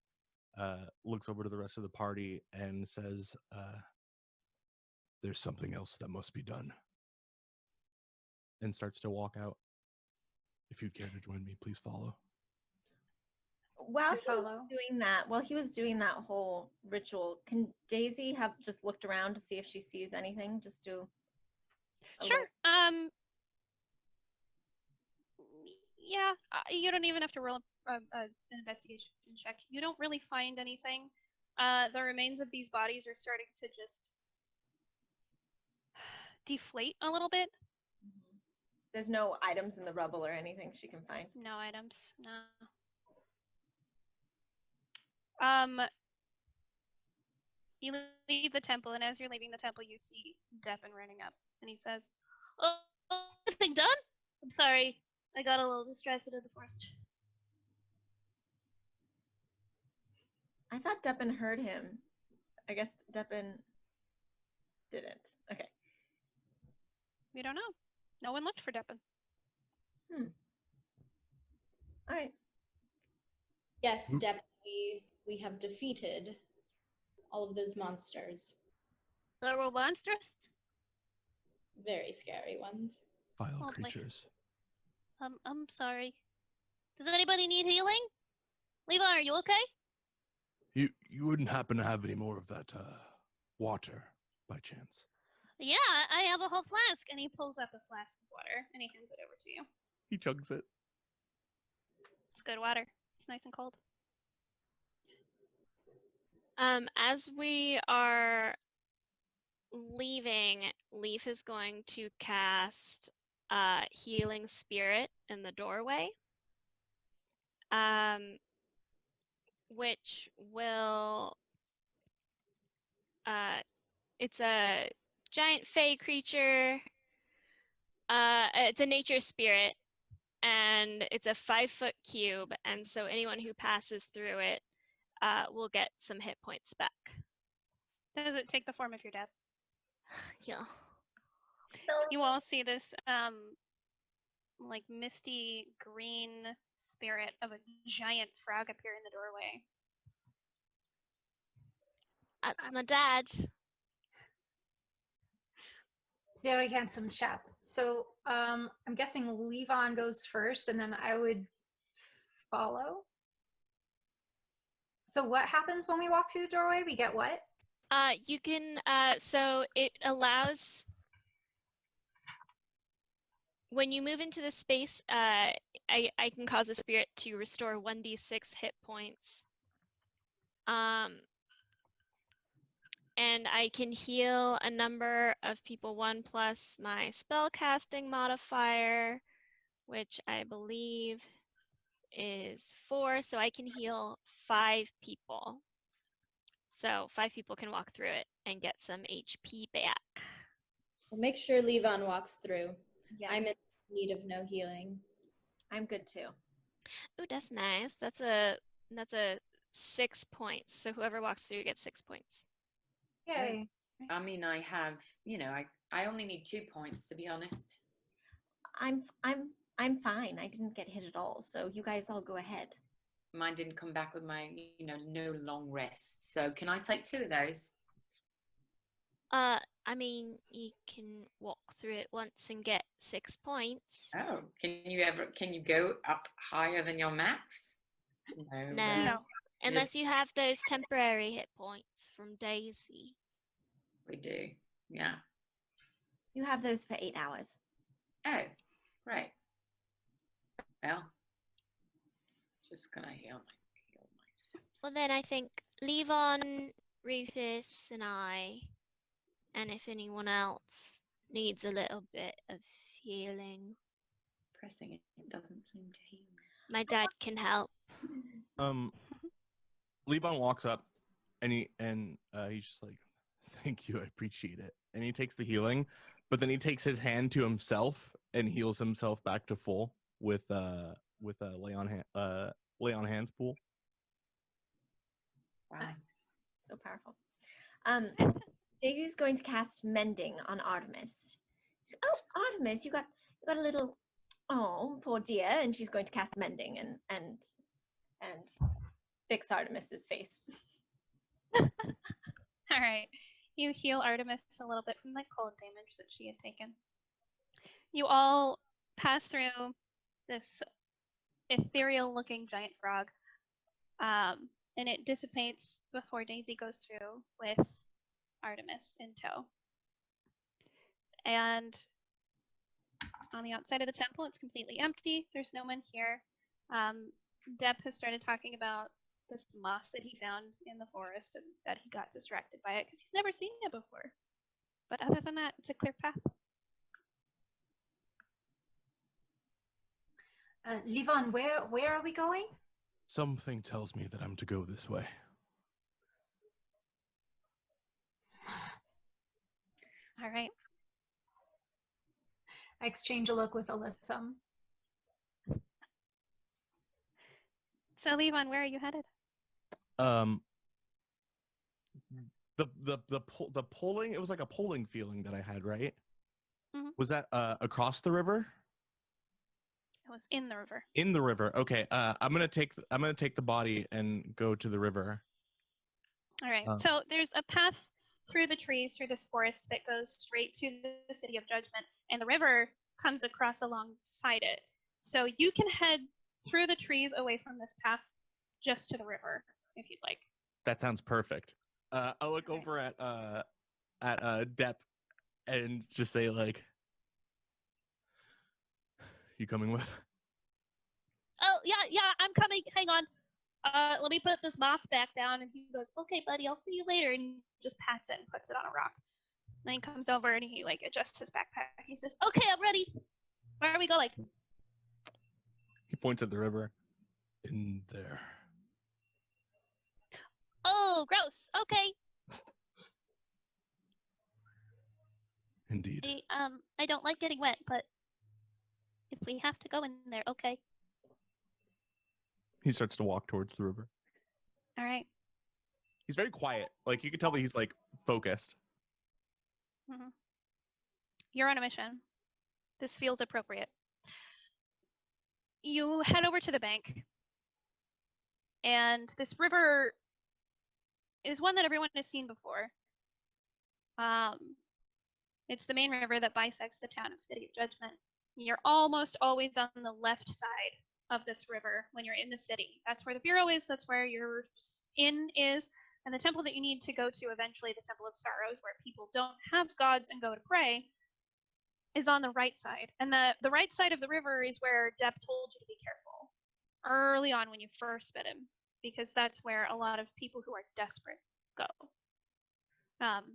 Looks over to the rest of the party and says, There's something else that must be done. and starts to walk out. If you'd care to join me, please follow. While he was follow. doing that whole ritual, can Daisy have just looked around to see if she sees anything? Just do. Sure. Yeah, you don't even have to roll an investigation check. You don't really find anything. The remains of these bodies are starting to just deflate a little bit. There's no items in the rubble or anything she can find. No items, no. You leave the temple, and as you're leaving the temple, you see Deppin running up, and he says, "Oh, everything done? I'm sorry, I got a little distracted in the forest." I thought Deppin heard him. I guess Deppin didn't. Okay. We don't know. No one looked for Deppin. All right. Yes, definitely. We have defeated all of those monsters. There were monsters? Very scary ones. Vile Oh, boy. creatures. I'm sorry. Does anybody need healing? Levon, are you okay? You wouldn't happen to have any more of that water by chance? Yeah, I have a whole flask. And he pulls up a flask of water and he hands it over to you. He chugs it. It's good water. It's nice and cold. As we are leaving, Leaf is going to cast Healing Spirit in the doorway, which will, it's a giant fey creature. It's a nature spirit, and it's a 5-foot cube, and so anyone who passes through it will get some hit points back. Does it take the form of your dad? Yeah. You all see this like misty green spirit of a giant frog appear in the doorway. That's my dad. Very handsome chap. So I'm guessing Levon goes first and then I would follow. So what happens when we walk through the doorway? We get what? You can, so it allows, when you move into the space, I can cause the spirit to restore 1d6 hit points. And I can heal a number of people 1 plus my spell casting modifier, which I believe is 4, so I can heal 5 people. So 5 people can walk through it and get some HP back. We'll make sure Levon walks through. Yes. I'm in need of no healing. I'm good too. Ooh, that's nice. That's a 6 points. So whoever walks through gets 6 points. Yay. I mean, I have, I only need 2 points, to be honest. I'm fine. I didn't get hit at all. So you guys all go ahead. Mine didn't come back with my, no long rest. So can I take 2 of those? I mean, you can walk through it once and get 6 points. Oh, can you go up higher than your max? No. No. Unless you have those temporary hit points from Daisy. We do, yeah. You have those for 8 hours. Oh, right. Well, Just gonna heal myself. Well, then I think Levon, Rufus, and I, and if anyone else needs a little bit of healing, Pressing it doesn't seem to heal. my dad can help. Levon walks up and he's just like, "Thank you, I appreciate it." And he takes the healing, but then he takes his hand to himself and heals himself back to full with a lay on hands pool. Wow. So powerful. Daisy's going to cast mending on Artemis. Oh, Artemis, you got a little. Oh, poor dear. And she's going to cast mending and fix Artemis's face. All right. You heal Artemis a little bit from the cold damage that she had taken. You all pass through this ethereal-looking giant frog, and it dissipates before Daisy goes through with Artemis in tow. And on the outside of the temple, it's completely empty. There's no one here. Deb has started talking about this moss that he found in the forest and that he got distracted by it because he's never seen it before. But other than that, it's a clear path. Levon, where are we going? Something tells me that I'm to go this way. All right. I exchange a look with Alyssa. So, Levon, where are you headed? The polling, it was like a polling feeling that I had, right? Mhm. Was that across the river? It was in the river. In the river. Okay. I'm gonna take the body and go to the river. All right. So there's a path through the trees through this forest that goes straight to the City of Judgment, and the river comes across alongside it. So you can head through the trees away from this path just to the river if you'd like. That sounds perfect. I'll look over at Depp and just say like, "You coming with?" Oh, yeah, I'm coming. Hang on. Let me put this moss back down. And he goes, okay, buddy, I'll see you later. And just pats it and puts it on a rock. Then he comes over and he like adjusts his backpack. He says, okay, I'm ready. Where are we going? He points at the river. In there. Oh, gross. Okay. Indeed. I don't like getting wet, but if we have to go in there, okay. He starts to walk towards the river. All right. He's very quiet. Like you can tell that he's like focused. Mm-hmm. You're on a mission. This feels appropriate. You head over to the bank. And this river is one that everyone has seen before. It's the main river that bisects the town of City of Judgment. You're almost always on the left side of this river when you're in the city. That's where the bureau is, that's where your inn is, and the temple that you need to go to eventually, the Temple of Sorrows, where people don't have gods and go to pray, is on the right side. And the right side of the river is where Depp told you to be careful early on when you first met him, because that's where a lot of people who are desperate go.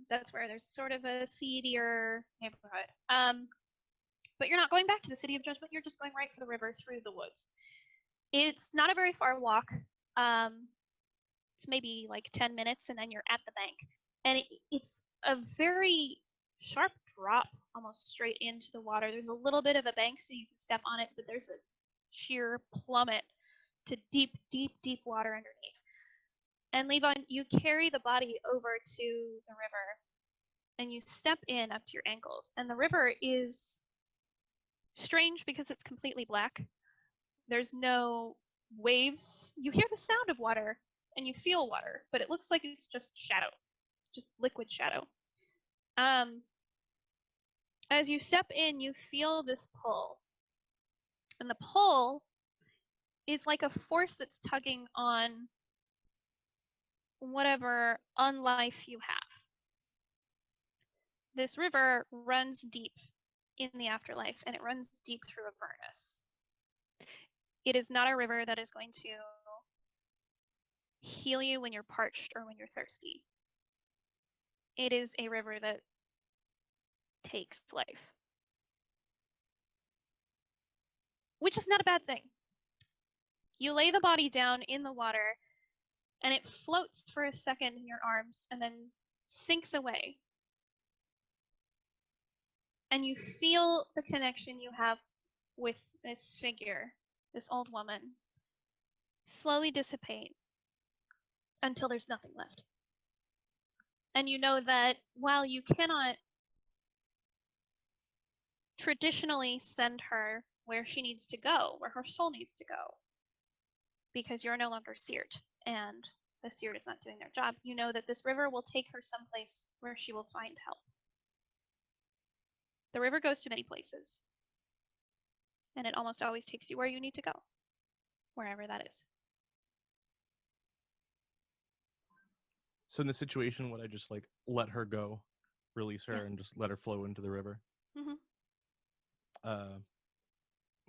That's where there's sort of a seedier neighborhood. But you're not going back to the City of Judgment. You're just going right for the river through the woods. It's not a very far walk. It's maybe like 10 minutes, and then you're at the bank. And it's a very sharp drop almost straight into the water. There's a little bit of a bank so you can step on it, but there's a sheer plummet to deep, deep, deep water underneath. And Levon, you carry the body over to the river, and you step in up to your ankles. And the river is strange because it's completely black. There's no waves. You hear the sound of water and you feel water, but it looks like it's just shadow, just liquid shadow. As you step in, you feel this pull. And the pull is like a force that's tugging on whatever unlife you have. This river runs deep in the afterlife, and it runs deep through Avernus. It is not a river that is going to heal you when you're parched or when you're thirsty. It is a river that takes life, which is not a bad thing. You lay the body down in the water, and it floats for a second in your arms and then sinks away. And you feel the connection you have with this figure, this old woman, slowly dissipate until there's nothing left. And you know that while you cannot traditionally send her where she needs to go, where her soul needs to go, because you're no longer seared and the seared is not doing their job, you know that this river will take her someplace where she will find help. The river goes to many places, and it almost always takes you where you need to go, wherever that is. So in this situation, would I just like let her go, release her, Yeah. and just let her flow into the river? Mm-hmm.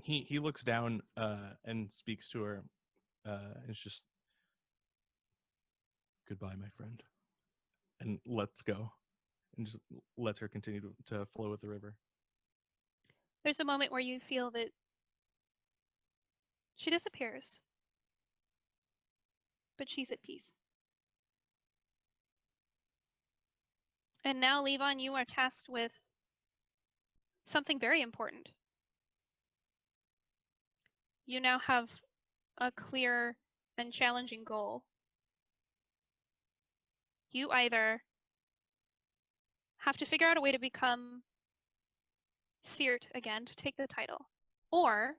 He looks down and speaks to her. It's just, goodbye, my friend, and let's go, and just lets her continue to flow with the river. There's a moment where you feel that she disappears, but she's at peace. And now, Levon, you are tasked with something very important. You now have a clear and challenging goal. You either have to figure out a way to become seared again to take the title, or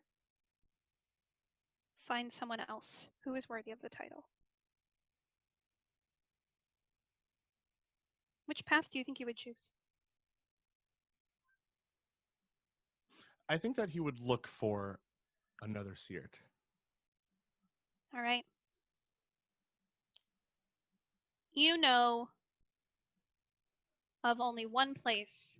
find someone else who is worthy of the title. Which path do you think you would choose? I think that he would look for another seared. All right. You know of only one place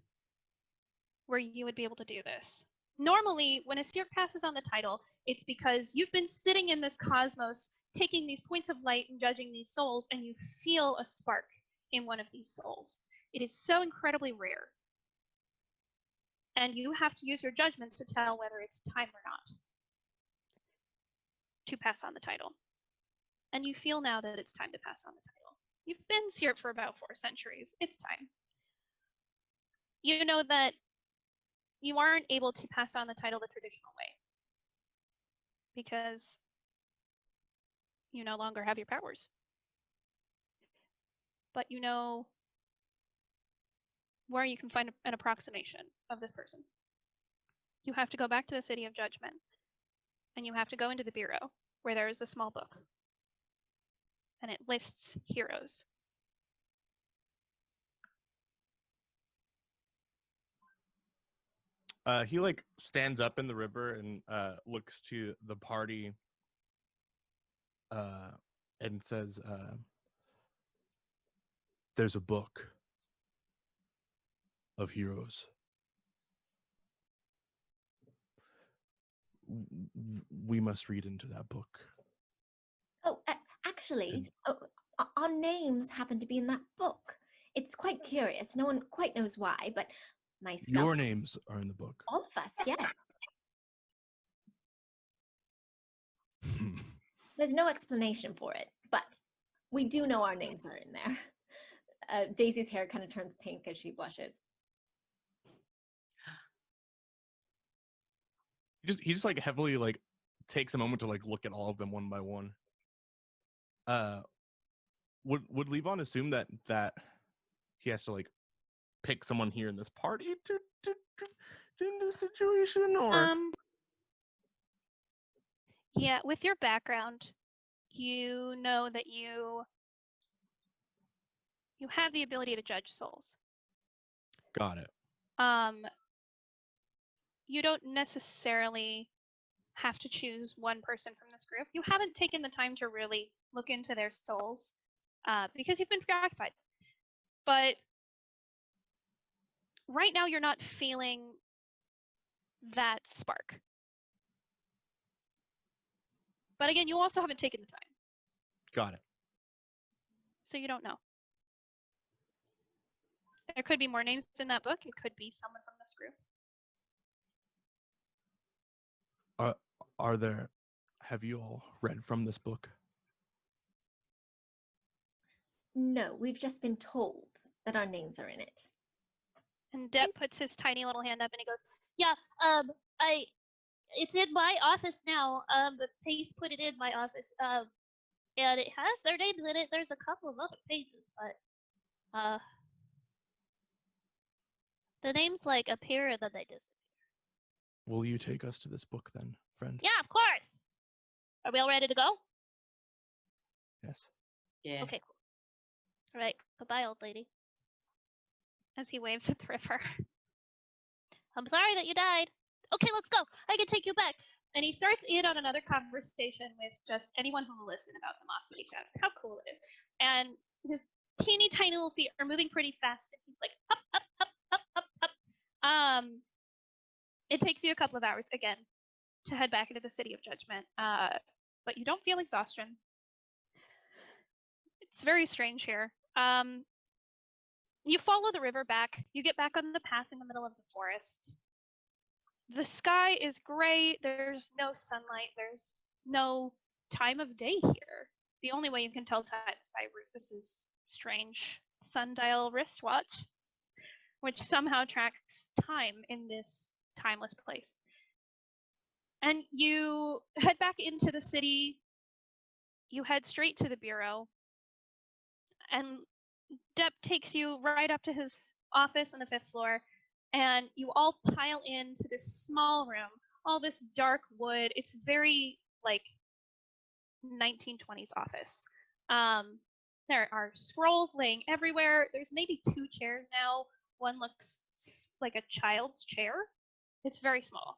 where you would be able to do this. Normally, when a seer passes on the title, it's because you've been sitting in this cosmos, taking these points of light and judging these souls, and you feel a spark in one of these souls. It is so incredibly rare. And you have to use your judgment to tell whether it's time or not to pass on the title. And you feel now that it's time to pass on the title. You've been seared for about 4 centuries. It's time. You know that you aren't able to pass on the title the traditional way because you no longer have your powers. But you know where you can find an approximation of this person. You have to go back to the City of Judgment, and you have to go into the Bureau, where there is a small book, and it lists heroes. He like stands up in the river and looks to the party and says, there's a book of heroes. We must read into that book. Oh, actually, our names happen to be in that book. It's quite curious. No one quite knows why, but myself. Your names are in the book. All of us, yes. There's no explanation for it, but we do know our names are in there. Daisy's hair kind of turns pink as she blushes. He just like heavily like takes a moment to like look at all of them one by one. Would Levon assume that he has to like pick someone here in this party to in this situation, or Yeah, with your background, you know that you have the ability to judge souls. got it. You don't necessarily have to choose one person from this group. You haven't taken the time to really look into their souls because you've been preoccupied. But right now, you're not feeling that spark. But again, you also haven't taken the time, Got it. so you don't know. There could be more names in that book. It could be someone from this group. Have you all read from this book? No, we've just been told that our names are in it. And Depp puts his tiny little hand up and he goes, Yeah, it's in my office now. The Pace put it in my office. And it has their names in it. There's a couple of other pages, but the names like appear and then they disappear. Will you take us to this book then, friend? Yeah, of course. Are we all ready to go? Yes. Yeah. Okay, cool. All right, goodbye, old lady. as he waves at the river. I'm sorry that you died. Okay, let's go. I can take you back. And he starts in on another conversation with just anyone who will listen about the Moss City Chapter. How cool it is. And his teeny tiny little feet are moving pretty fast, and he's like, up, up, up, up, up, up. It takes you a couple of hours, again, to head back into the City of Judgment. But you don't feel exhaustion. It's very strange here. You follow the river back. You get back on the path in the middle of the forest. The sky is gray. There's no sunlight. There's no time of day here. The only way you can tell time is by Rufus's strange sundial wristwatch, which somehow tracks time in this timeless place. And you head back into the city. You head straight to the bureau. And Depp takes you right up to his office on the 5th floor. And you all pile into this small room, all this dark wood. It's very like 1920s office. There are scrolls laying everywhere. There's maybe 2 chairs now. One looks like a child's chair. It's very small.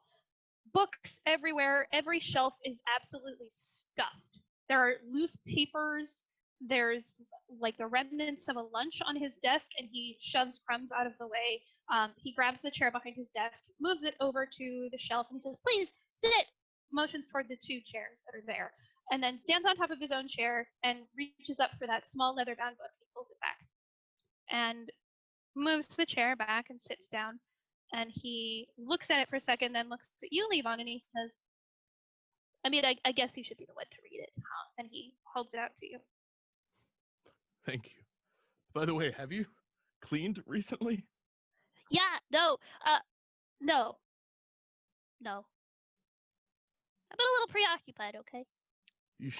Books everywhere. Every shelf is absolutely stuffed. There are loose papers. There's like the remnants of a lunch on his desk, and he shoves crumbs out of the way. He grabs the chair behind his desk, moves it over to the shelf, and he says, "Please sit." Motions toward the 2 chairs that are there, and then stands on top of his own chair and reaches up for that small leather-bound book. He pulls it back and moves the chair back and sits down. And he looks at it for a second, then looks at you, Levon, and he says, I guess you should be the one to read it, huh? And he holds it out to you. Thank you. By the way, have you cleaned recently? Yeah, no. No. I've been a little preoccupied, okay? You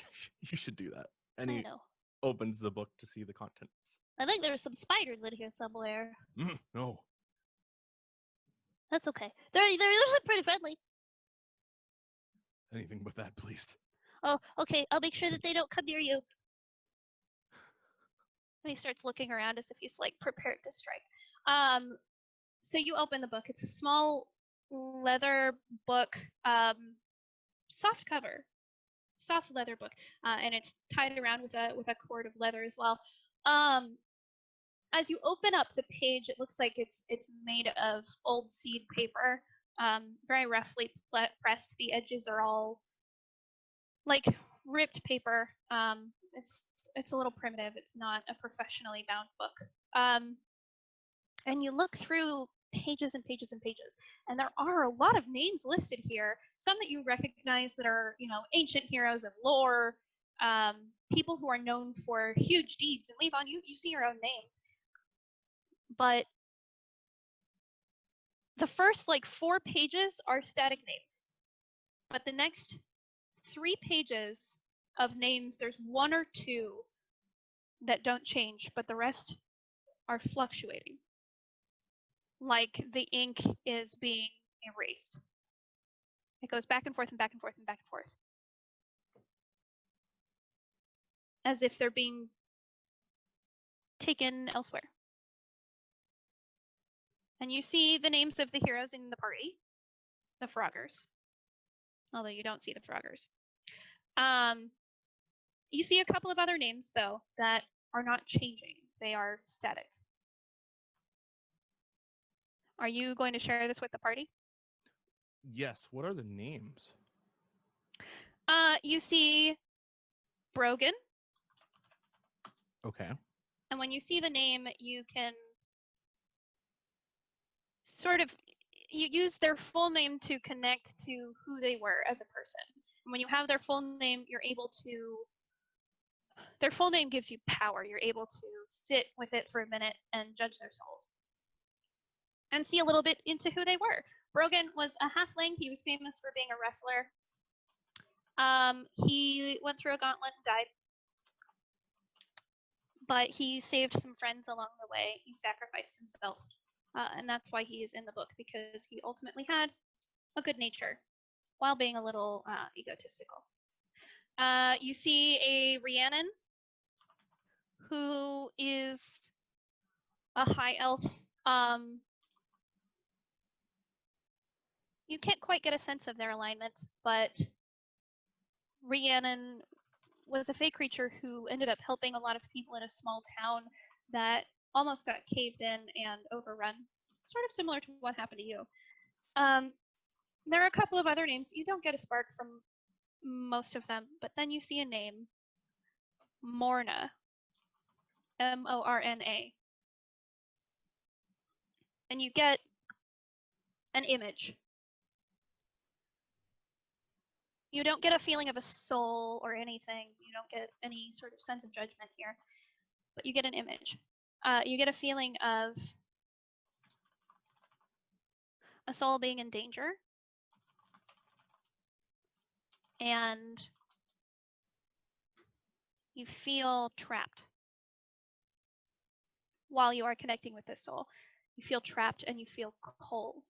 should do that. And I he know. opens the book to see the contents. I think there's some spiders in here somewhere. No. That's okay. They're usually pretty friendly. Anything but that, please. Oh, okay. I'll make sure that they don't come near you. And he starts looking around as if he's like prepared to strike. So you open the book. It's a small leather book, soft cover, soft leather book, and it's tied around with a cord of leather as well. As you open up the page, it looks like it's made of old seed paper, very roughly pressed. The edges are all like ripped paper. It's a little primitive. It's not a professionally bound book. And you look through pages and pages and pages, and there are a lot of names listed here. Some that you recognize that are, ancient heroes of lore, people who are known for huge deeds. And Levon, you see your own name. But the first 4 pages are static names. But the next 3 pages of names, there's 1 or 2 that don't change, but the rest are fluctuating. Like the ink is being erased. It goes back and forth and back and forth and back and forth. As if they're being taken elsewhere. And you see the names of the heroes in the party, the Froggers. Although you don't see the Froggers. You see a couple of other names, though, that are not changing. They are static. Are you going to share this with the party? Yes. What are the names? You see Brogan, Okay. and when you see the name, you can sort of you use their full name to connect to who they were as a person. And when you have their full name, you're able to. Their full name gives you power. You're able to sit with it for a minute and judge their souls. And see a little bit into who they were. Brogan was a halfling. He was famous for being a wrestler. He went through a gauntlet and died. But he saved some friends along the way. He sacrificed himself. And that's why he is in the book, because he ultimately had a good nature while being a little egotistical. You see a Rhiannon, who is a high elf. You can't quite get a sense of their alignment, but Rhiannon was a fey creature who ended up helping a lot of people in a small town that almost got caved in and overrun. Sort of similar to what happened to you. There are a couple of other names. You don't get a spark from most of them, but then you see a name, Morna, Morna. And you get an image. You don't get a feeling of a soul or anything. You don't get any sort of sense of judgment here, but you get an image. You get a feeling of a soul being in danger, and you feel trapped while you are connecting with this soul. You feel trapped and you feel cold.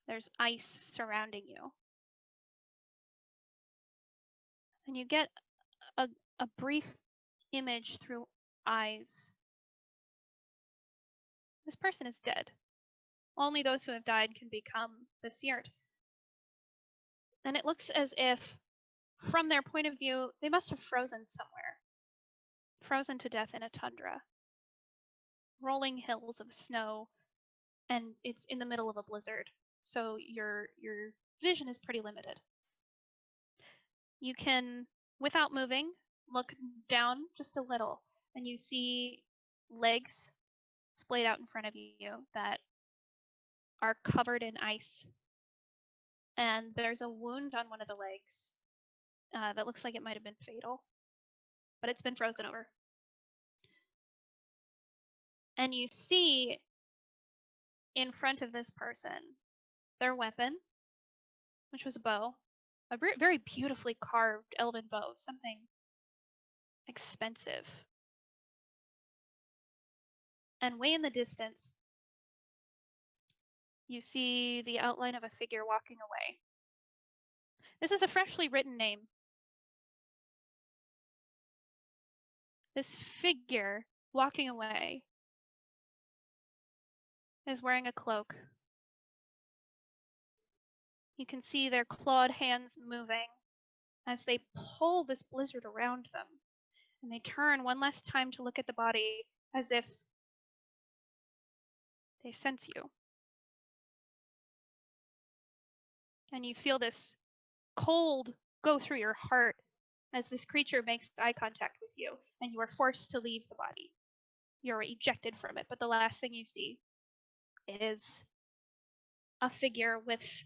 There's ice surrounding you. And you get a brief image through eyes. This person is dead. Only those who have died can become the seared. And it looks as if, from their point of view, they must have frozen somewhere. Frozen to death in a tundra. Rolling hills of snow, and it's in the middle of a blizzard. So your vision is pretty limited. You can, without moving, look down just a little, and you see legs splayed out in front of you that are covered in ice. And there's a wound on one of the legs that looks like it might have been fatal, but it's been frozen over. And you see in front of this person their weapon, which was a bow, a very beautifully carved elven bow, something expensive. And way in the distance, you see the outline of a figure walking away. This is a freshly written name. This figure walking away is wearing a cloak. You can see their clawed hands moving as they pull this blizzard around them. And they turn one last time to look at the body as if they sense you. And you feel this cold go through your heart as this creature makes eye contact with you, and you are forced to leave the body. You're ejected from it, but the last thing you see is a figure with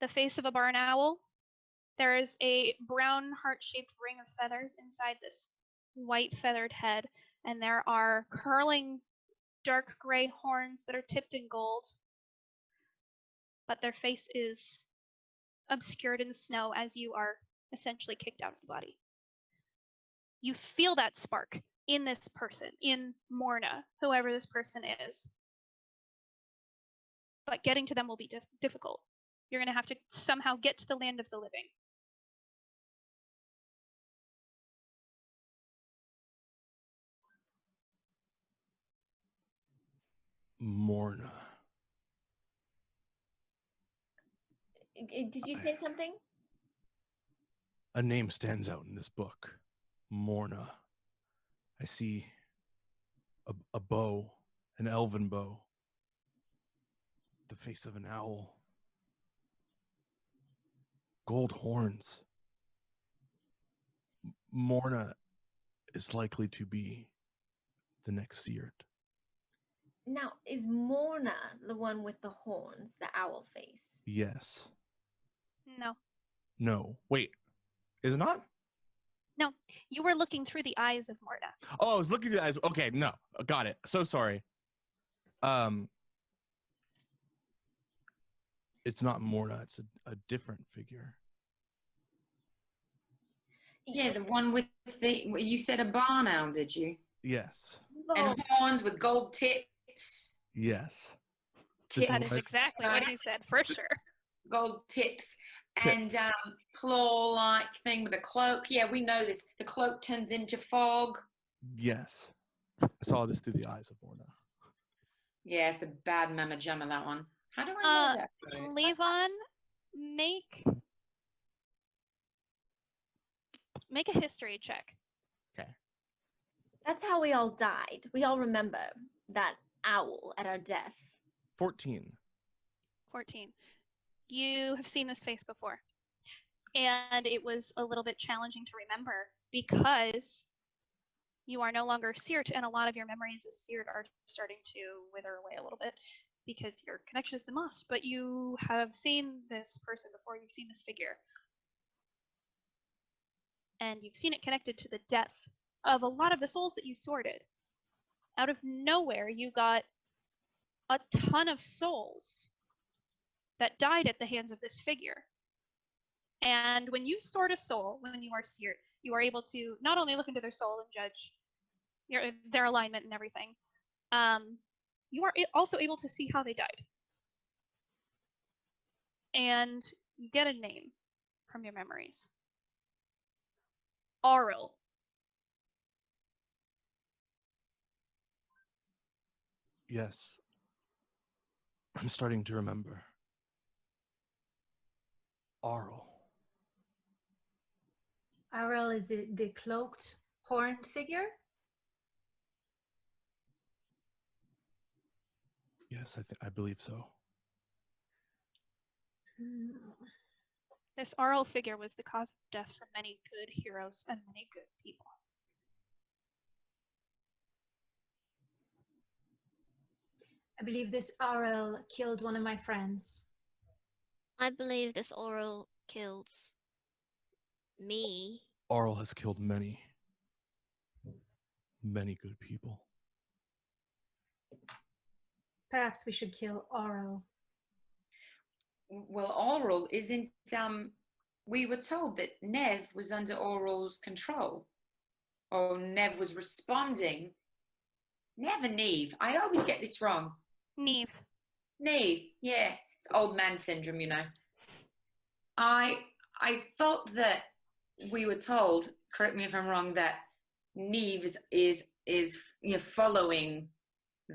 the face of a barn owl. There is a brown heart-shaped ring of feathers inside this white feathered head, and there are curling dark gray horns that are tipped in gold. But their face is obscured in the snow as you are essentially kicked out of the body. You feel that spark in this person, in Morna, whoever this person is. But getting to them will be difficult. You're going to have to somehow get to the land of the living. Morna. Did you say something? A name stands out in this book. Morna. I see a bow, an elven bow, the face of an owl. Gold horns. Morna is likely to be the next Seared. Now, is Morna the one with the horns, the owl face? Yes. No. No. Wait. Is it not? No. You were looking through the eyes of Morna. Oh, I was looking at the eyes. Okay, no. Got it. So sorry. It's not Morna. It's a different figure. Yeah, the one with the, you said a barn owl, did you? Yes. And horns with gold tips. Yes. Tips. That is exactly what he said, for sure. Gold tips. And claw-like thing with a cloak. Yeah, we know this. The cloak turns into fog. Yes. I saw this through the eyes of Morna. Yeah, it's a bad mama jamma, that one. How do I know that? Levon, make a history check. Okay. That's how we all died. We all remember that owl at our death. 14. 14. You have seen this face before. And it was a little bit challenging to remember because you are no longer seared, and a lot of your memories as seared are starting to wither away a little bit because your connection has been lost. But you have seen this person before, you've seen this figure. And you've seen it connected to the death of a lot of the souls that you sorted. Out of nowhere, you got a ton of souls that died at the hands of this figure. And when you sort a soul, when you are seared, you are able to not only look into their soul and judge their alignment and everything, you are also able to see how they died. And you get a name from your memories. Auril. Yes. I'm starting to remember. Auril. Auril is the cloaked, horned figure? Yes, I believe so. This Auril figure was the cause of death for many good heroes and many good people. I believe this Auril killed one of my friends. I believe this oral kills me. Auril has killed many good people. Perhaps we should kill Auril. Well, Auril isn't, we were told that Nev was under Auril's control. Or Nev was responding. Nev and Neve. I always get this wrong. Neve. Neve, yeah. It's old man syndrome, you know. I thought that we were told, correct me if I'm wrong, that Neve is following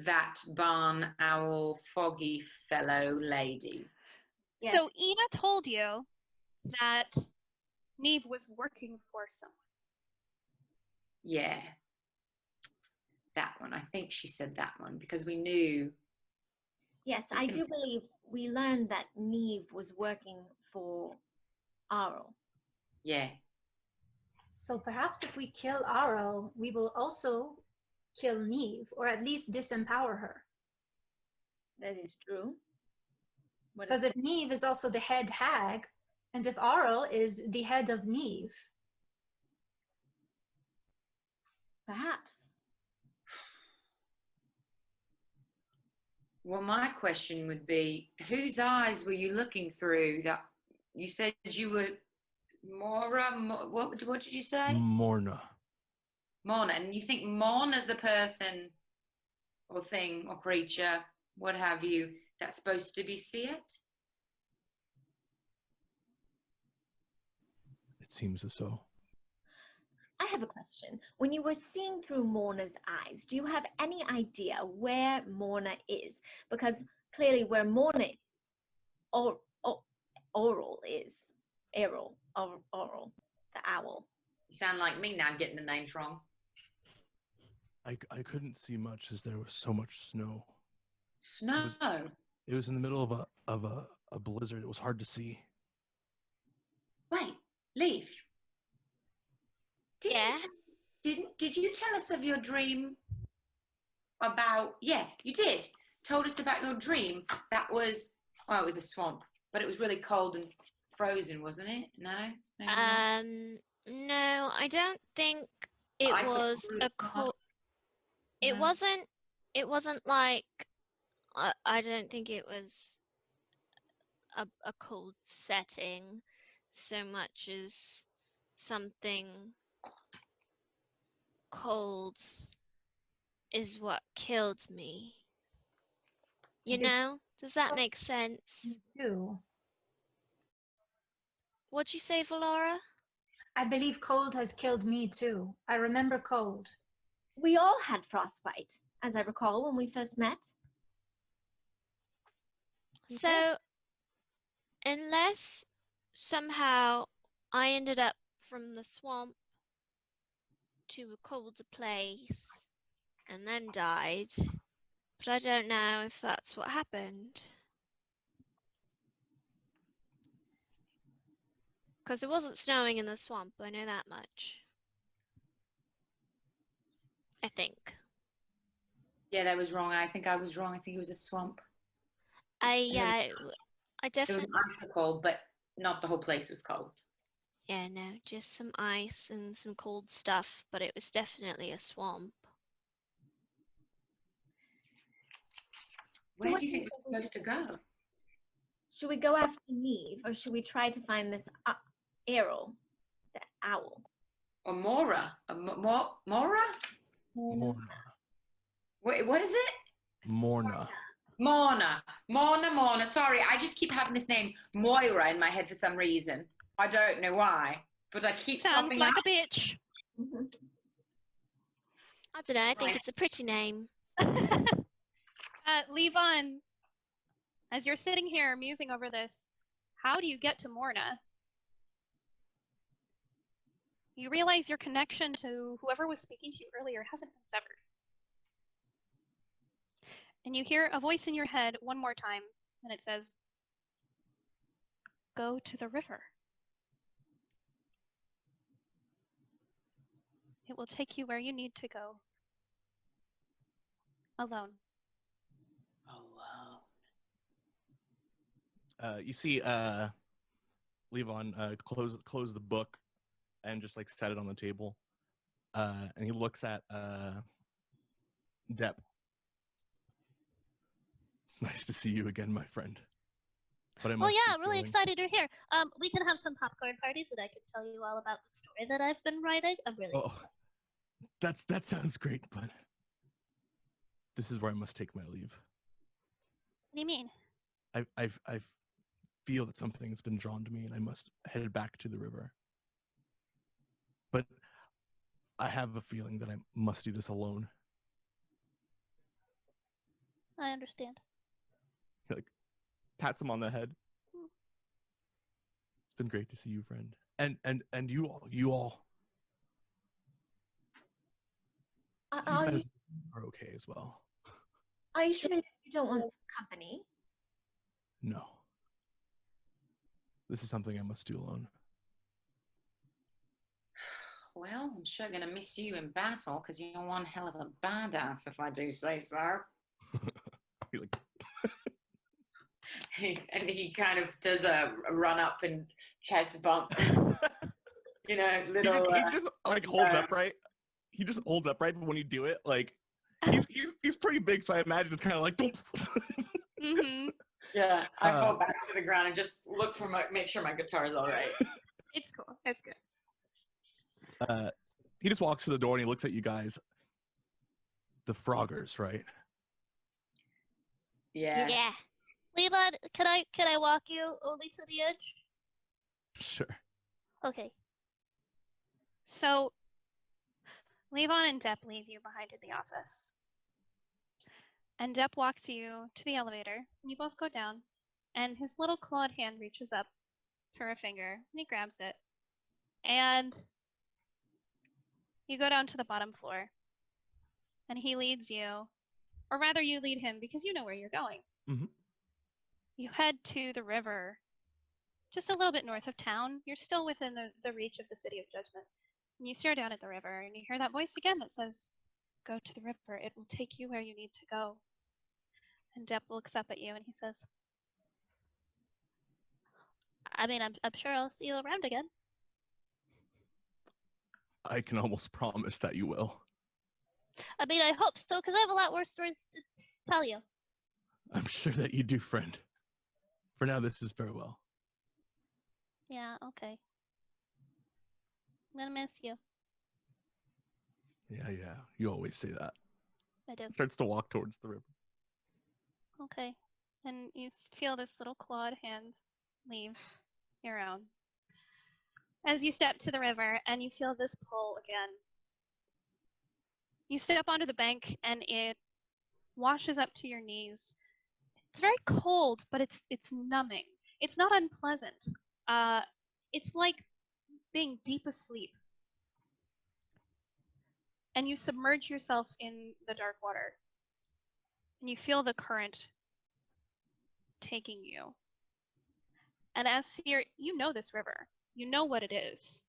that barn owl foggy fellow lady. Yes. So Ina told you that Neve was working for someone. Yeah. That one. I think she said that one because we knew. Yes, I do believe we learned that Neve was working for Auril. Yeah. So perhaps if we kill Auril, we will also kill Neve, or at least disempower her. That is true. Because if Neve is also the head hag, and if Auril is the head of Neve. Perhaps. Well, my question would be, whose eyes were you looking through? That you said you were what did you say? Morna. Morna. And you think Morna's the person or thing or creature, what have you, that's supposed to be seared? It seems so. I have a question. When you were seeing through Morna's eyes, do you have any idea where Morna is? Because clearly where Morna or Auril is, Auril, the owl. You sound like me now getting the names wrong. I couldn't see much as there was so much snow. Snow? It was in the middle of a blizzard. It was hard to see. Leaf. Yeah. Did you tell us of your dream about? Yeah, you did. Told us about your dream. That was, well, it was a swamp, but it was really cold and frozen, wasn't it? No, maybe not. No, I don't think it I saw was really a cold. No. It wasn't like. I don't think it was a cold setting so much as something cold is what killed me. You Did- know? Does that make sense? too. What'd you say, Valora? I believe cold has killed me too. I remember cold. We all had frostbite, as I recall, when we first met. So, unless somehow I ended up from the swamp to a colder place and then died, but I don't know if that's what happened. Because it wasn't snowing in the swamp, I know that much. I think. Yeah, that was wrong. I think I was wrong. I think it was a swamp. I It was definitely. an icicle, but not the whole place was cold. Yeah, no, just some ice and some cold stuff, but it was definitely a swamp. Where do you think we're supposed to go? Should we go after Neve, or should we try to find this Errol, the owl? Or Mora? Mora? Morna. Wait, what is it? Morna. Morna. Sorry, I just keep having this name Moira in my head for some reason. I don't know why, but I keep Sounds popping like up. a bitch. I don't know, I think it's a pretty name. Levon, as you're sitting here musing over this, how do you get to Morna? You realize your connection to whoever was speaking to you earlier hasn't been severed. And you hear a voice in your head one more time, and it says, "Go to the river. It will take you where you need to go. Alone." You see Levon close the book and just like set it on the table. And he looks at Depp. It's nice to see you again, my friend. But I Well, must yeah, be really going. excited you're here. We can have some popcorn parties and I can tell you all about the story that I've been writing. I'm really excited. That sounds great, but this is where I must take my leave. What do you mean? I feel that something has been drawn to me, and I must head back to the river. But I have a feeling that I must do this alone. I understand. He like pats him on the head. It's been great to see you, friend, and you all. You guys are okay as well. Are you sure you don't want company? No. This is something I must do alone. Well, I'm sure going to miss you in battle because you're one hell of a badass, if I do say so. Like, and he kind of does a run up and chest bump. You know, little. He just like holds upright. He just holds upright, but when you do it, like he's pretty big, so I imagine it's kind of like. Mm-hmm. Yeah, I fall back to the ground and just look for make sure my guitar is all right. It's cool. It's good. He just walks to the door and he looks at you guys. The Froggers, right? Yeah. Yeah. Levon, can I walk you only to the edge? Sure. Okay. So, Levon and Depp leave you behind in the office. And Depp walks you to the elevator, and you both go down, and his little clawed hand reaches up for a finger, and he grabs it. And you go down to the bottom floor, and he leads you, or rather you lead him because you know where you're going. Mm-hmm. You head to the river, just a little bit north of town. You're still within the reach of the City of Judgment. And you stare down at the river, and you hear that voice again that says, "Go to the river. It will take you where you need to go." And Depp looks up at you, and he says, "I mean, I'm sure I'll see you around again." I can almost promise that you will. I mean, I hope so, because I have a lot more stories to tell you. I'm sure that you do, friend. For now, this is farewell. Yeah, okay. I'm gonna miss you. Yeah. You always say that. I do. Starts to walk towards the river. Okay. And you feel this little clawed hand leave your own. As you step to the river and you feel this pull again. You step onto the bank and it washes up to your knees. It's very cold, but it's numbing. It's not unpleasant. It's like being deep asleep. And you submerge yourself in the dark water. And you feel the current taking you. And as you know this river. You know what it is.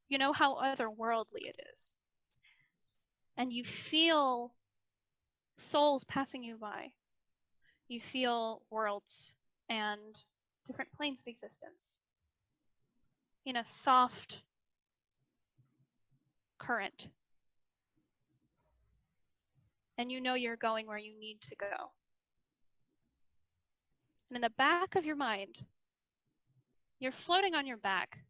You know how otherworldly it is. And you feel souls passing you by. You feel worlds and different planes of existence in a soft current. And you know you're going where you need to go. And in the back of your mind, you're floating on your back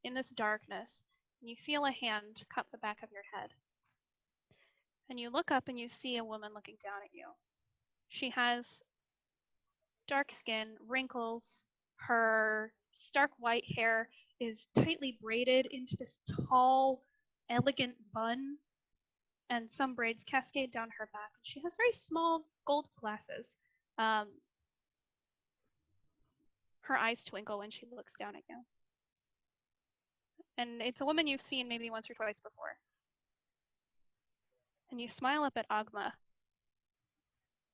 in this darkness, and you feel a hand cup the back of your head. And you look up and you see a woman looking down at you. She has dark skin, wrinkles, her stark white hair is tightly braided into this tall, elegant bun, and some braids cascade down her back. She has very small gold glasses. Her eyes twinkle when she looks down at you. And it's a woman you've seen maybe once or twice before. And you smile up at Agma.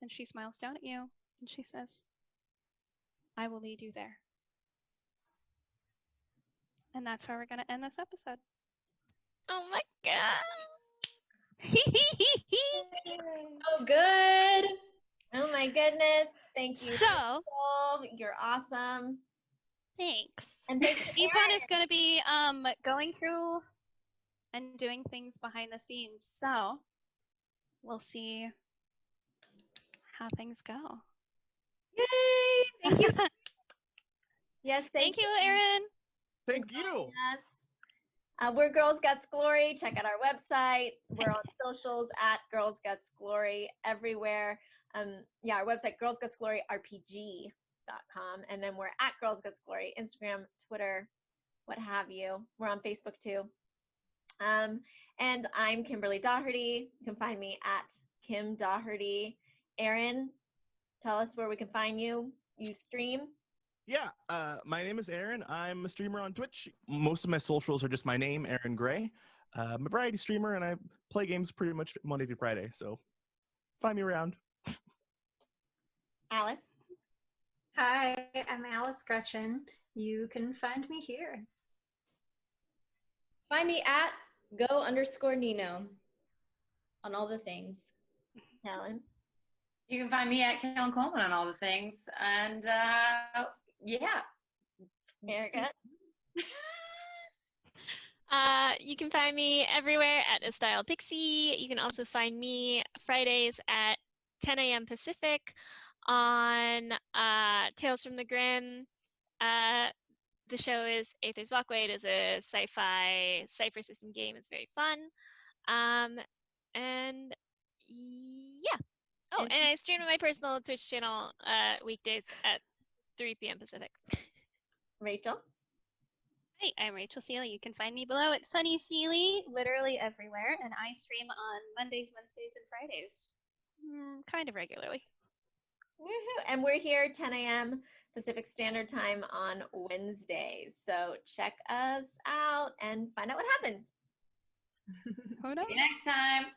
And she smiles down at you, and she says, "I will lead you there." And that's where we're going to end this episode. Oh my god. Oh, good. Oh my goodness. Thank you. So, Nicole. You're awesome. thanks. And thanks to Levon is going to be going through and doing things behind the scenes. So, we'll see how things go. Yay! Thank you. Yes, Thank you, Erin. Thank you. Yes. We're Girls Guts Glory. Check out our website. We're on socials at Girls Guts Glory everywhere. Our website, girlsgutsgloryrpg.com. And then we're at Girls Guts Glory, Instagram, Twitter, what have you. We're on Facebook too. And I'm Kimberly Doherty. You can find me at Kim Doherty. Erin, tell us where we can find you. You stream. Yeah, my name is Aaron. I'm a streamer on Twitch. Most of my socials are just my name, Aaron Gray. I'm a variety streamer, and I play games pretty much Monday through Friday, so find me around. Alice. Hi, I'm Alice Gretchen. You can find me here. Find me at go_Nino on all the things. Helen. You can find me at Kellen Coleman on all the things. And yeah. Erica. You can find me everywhere at A Style Pixie. You can also find me Fridays at 10 a.m. Pacific on Tales from the Grim. The show is Aether's Walkway. It is a sci-fi cipher system game. It's very fun. And yeah. Oh, and I stream on my personal Twitch channel weekdays at 3 p.m. Pacific. Rachel. Hi, I'm Rachel Seeley. You can find me below at Sunny Seeley, literally everywhere. And I stream on Mondays, Wednesdays, and Fridays. Kind of regularly. Woohoo. And we're here 10 a.m. Pacific Standard Time on Wednesdays. So check us out and find out what happens. Who knows? See you next time.